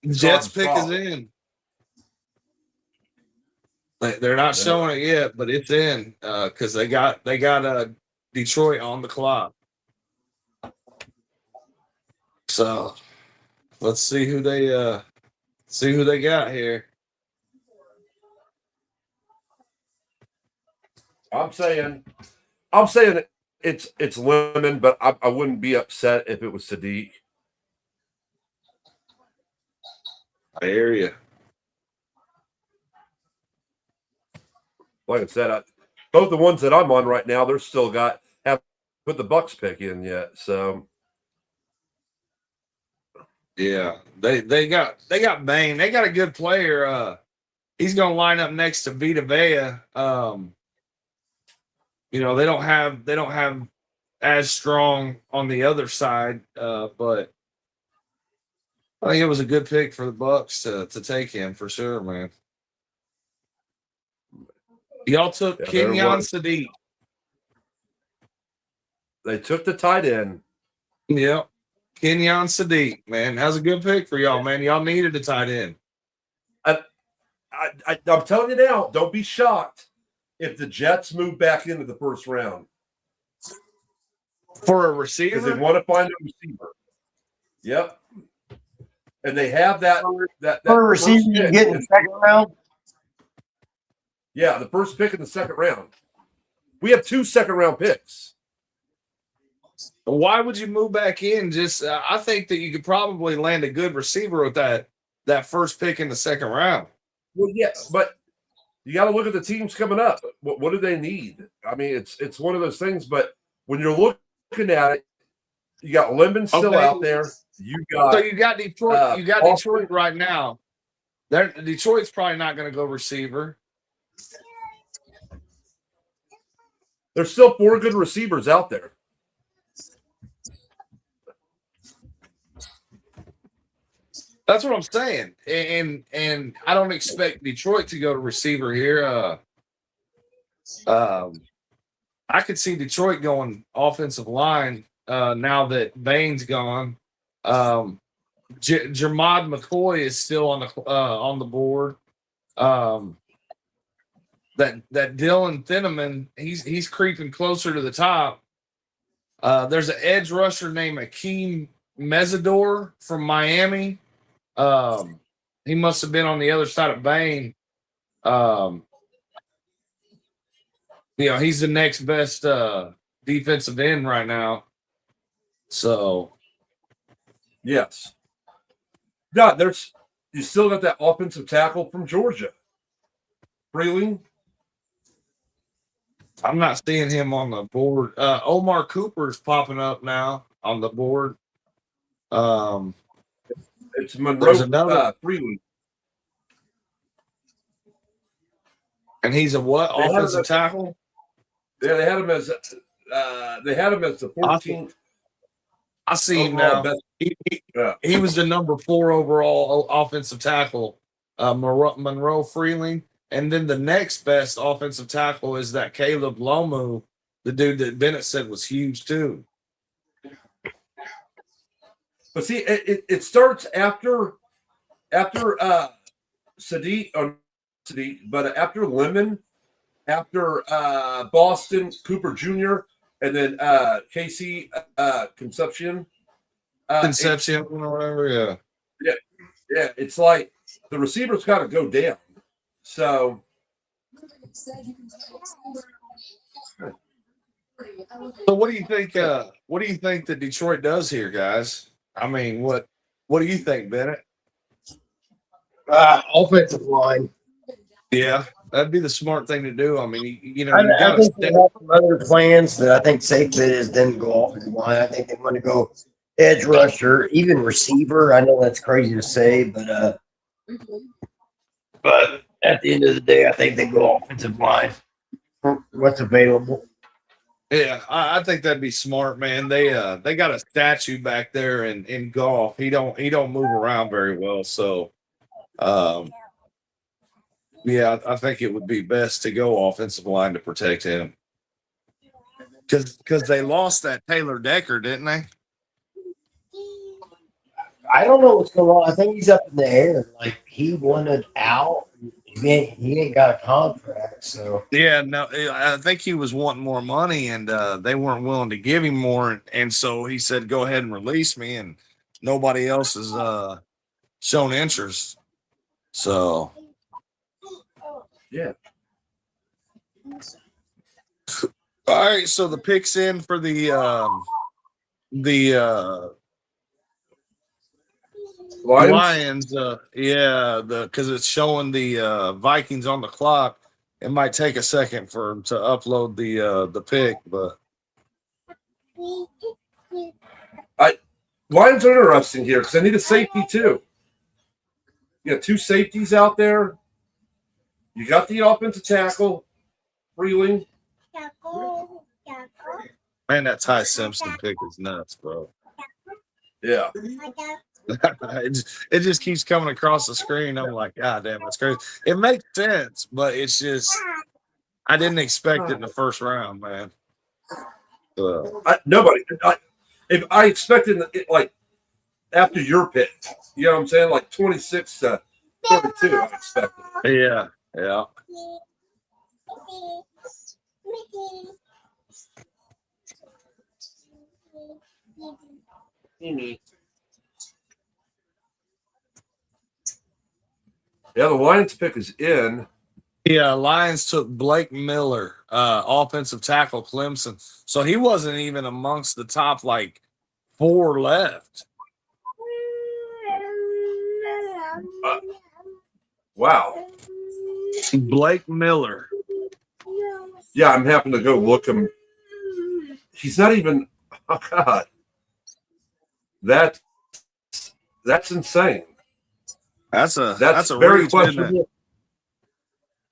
S2: Jets pick is in. They're not showing it yet, but it's in because they got Detroit on the clock. So let's see who they got here.
S1: I'm saying it's Lemon, but I wouldn't be upset if it was Sadiq.
S2: I hear you.
S1: Like I said, both the ones that I'm on right now, they're still haven't put the Bucks pick in yet. So
S2: yeah, they got Bain. They got a good player. He's gonna line up next to Vita Vea. They don't have as strong on the other side, but I think it was a good pick for the Bucks to take him for sure, man. Y'all took Kenyon Sadiq.
S1: They took the tight end.
S2: Yep. Kenyon Sadiq, man. That's a good pick for y'all, man. Y'all needed a tight end.
S1: I'm telling you now, don't be shocked if the Jets move back into the first round.
S2: For a receiver?
S1: Because they want to find a receiver. Yep. And they have that
S3: for a receiver you get in the second round.
S1: Yeah, the first pick in the second round. We have 2 second-round picks.
S2: Why would you move back in? I think that you could probably land a good receiver with that first pick in the second round.
S1: Well, yeah, but you got to look at the teams coming up. What do they need? I mean, it's one of those things. But when you're looking at it, you got Lemon still out there. You got
S2: Detroit. You got Detroit right now. Detroit's probably not going to go receiver.
S1: There's still 4 good receivers out there.
S2: That's what I'm saying. And I don't expect Detroit to go to receiver here. I could see Detroit going offensive line now that Bain's gone. Jermod McCoy is still on the board. That Dylan Thieneman, he's creeping closer to the top. There's an edge rusher named Akeem Mesidor from Miami. He must have been on the other side of Bain. He's the next best defensive end right now. So
S1: Yes. Yeah, you still got that offensive tackle from Georgia. Freeling.
S2: I'm not seeing him on the board. Omar Cooper is popping up now on the board.
S1: It's Monroe
S2: There's another,
S1: Freeling.
S2: and he's a what?
S1: They had him
S2: Offensive
S1: as-
S2: tackle?
S1: Yeah, they had him as the 14th
S2: I see him
S1: overall
S2: now.
S1: best.
S2: He he was the number 4 overall offensive tackle, Monroe Freeling. And then the next best offensive tackle is that Caleb Lomu, the dude that Bennett said was huge too.
S1: But see, it starts after Sadiq, but after Lemon, after Boston Cooper Jr., and then Casey Concepcion.
S2: Conception or whatever, yeah.
S1: Yeah, it's like the receivers got to go down. So
S2: So what do you think? What do you think that Detroit does here, guys? I mean, what do you think, Bennett?
S3: Offensive line.
S2: Yeah, that'd be the smart thing to do. I mean, you
S3: I
S2: got to
S3: think they have some other plans, but I think safe bet is then go offensive line. I think they want to go edge rusher, even receiver. I know that's crazy to say, but at the end of the day, I think they go offensive line for what's available.
S2: Yeah, I think that'd be smart, man. They got a statue back there in golf. He don't move around very well, so yeah, I think it would be best to go offensive line to protect him. Because they lost that Taylor Decker, didn't they?
S3: I don't know what's going on. I think he's up in the air. Like he wanted out. He ain't got a contract, so
S2: Yeah, no, I think he was wanting more money, and they weren't willing to give him more, and so he said, "Go ahead and release me," and nobody else has shown interest. So,
S1: yeah,
S2: all right. So the picks in for the Lions, yeah, because it's showing the Vikings on the clock. It might take a second for them to upload the pick, but
S1: Lions are interesting here because I need a safety too. You got 2 safeties out there. You got the offensive tackle, Freeling.
S2: man, that Ty Simpson pick is nuts, bro.
S1: Yeah,
S2: it just keeps coming across the screen. I'm like, God damn, that's crazy. It makes sense, but it's just I didn't expect it in the first round, man.
S1: if I expected it, like after your pick, you know what I'm saying, like 26 to 32, I expected.
S2: Yeah.
S1: Yeah, the Lions pick is in.
S2: Yeah, Lions took Blake Miller, offensive tackle, Clemson. So he wasn't even amongst the top 4 left.
S1: Wow.
S2: Blake Miller.
S1: Yeah, I'm having to go look him. He's not even. Oh God, that's insane.
S2: That's a
S1: very
S2: reach, isn't it?
S1: questionable.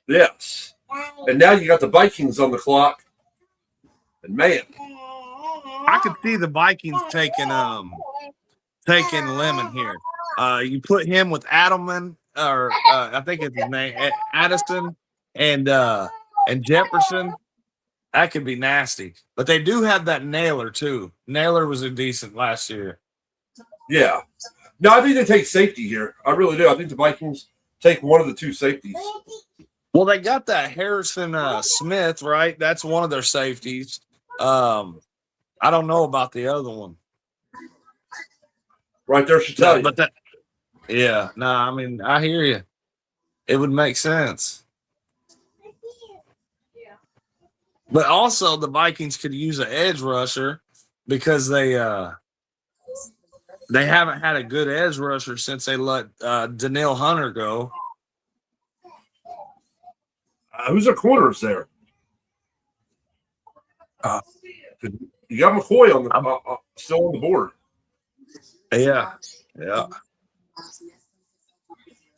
S1: Yes, and now you got the Vikings on the clock, and man,
S2: I could see the Vikings taking Lemon here. You put him with Adelman, or I think it's his name, Addison, and Jefferson. That could be nasty. But they do have that Naylor too. Naylor was decent last year.
S1: yeah. No, I think they take safety here. I really do. I think the Vikings take one of the 2 safeties.
S2: Well, they got that Harrison Smith, right? That's one of their safeties. I don't know about the other one.
S1: Right there should tell you.
S2: But I mean, I hear you. It would make sense. But also, the Vikings could use an edge rusher because they They haven't had a good edge rusher since they let Danielle Hunter go.
S1: Who's their corners there?
S2: Uh,
S1: You got McCoy on the still on the board.
S2: Yeah.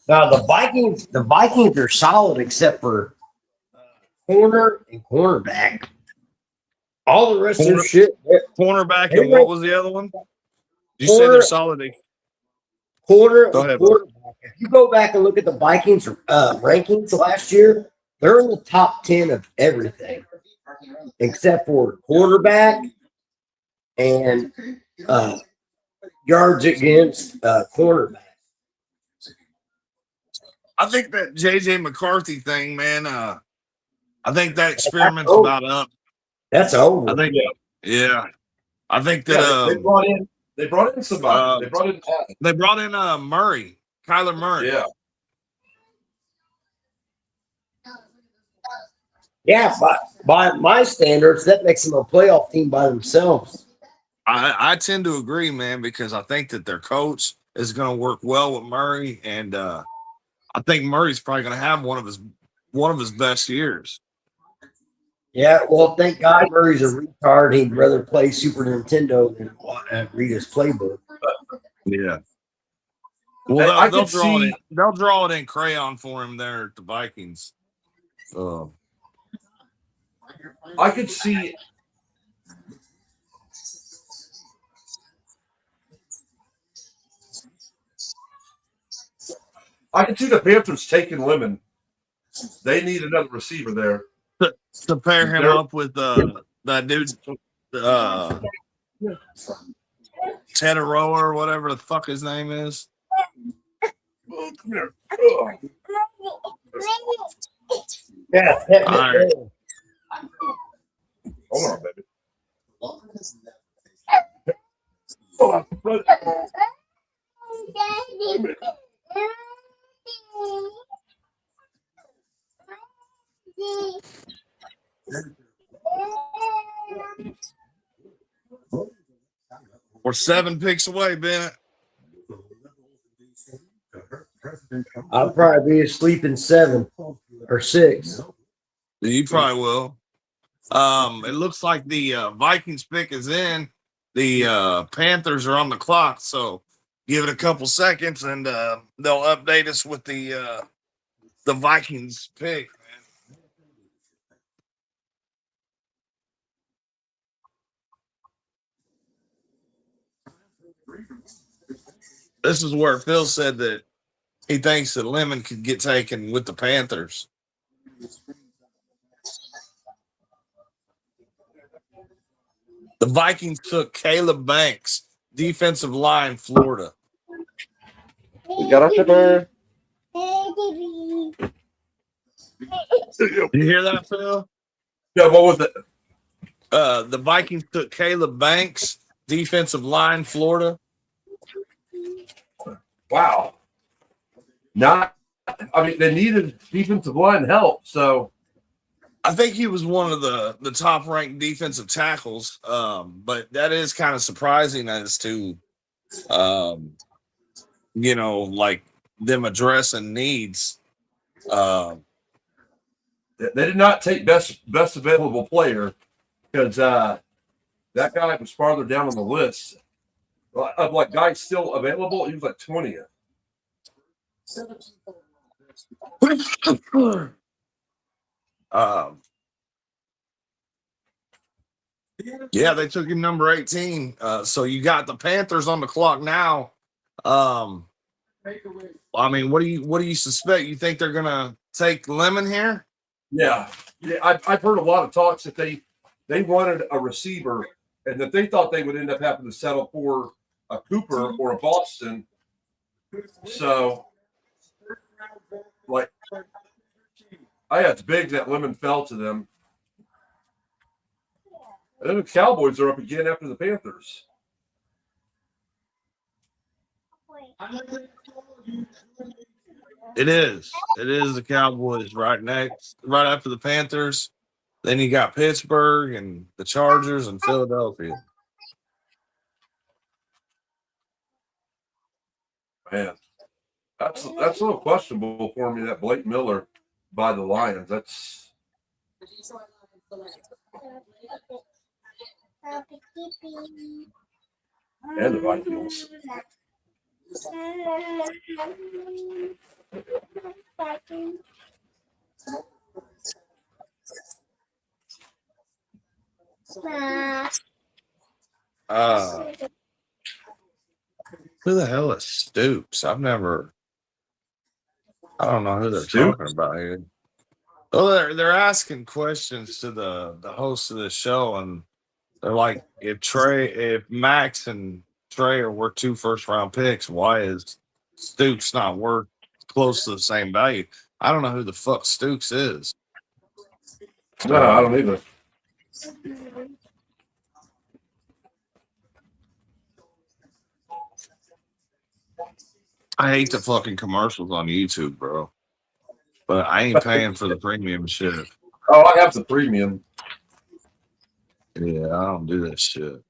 S3: Now the Vikings are solid except for corner and cornerback. All the rest of their shit.
S2: Cornerback and what was the other one? You said
S3: Corner-
S2: they're solid.
S3: Corner.
S2: Go ahead,
S3: Quarterback. If you go back and look at the Vikings rankings last year, they're in the top 10 of everything except for quarterback and yards against cornerback.
S2: I think that JJ McCarthy thing, man. I think that experiment's about up.
S3: That's over.
S2: I think, yeah. I think
S1: Yeah,
S2: that
S1: they brought in somebody.
S2: they brought in Murray, Kyler Murray.
S1: Yeah.
S3: Yeah, by my standards, that makes them a playoff team by themselves.
S2: I tend to agree, man, because I think that their coach is going to work well with Murray, and I think Murray's probably going to have one of his best years.
S3: Yeah, well, thank God Murray's a retard. He'd rather play Super Nintendo than read his playbook.
S2: Yeah. Well,
S1: I
S2: they'll
S1: could
S2: draw
S1: see-
S2: it. They'll draw it in crayon for him there at the Vikings.
S1: I could see the Panthers taking Lemon. They need another receiver there.
S2: To pair him up with that dude, Tetaroa or whatever the fuck his name is.
S1: Oh, come here. Oh.
S3: Yeah,
S2: All right.
S1: Hold on, baby. Oh, brother.
S2: We're 7 picks away, Bennett.
S3: I'll probably be asleep in 7 or 6.
S2: You probably will. It looks like the Vikings pick is in. The Panthers are on the clock, so give it a couple seconds, and they'll update us with the Vikings pick. Man. This is where Phil said that he thinks that Lemon could get taken with the Panthers. The Vikings took Caleb Banks, defensive line, Florida.
S4: We got our shipper.
S2: You hear that, Phil?
S1: Yeah, what was it?
S2: The Vikings took Caleb Banks, defensive line, Florida.
S1: Wow. They needed defensive line help, so
S2: I think he was one of the top ranked defensive tackles. But that is kind of surprising as to, like them addressing needs.
S1: they did not take best available player because that guy was farther down on the list. Of like guys still available, he was like 20th.
S2: Yeah, they took him number 18. So you got the Panthers on the clock now. What do you suspect? You think they're gonna take Lemon here?
S1: Yeah. I've heard a lot of talks that they wanted a receiver and that they thought they would end up having to settle for a Cooper or a Boston. So, it's big that Lemon fell to them. And then the Cowboys are up again after the Panthers.
S2: It is the Cowboys right after the Panthers. Then you got Pittsburgh and the Chargers and Philadelphia.
S1: Man, that's a little questionable for me. That Blake Miller by the Lions. That's and the Vikings.
S2: Who the hell is Stoops? I don't know who they're
S1: Stoops?
S2: talking about here. Well, they're asking questions to the host of the show, and they're like, if Max and Trey are worth 2 first-round picks, why is Stoops not worth close to the same value? I don't know who the fuck Stoops is.
S1: No, I don't either.
S2: I hate the fucking commercials on YouTube, bro. But I ain't paying for the premium shit.
S1: Oh, I have the premium.
S2: Yeah, I don't do that shit.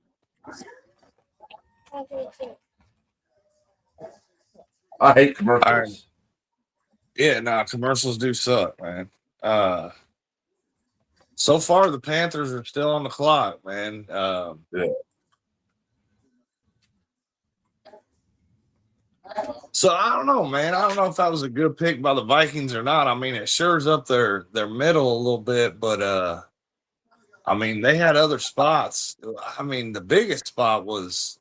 S1: I hate commercials.
S2: Yeah, nah, commercials do suck, man. So far the Panthers are still on the clock, man.
S1: Yeah.
S2: So I don't know, man. I don't know if that was a good pick by the Vikings or not. I mean, it sure's up their middle a little bit, but I mean, they had other spots. I mean, the biggest spot was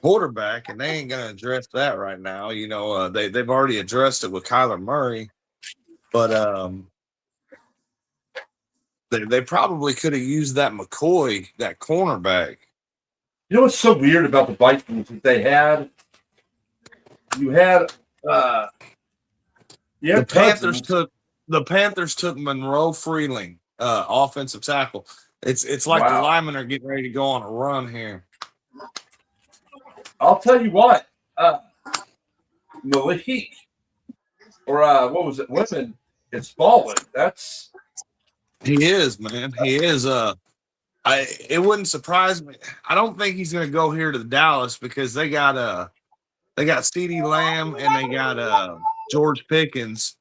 S2: quarterback, and they ain't gonna address that right now. You know, they've already addressed it with Kyler Murray, but they probably could have used that McCoy, that cornerback.
S1: You know what's so weird about the Vikings that they had? You had
S2: The Panthers took Monroe Freeling, offensive tackle. It's like the linemen are getting ready to go on a run here.
S1: I'll tell you what, Malik or what was it? Women, it's balling.
S2: He is, man. He is. It wouldn't surprise me. I don't think he's going to go here to Dallas because they got CeeDee Lamb and they got George Pickens.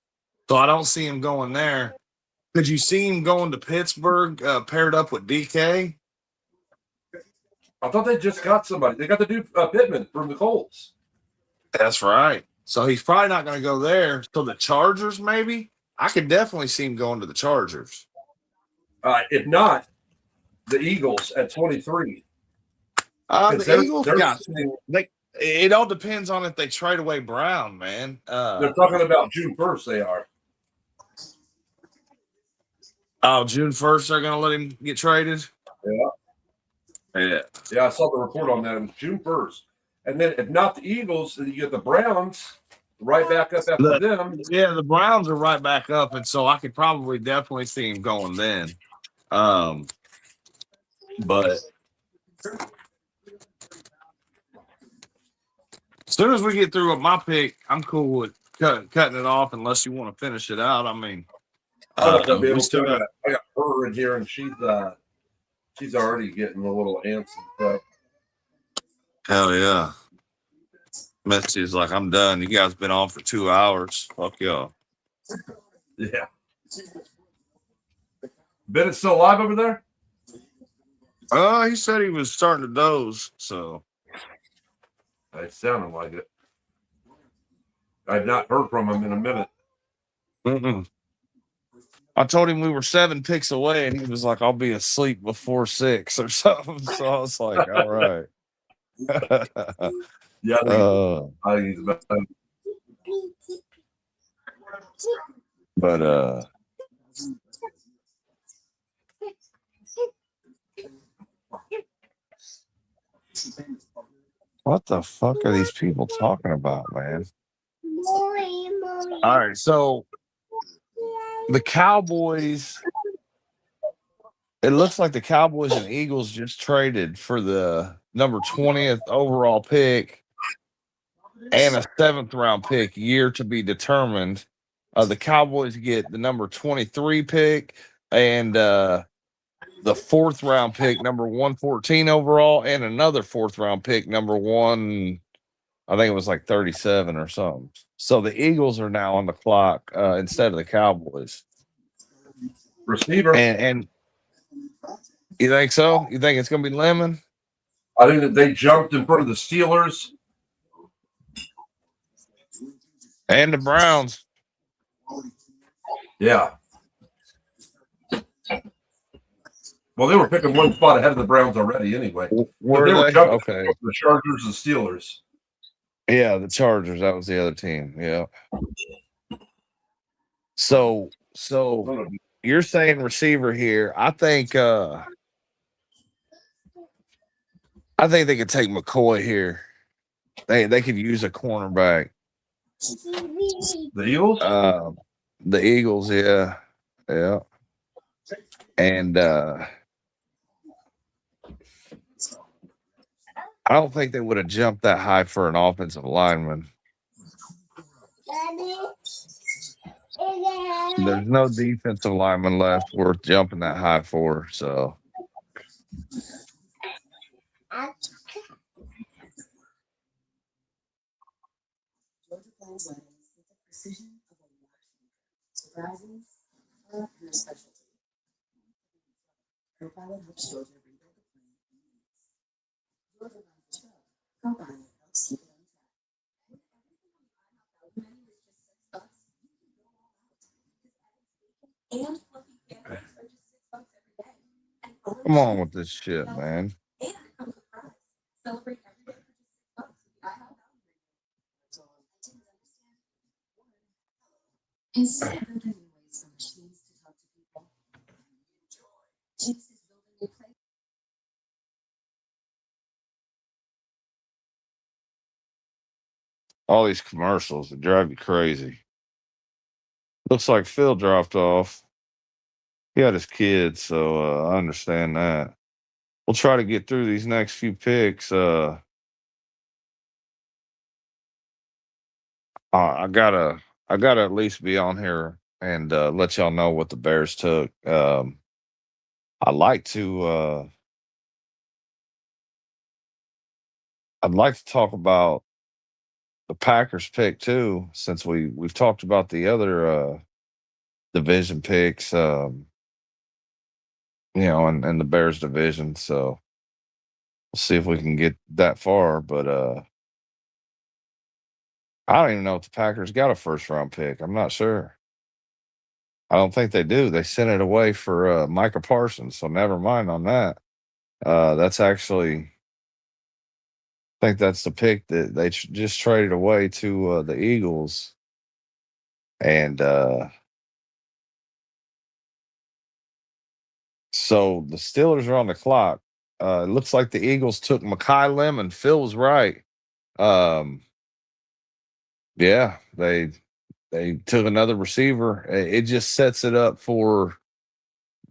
S2: So I don't see him going there. Could you see him going to Pittsburgh paired up with DK?
S1: I thought they just got somebody. They got the dude Pittman from the Colts.
S2: That's right. So he's probably not going to go there. So the Chargers, maybe? I could definitely see him going to the Chargers.
S1: If not, the Eagles at 23.
S2: The Eagles it all depends on if they trade away Brown, man.
S1: They're talking about June 1st, they are.
S2: Oh, June 1st, they're going to let him get traded?
S1: Yeah, I saw the report on that. It was June 1st. And then if not the Eagles, then you get the Browns right back up after them.
S2: Yeah, the Browns are right back up, and so I could probably definitely see him going then. But as soon as we get through with my pick, I'm cool with cutting it off unless you want to finish it out. I mean,
S1: I got her in here, and she's already getting a little antsy.
S2: Hell yeah. Messy's like, I'm done. You guys been on for 2 hours. Fuck y'all.
S1: Yeah. Bennett's still alive over there?
S2: He said he was starting to doze, so.
S1: It sounded like it. I've not heard from him in a minute.
S2: Mm-mm. I told him we were 7 picks away, and he was like, I'll be asleep before 6 or something. So I was like, all right.
S1: Yeah, I think he's about done.
S2: But what the fuck are these people talking about, man? All right, so the Cowboys, it looks like the Cowboys and Eagles just traded for the number 20th overall pick and a 7th round pick, year to be determined. The Cowboys get the number 23 pick and the 4th round pick, number 114 overall, and another 4th round pick, number 1 I think it was like 37 or something. So the Eagles are now on the clock instead of the Cowboys.
S1: Receiver.
S2: And you think so? You think it's going to be Lemon?
S1: I think that they jumped in front of the Steelers
S2: and the Browns.
S1: Yeah. Well, they were picking one spot ahead of the Browns already anyway.
S2: Were
S1: they were
S2: they?
S1: jumping
S2: Okay.
S1: the Chargers and Steelers.
S2: Yeah, the Chargers. That was the other team. Yeah. So you're saying receiver here. I think they could take McCoy here. They could use a cornerback.
S1: The Eagles?
S2: The Eagles, yeah. Yeah. And I don't think they would have jumped that high for an offensive lineman. There's no defensive lineman left worth jumping that high for. So come on with this shit, man. All these commercials that drive you crazy. Looks like Phil dropped off. He had his kids, so I understand that. We'll try to get through these next few picks. I gotta at least be on here and let y'all know what the Bears took. I'd like to talk about the Packers pick too, since we've talked about the other division picks, and the Bears division. So we'll see if we can get that far. But I don't even know if the Packers got a first round pick. I'm not sure. I don't think they do. They sent it away for Micah Parsons, so never mind on that. That's actually, I think that's the pick that they just traded away to the Eagles. And so the Steelers are on the clock. It looks like the Eagles took Mekhi Lemon. Phil was right. Yeah, they took another receiver. It just sets it up for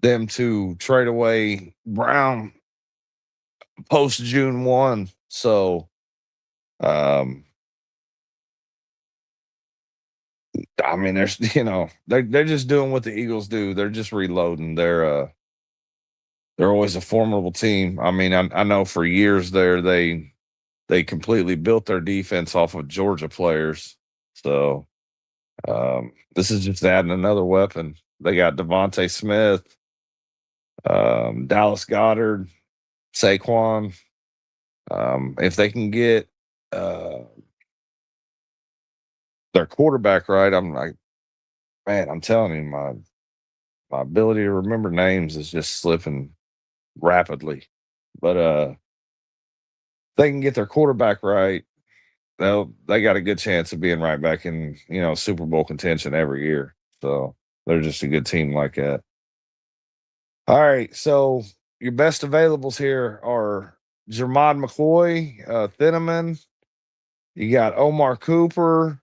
S2: them to trade away Brown post June 1. So I mean, there's they're just doing what the Eagles do. They're just reloading. They're always a formidable team. I mean, I know for years there they completely built their defense off of Georgia players. So this is just adding another weapon. They got Devontae Smith, Dallas Goedert, Saquon. If they can get their quarterback right, I'm like, man, I'm telling you, my ability to remember names is just slipping rapidly. But they can get their quarterback right, they got a good chance of being right back in Super Bowl contention every year. So they're just a good team like that. All right, so your best availables here are Jermod McCoy, Thieneman. You got Omar Cooper,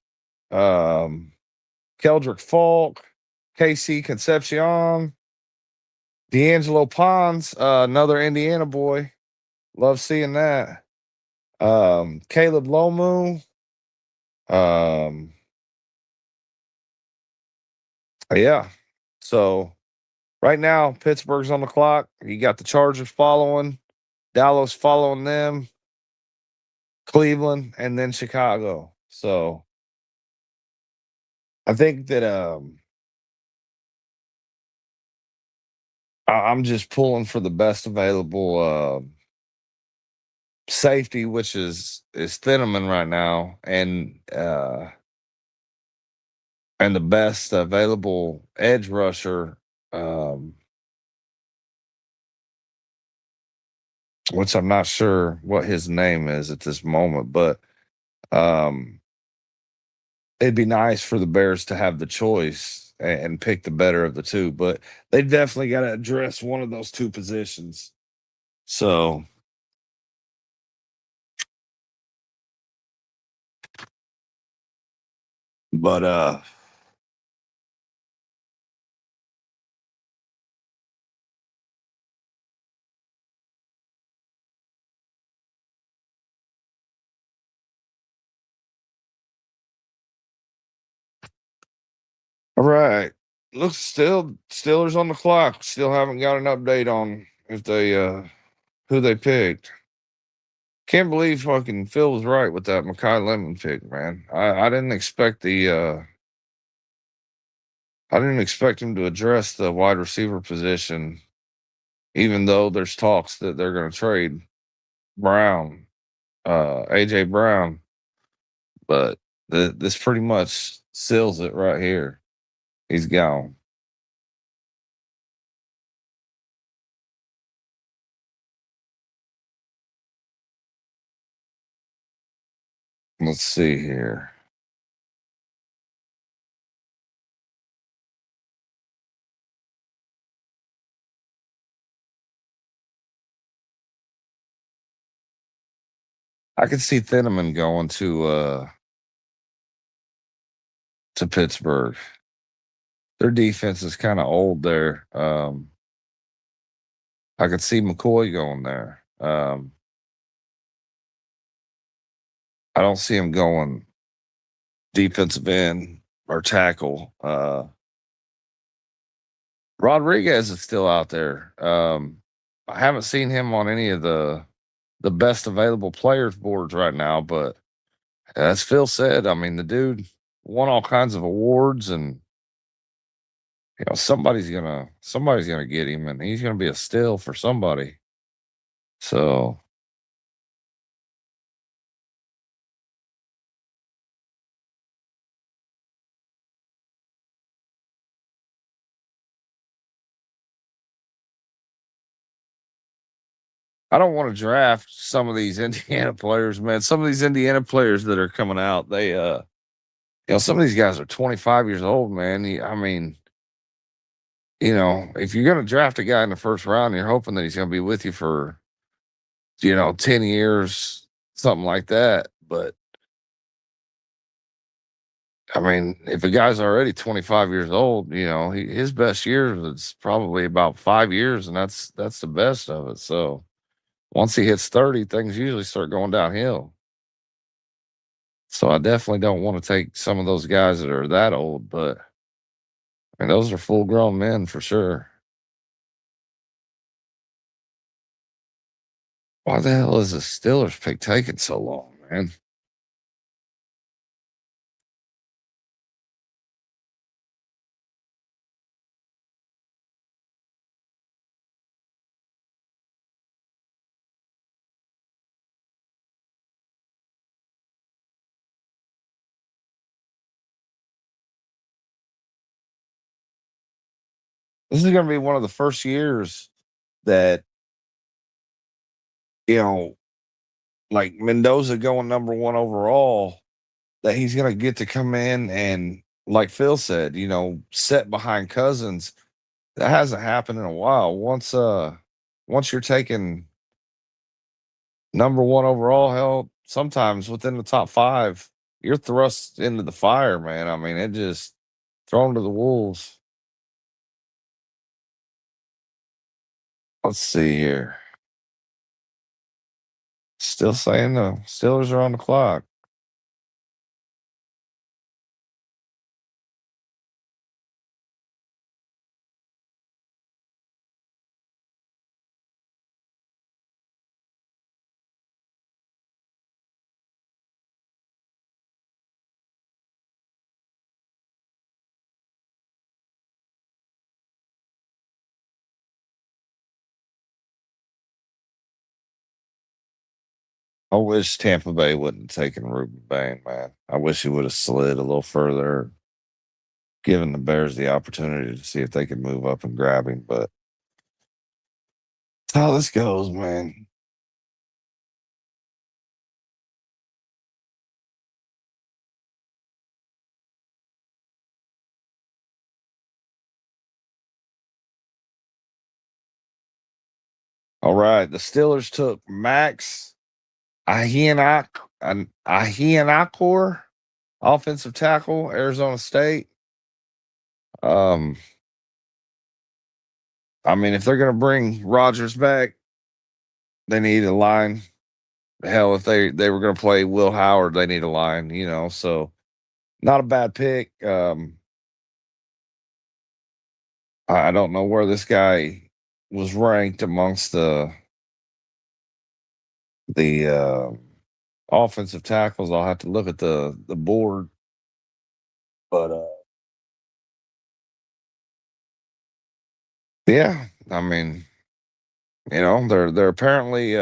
S2: Keldrick Falk, KC Concepcion, D'Angelo Pons, another Indiana boy. Love seeing that. Caleb Lomu. Yeah. So right now, Pittsburgh's on the clock. You got the Chargers following, Dallas following them. Cleveland, and then Chicago. So I think that I'm just pulling for the best available safety, which is Thieneman right now, and the best available edge rusher, um, which I'm not sure what his name is at this moment, but um, it'd be nice for the Bears to have the choice and pick the better of the two, but they definitely got to address one of those two positions. So, but all right. Looks still Steelers on the clock. Still haven't got an update on if they who they picked. Can't believe fucking Phil was right with that Makai Lemon pick, man. I didn't expect I didn't expect him to address the wide receiver position, even though there's talks that they're gonna trade Brown, AJ Brown, but this pretty much seals it right here. He's gone. Let's see here. I could see Thieneman going to Pittsburgh. Their defense is kind of old there. I could see McCoy going there. I don't see him going defensive end or tackle. Rodriguez is still out there. I haven't seen him on any of the best available players boards right now, but as Phil said, I mean the dude won all kinds of awards, and somebody's gonna get him, and he's gonna be a steal for somebody. So I don't want to draft some of these Indiana players, man. Some of these Indiana players that are coming out, they some of these guys are 25 years old, man. I mean, if you're going to draft a guy in the first round, you're hoping that he's going to be with you for, 10 years, something like that. But I mean, if a guy's already 25 years old, his best years is probably about 5 years, and that's the best of it. So once he hits 30, things usually start going downhill. So I definitely don't want to take some of those guys that are that old, but I mean, those are full grown men for sure. Why the hell is the Steelers pick taking so long, man? This is going to be one of the first years that, you know, like Mendoza going number one overall, that he's going to get to come in and, like Phil said, set behind Cousins. That hasn't happened in a while. Once you're taking number one overall, hell, sometimes within the top five, you're thrust into the fire, man. I mean, it just thrown to the wolves. Let's see here. Still saying the Steelers are on the clock.
S5: I wish Tampa Bay wouldn't have taken Ruben Bain, man. I wish he would have slid a little further, given the Bears the opportunity to see if they could move up and grab him. But that's how this goes, man. All right. The Steelers took Max Ahianakor, offensive tackle, Arizona State. I mean, if they're going to bring Rodgers back, they need a line. Hell, if they were going to play Will Howard, they need a line, so not a bad pick. I don't know where this guy was ranked amongst the offensive tackles. I'll have to look at the board, but yeah, I mean, they're apparently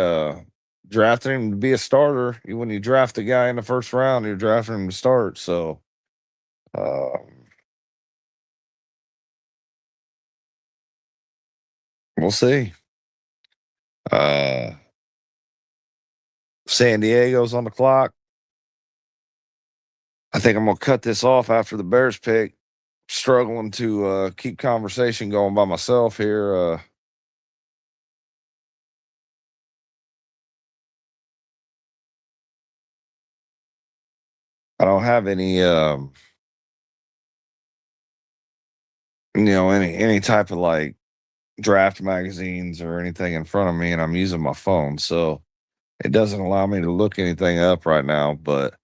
S5: drafting him to be a starter. When you draft a guy in the first round, you're drafting him to start. So, we'll see. San Diego's on the clock. I think I'm gonna cut this off after the Bears pick. Struggling to keep conversation going by myself here. I don't have any any type of like draft magazines or anything in front of me, and I'm using my phone, so it doesn't allow me to look anything up right now. But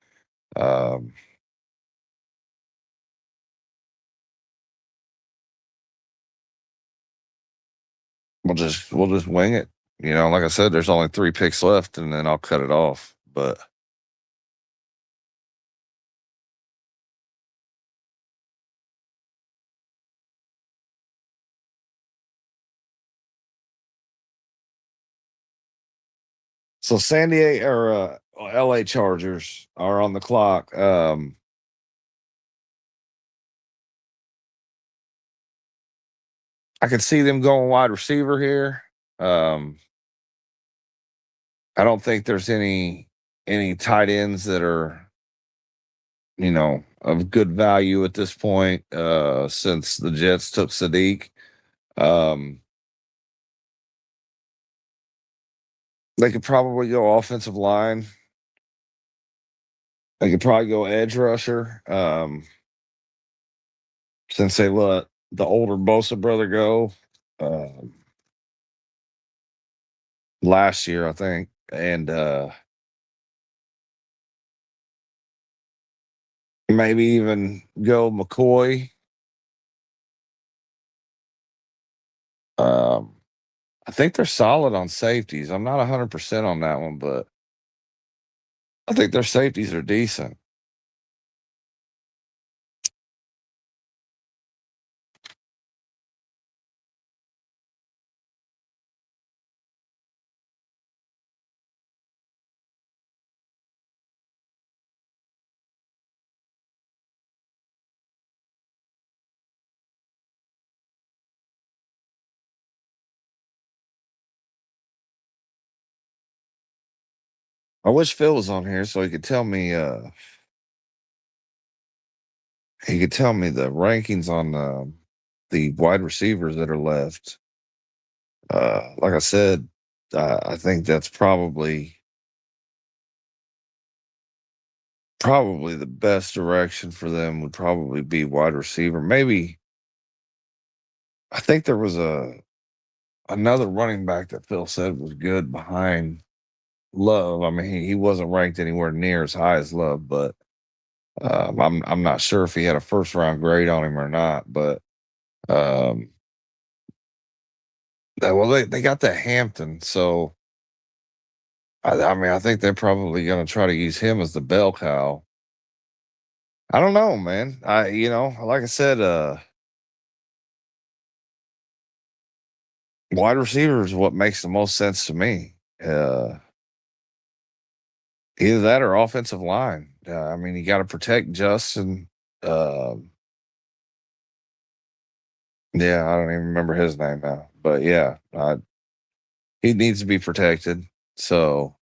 S5: we'll just wing it. Like I said, there's only 3 picks left, and then I'll cut it off. But so San Diego or LA Chargers are on the clock. I could see them going wide receiver here. I don't think there's any tight ends that are of good value at this point, since the Jets took Sadiq. They could probably go offensive line. They could probably go edge rusher. Since they let the older Bosa brother go last year, I think. And maybe even go McCoy. I think they're solid on safeties. I'm not 100% on that one, but I think their safeties are decent. I wish Phil was on here so he could tell me the rankings on the wide receivers that are left. Like I said, I think that's probably the best direction for them would probably be wide receiver. Maybe I think there was another running back that Phil said was good behind Love. I mean, he wasn't ranked anywhere near as high as Love, but I'm not sure if he had a first round grade on him or not. But um, they got that Hampton, so I mean, I think they're probably going to try to use him as the bell cow. I don't know, man. Like I said, wide receiver is what makes the most sense to me. Either that or offensive line. I mean, you got to protect Justin. Yeah, I don't even remember his name now, but yeah, he needs to be protected. So,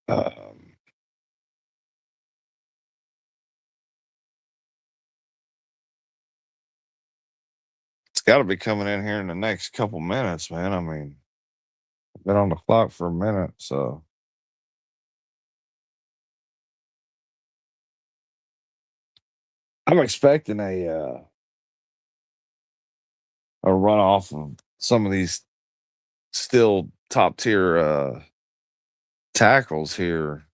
S5: um, it's got to be coming in here in the next couple minutes, man. I mean, I've been on the clock for a minute, so I'm expecting a runoff of some of these still top tier tackles here.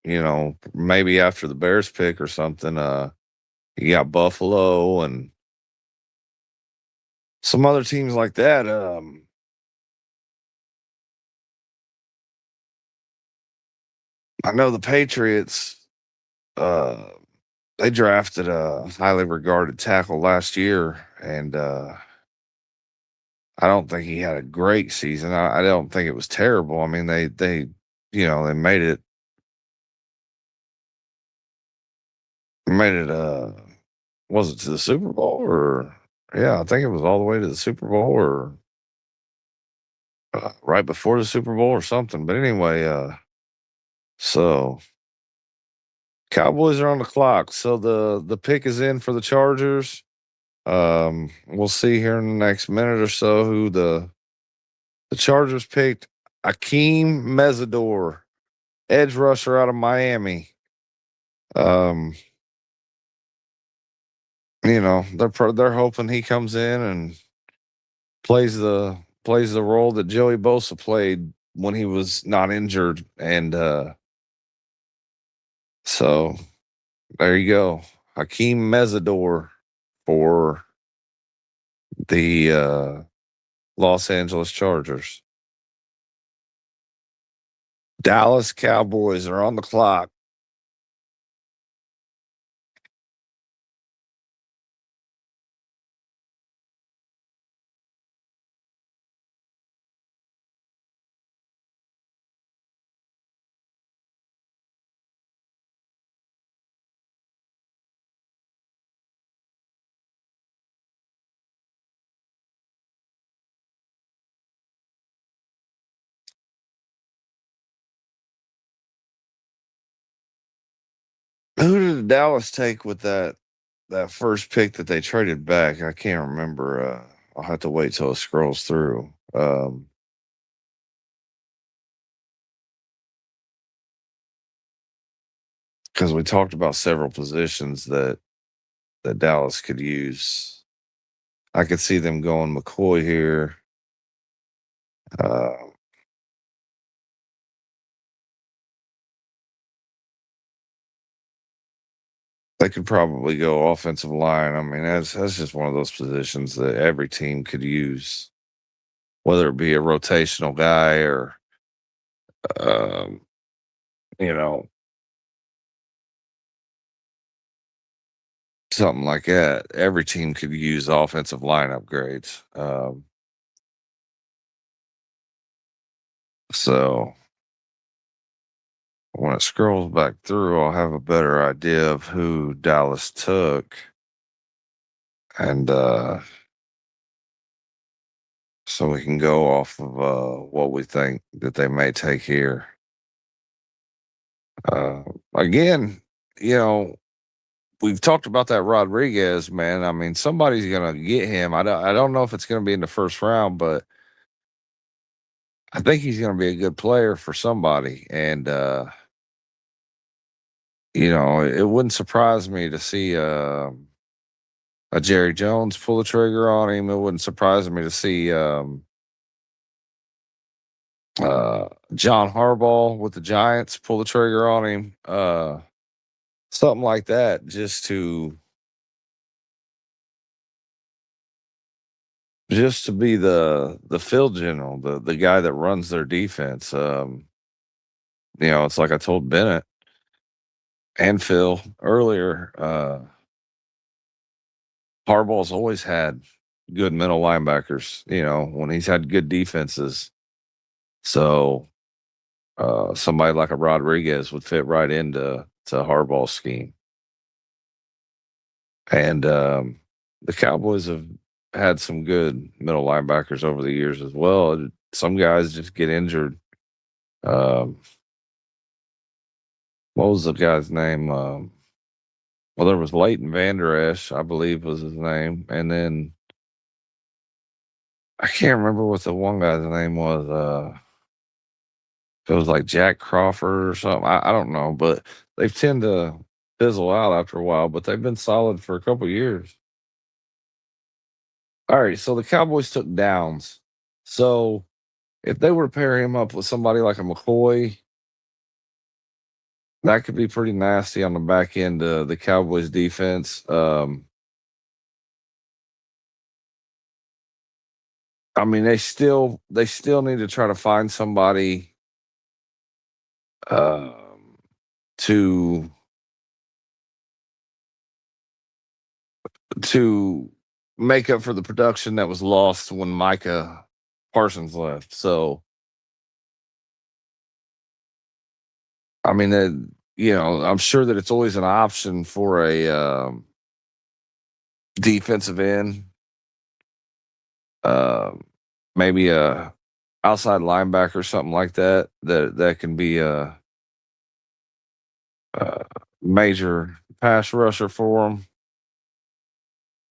S5: You know, maybe after the Bears pick or something. You got Buffalo and some other teams like that. I know the Patriots. Uh, they drafted a highly regarded tackle last year, and I don't think he had a great season. I don't think it was terrible. I mean, they they made it was it to the Super Bowl or yeah, I think it was all the way to the Super Bowl or right before the Super Bowl or something. But anyway, so Cowboys are on the clock. So the pick is in for the Chargers. We'll see here in the next minute or so who the Chargers picked. Akeem Mesidor, edge rusher out of Miami. Um, they're hoping he comes in and plays the role that Joey Bosa played when he was not injured, and so there you go, Hakeem Mesidor for the Los Angeles Chargers. Dallas Cowboys are on the clock. Who did Dallas take with that first pick that they traded back? I can't remember. I'll have to wait till it scrolls through. Because we talked about several positions that Dallas could use. I could see them going McCoy here. Uh, they could probably go offensive line. I mean, that's just one of those positions that every team could use, whether it be a rotational guy or um, you know something like that. Every team could use offensive line upgrades. So when it scrolls back through, I'll have a better idea of who Dallas took. And so we can go off of what we think that they may take here. Uh, Again, you know, we've talked about that Rodriguez, man. I mean, somebody's gonna get him. I don't know if it's gonna be in the first round, but I think he's gonna be a good player for somebody. And it wouldn't surprise me to see a Jerry Jones pull the trigger on him. It wouldn't surprise me to see John Harbaugh with the Giants pull the trigger on him. Something like that, just to be the field general, the guy that runs their defense. It's like I told Bennett and Phil earlier. Harbaugh's always had good middle linebackers. When he's had good defenses. So somebody like a Rodriguez would fit right into Harbaugh's scheme. And the Cowboys have had some good middle linebackers over the years as well. Some guys just get injured. What was the guy's name? Well, there was Leighton Vander Esch, I believe was his name. And then I can't remember what the one guy's name was. If it was like Jack Crawford or something. I don't know, but they tend to fizzle out after a while, but they've been solid for a couple years. All right, so the Cowboys took Downs. So if they were to pair him up with somebody like a McCoy, that could be pretty nasty on the back end of the Cowboys defense. I mean, they still need to try to find somebody to make up for the production that was lost when Micah Parsons left. So, I mean, I'm sure that it's always an option for a defensive end, maybe a outside linebacker, something like that. That can be a major pass rusher for them.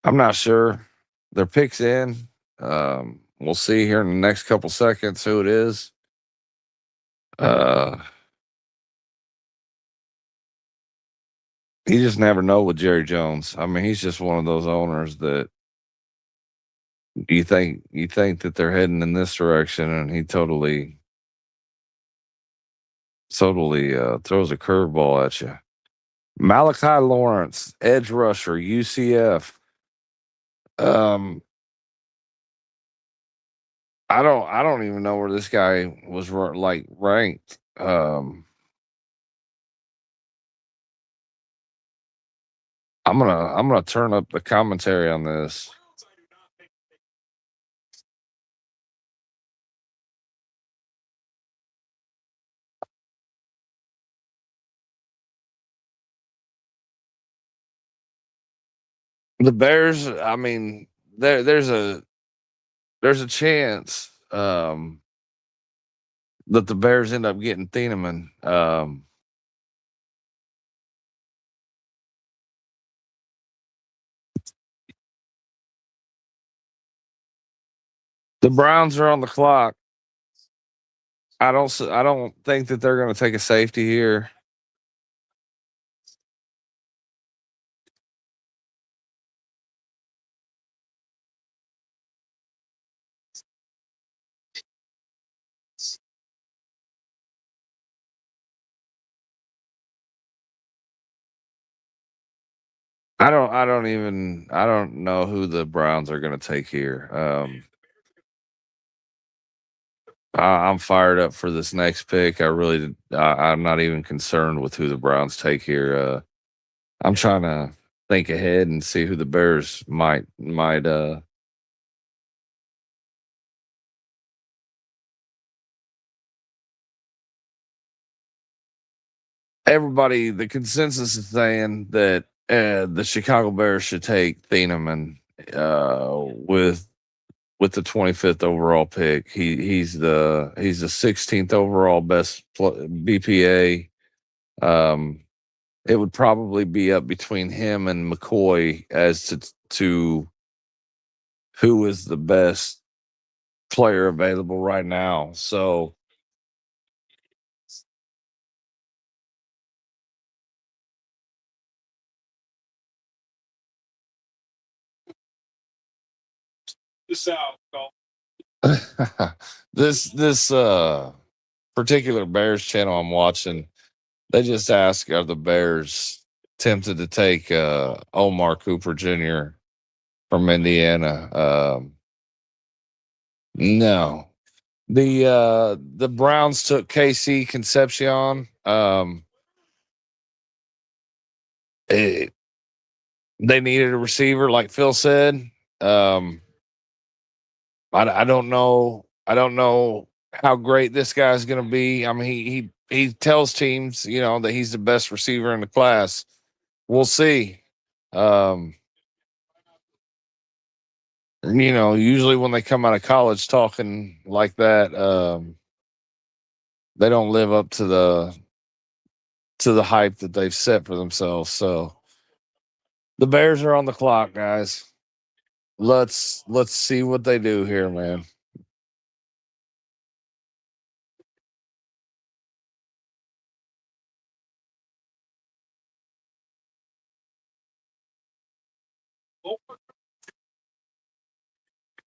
S5: I'm not sure. Their pick's in. We'll see here in the next couple seconds who it is. You just never know with Jerry Jones. I mean, he's just one of those owners that you think that they're heading in this direction, and he totally throws a curveball at you. Malachi Lawrence, edge rusher, UCF. I don't even know where this guy was ranked. I'm gonna turn up the commentary on this. The Bears, I mean, there's a chance that the Bears end up getting Thieneman. The Browns are on the clock. I don't think that they're going to take a safety here. I don't know who the Browns are going to take here. I'm fired up for this next pick. I'm not even concerned with who the Browns take here. I'm trying to think ahead and see who the Bears might everybody, the consensus is saying that the Chicago Bears should take Thieneman with the 25th overall pick. He's the 16th overall best BPA. It would probably be up between him and McCoy as to who is the best player available right now. So this particular Bears channel I'm watching, they just ask, are the Bears tempted to take Omar Cooper Jr. from Indiana? No. The Browns took KC Concepcion. They needed a receiver, like Phil said. I don't know how great this guy's going to be. I mean, he tells teams, you know, that he's the best receiver in the class. We'll see. Um, you know, usually when they come out of college talking like that, they don't live up to the hype that they've set for themselves. So the Bears are on the clock, guys. Let's see what they do here, man.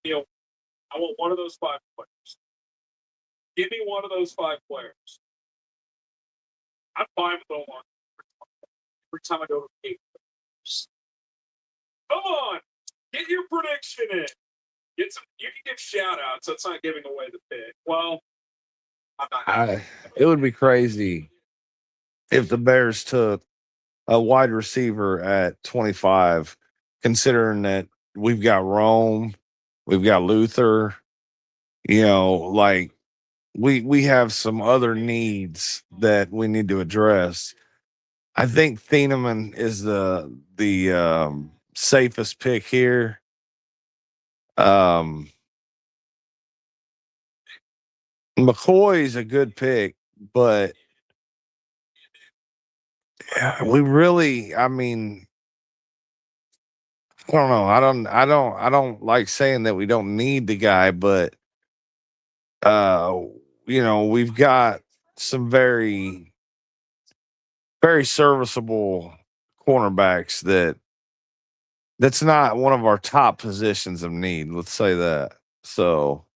S6: Neil, I want one of those 5 players. Give me one of those 5 players. I'm fine with Omar. Every time I go to 8 players. Come on, get your prediction in. Get some. You can give shout outs. That's not giving away the pick. Well, I'm not.
S5: It would be crazy if the Bears took a wide receiver at 25, considering that we've got Rome, we've got Luther, you know, like we have some other needs that we need to address. I think Thieneman is the safest pick here. McCoy's a good pick, but we really, I mean, I don't know. I don't like saying that we don't need the guy, but uh, you know, we've got some very serviceable cornerbacks that's not one of our top positions of need. Let's say that. So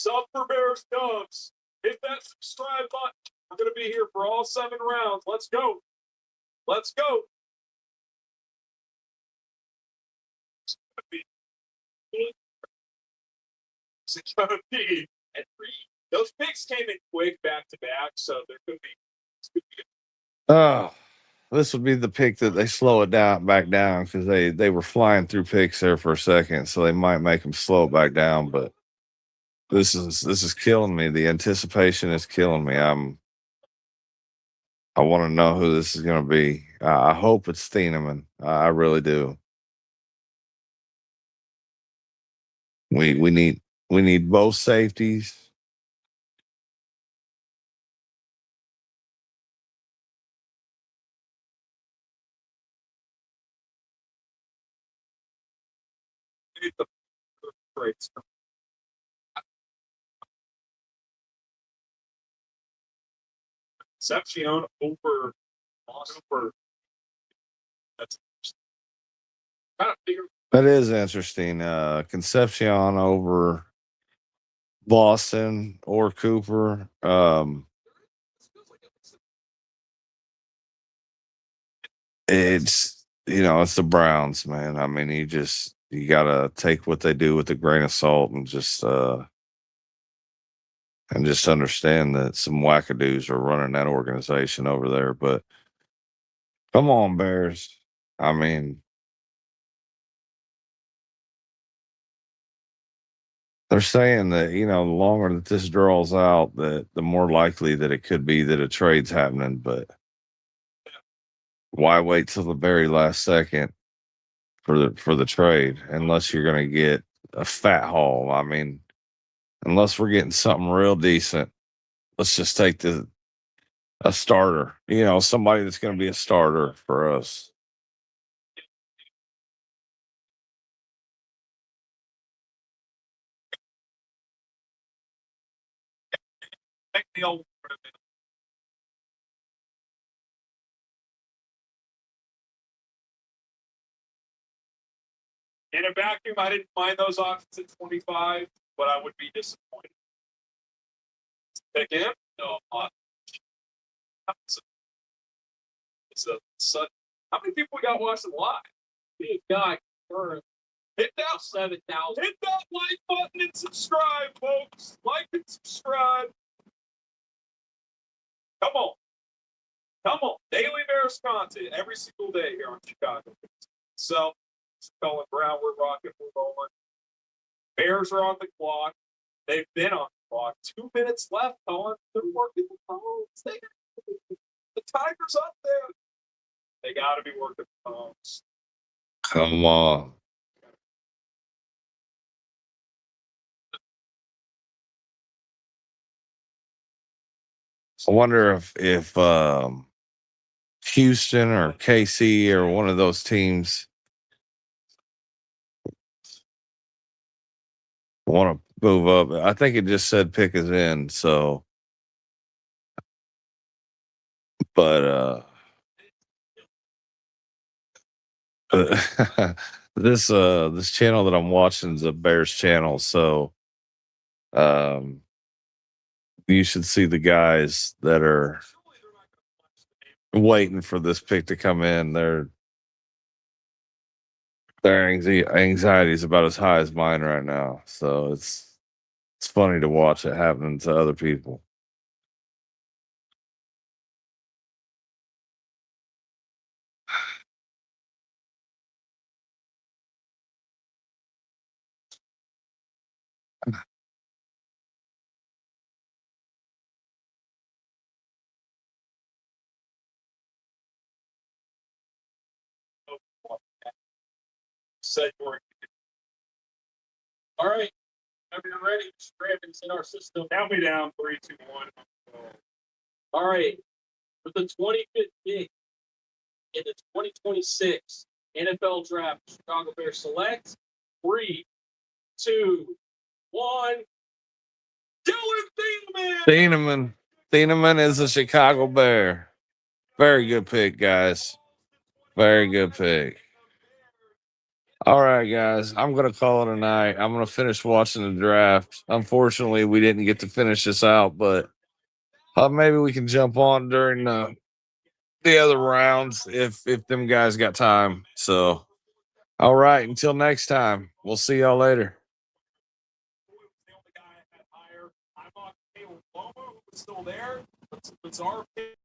S6: Sub for Bears Dubs. Hit that subscribe button. I'm going to be here for all 7 rounds. Let's go. Let's go. It's going to be at 3. Those picks came in quick back to back, so there could be.
S5: oh, this would be the pick that they slow it down back down because they were flying through picks there for a second, so they might make them slow it back down. But this is killing me. The anticipation is killing me. I want to know who this is going to be. I hope it's Thieneman. I really do. We need both safeties.
S6: The trades. Concepcion over. That's kind of figure.
S5: That is interesting. Concepcion over Boston or Cooper. It's it's the Browns, man. I mean, you gotta take what they do with a grain of salt and just understand that some wackadoos are running that organization over there. But come on, Bears. I mean, they're saying that, the longer that this draws out, that the more likely that it could be that a trade's happening. But why wait till the very last second for the trade unless you're going to get a fat haul? I mean, unless we're getting something real decent, let's just take a starter. Somebody that's going to be a starter for us.
S6: Take the old In a vacuum, I didn't mind those options at 25, but I would be disappointed. Pick him? No, I'm not. It's a sudden. How many people we got watching live? Big guy. Hit that 7,000. Hit that like button and subscribe, folks. Like and subscribe. Come on. Come on. Daily Bears content every single day here on Chicago. So, Colin Brown, we're rocking, we're rolling. Bears are on the clock. They've been on the clock. 2 minutes left, Colin. They're working the phones. The tiger's up there. They got to be working the phones.
S5: Come on. I wonder if Houston or KC or one of those teams want to move up. I think it just said pick is in, so but this channel that I'm watching is a Bears channel, so you should see the guys that are waiting for this pick to come in. Their anxiety is about as high as mine right now. So it's funny to watch it happening to other people.
S6: Said you're all right. Whenever you're ready, Scrapping's in our system. Count me down. 3, 2, 1. All right. With the 25th pick in the 2026 NFL Draft, Chicago Bears select 3, 2, 1. Dylan
S5: Thieneman is a Chicago Bear. Very good pick, guys. Very good pick. All right, guys. I'm going to call it a night. I'm going to finish watching the draft. Unfortunately, we didn't get to finish this out, but maybe we can jump on during the other rounds if them guys got time. So, all right. Until next time, we'll see y'all later.
S6: I'm on Caleb Lomo, who's still there. It's our pick.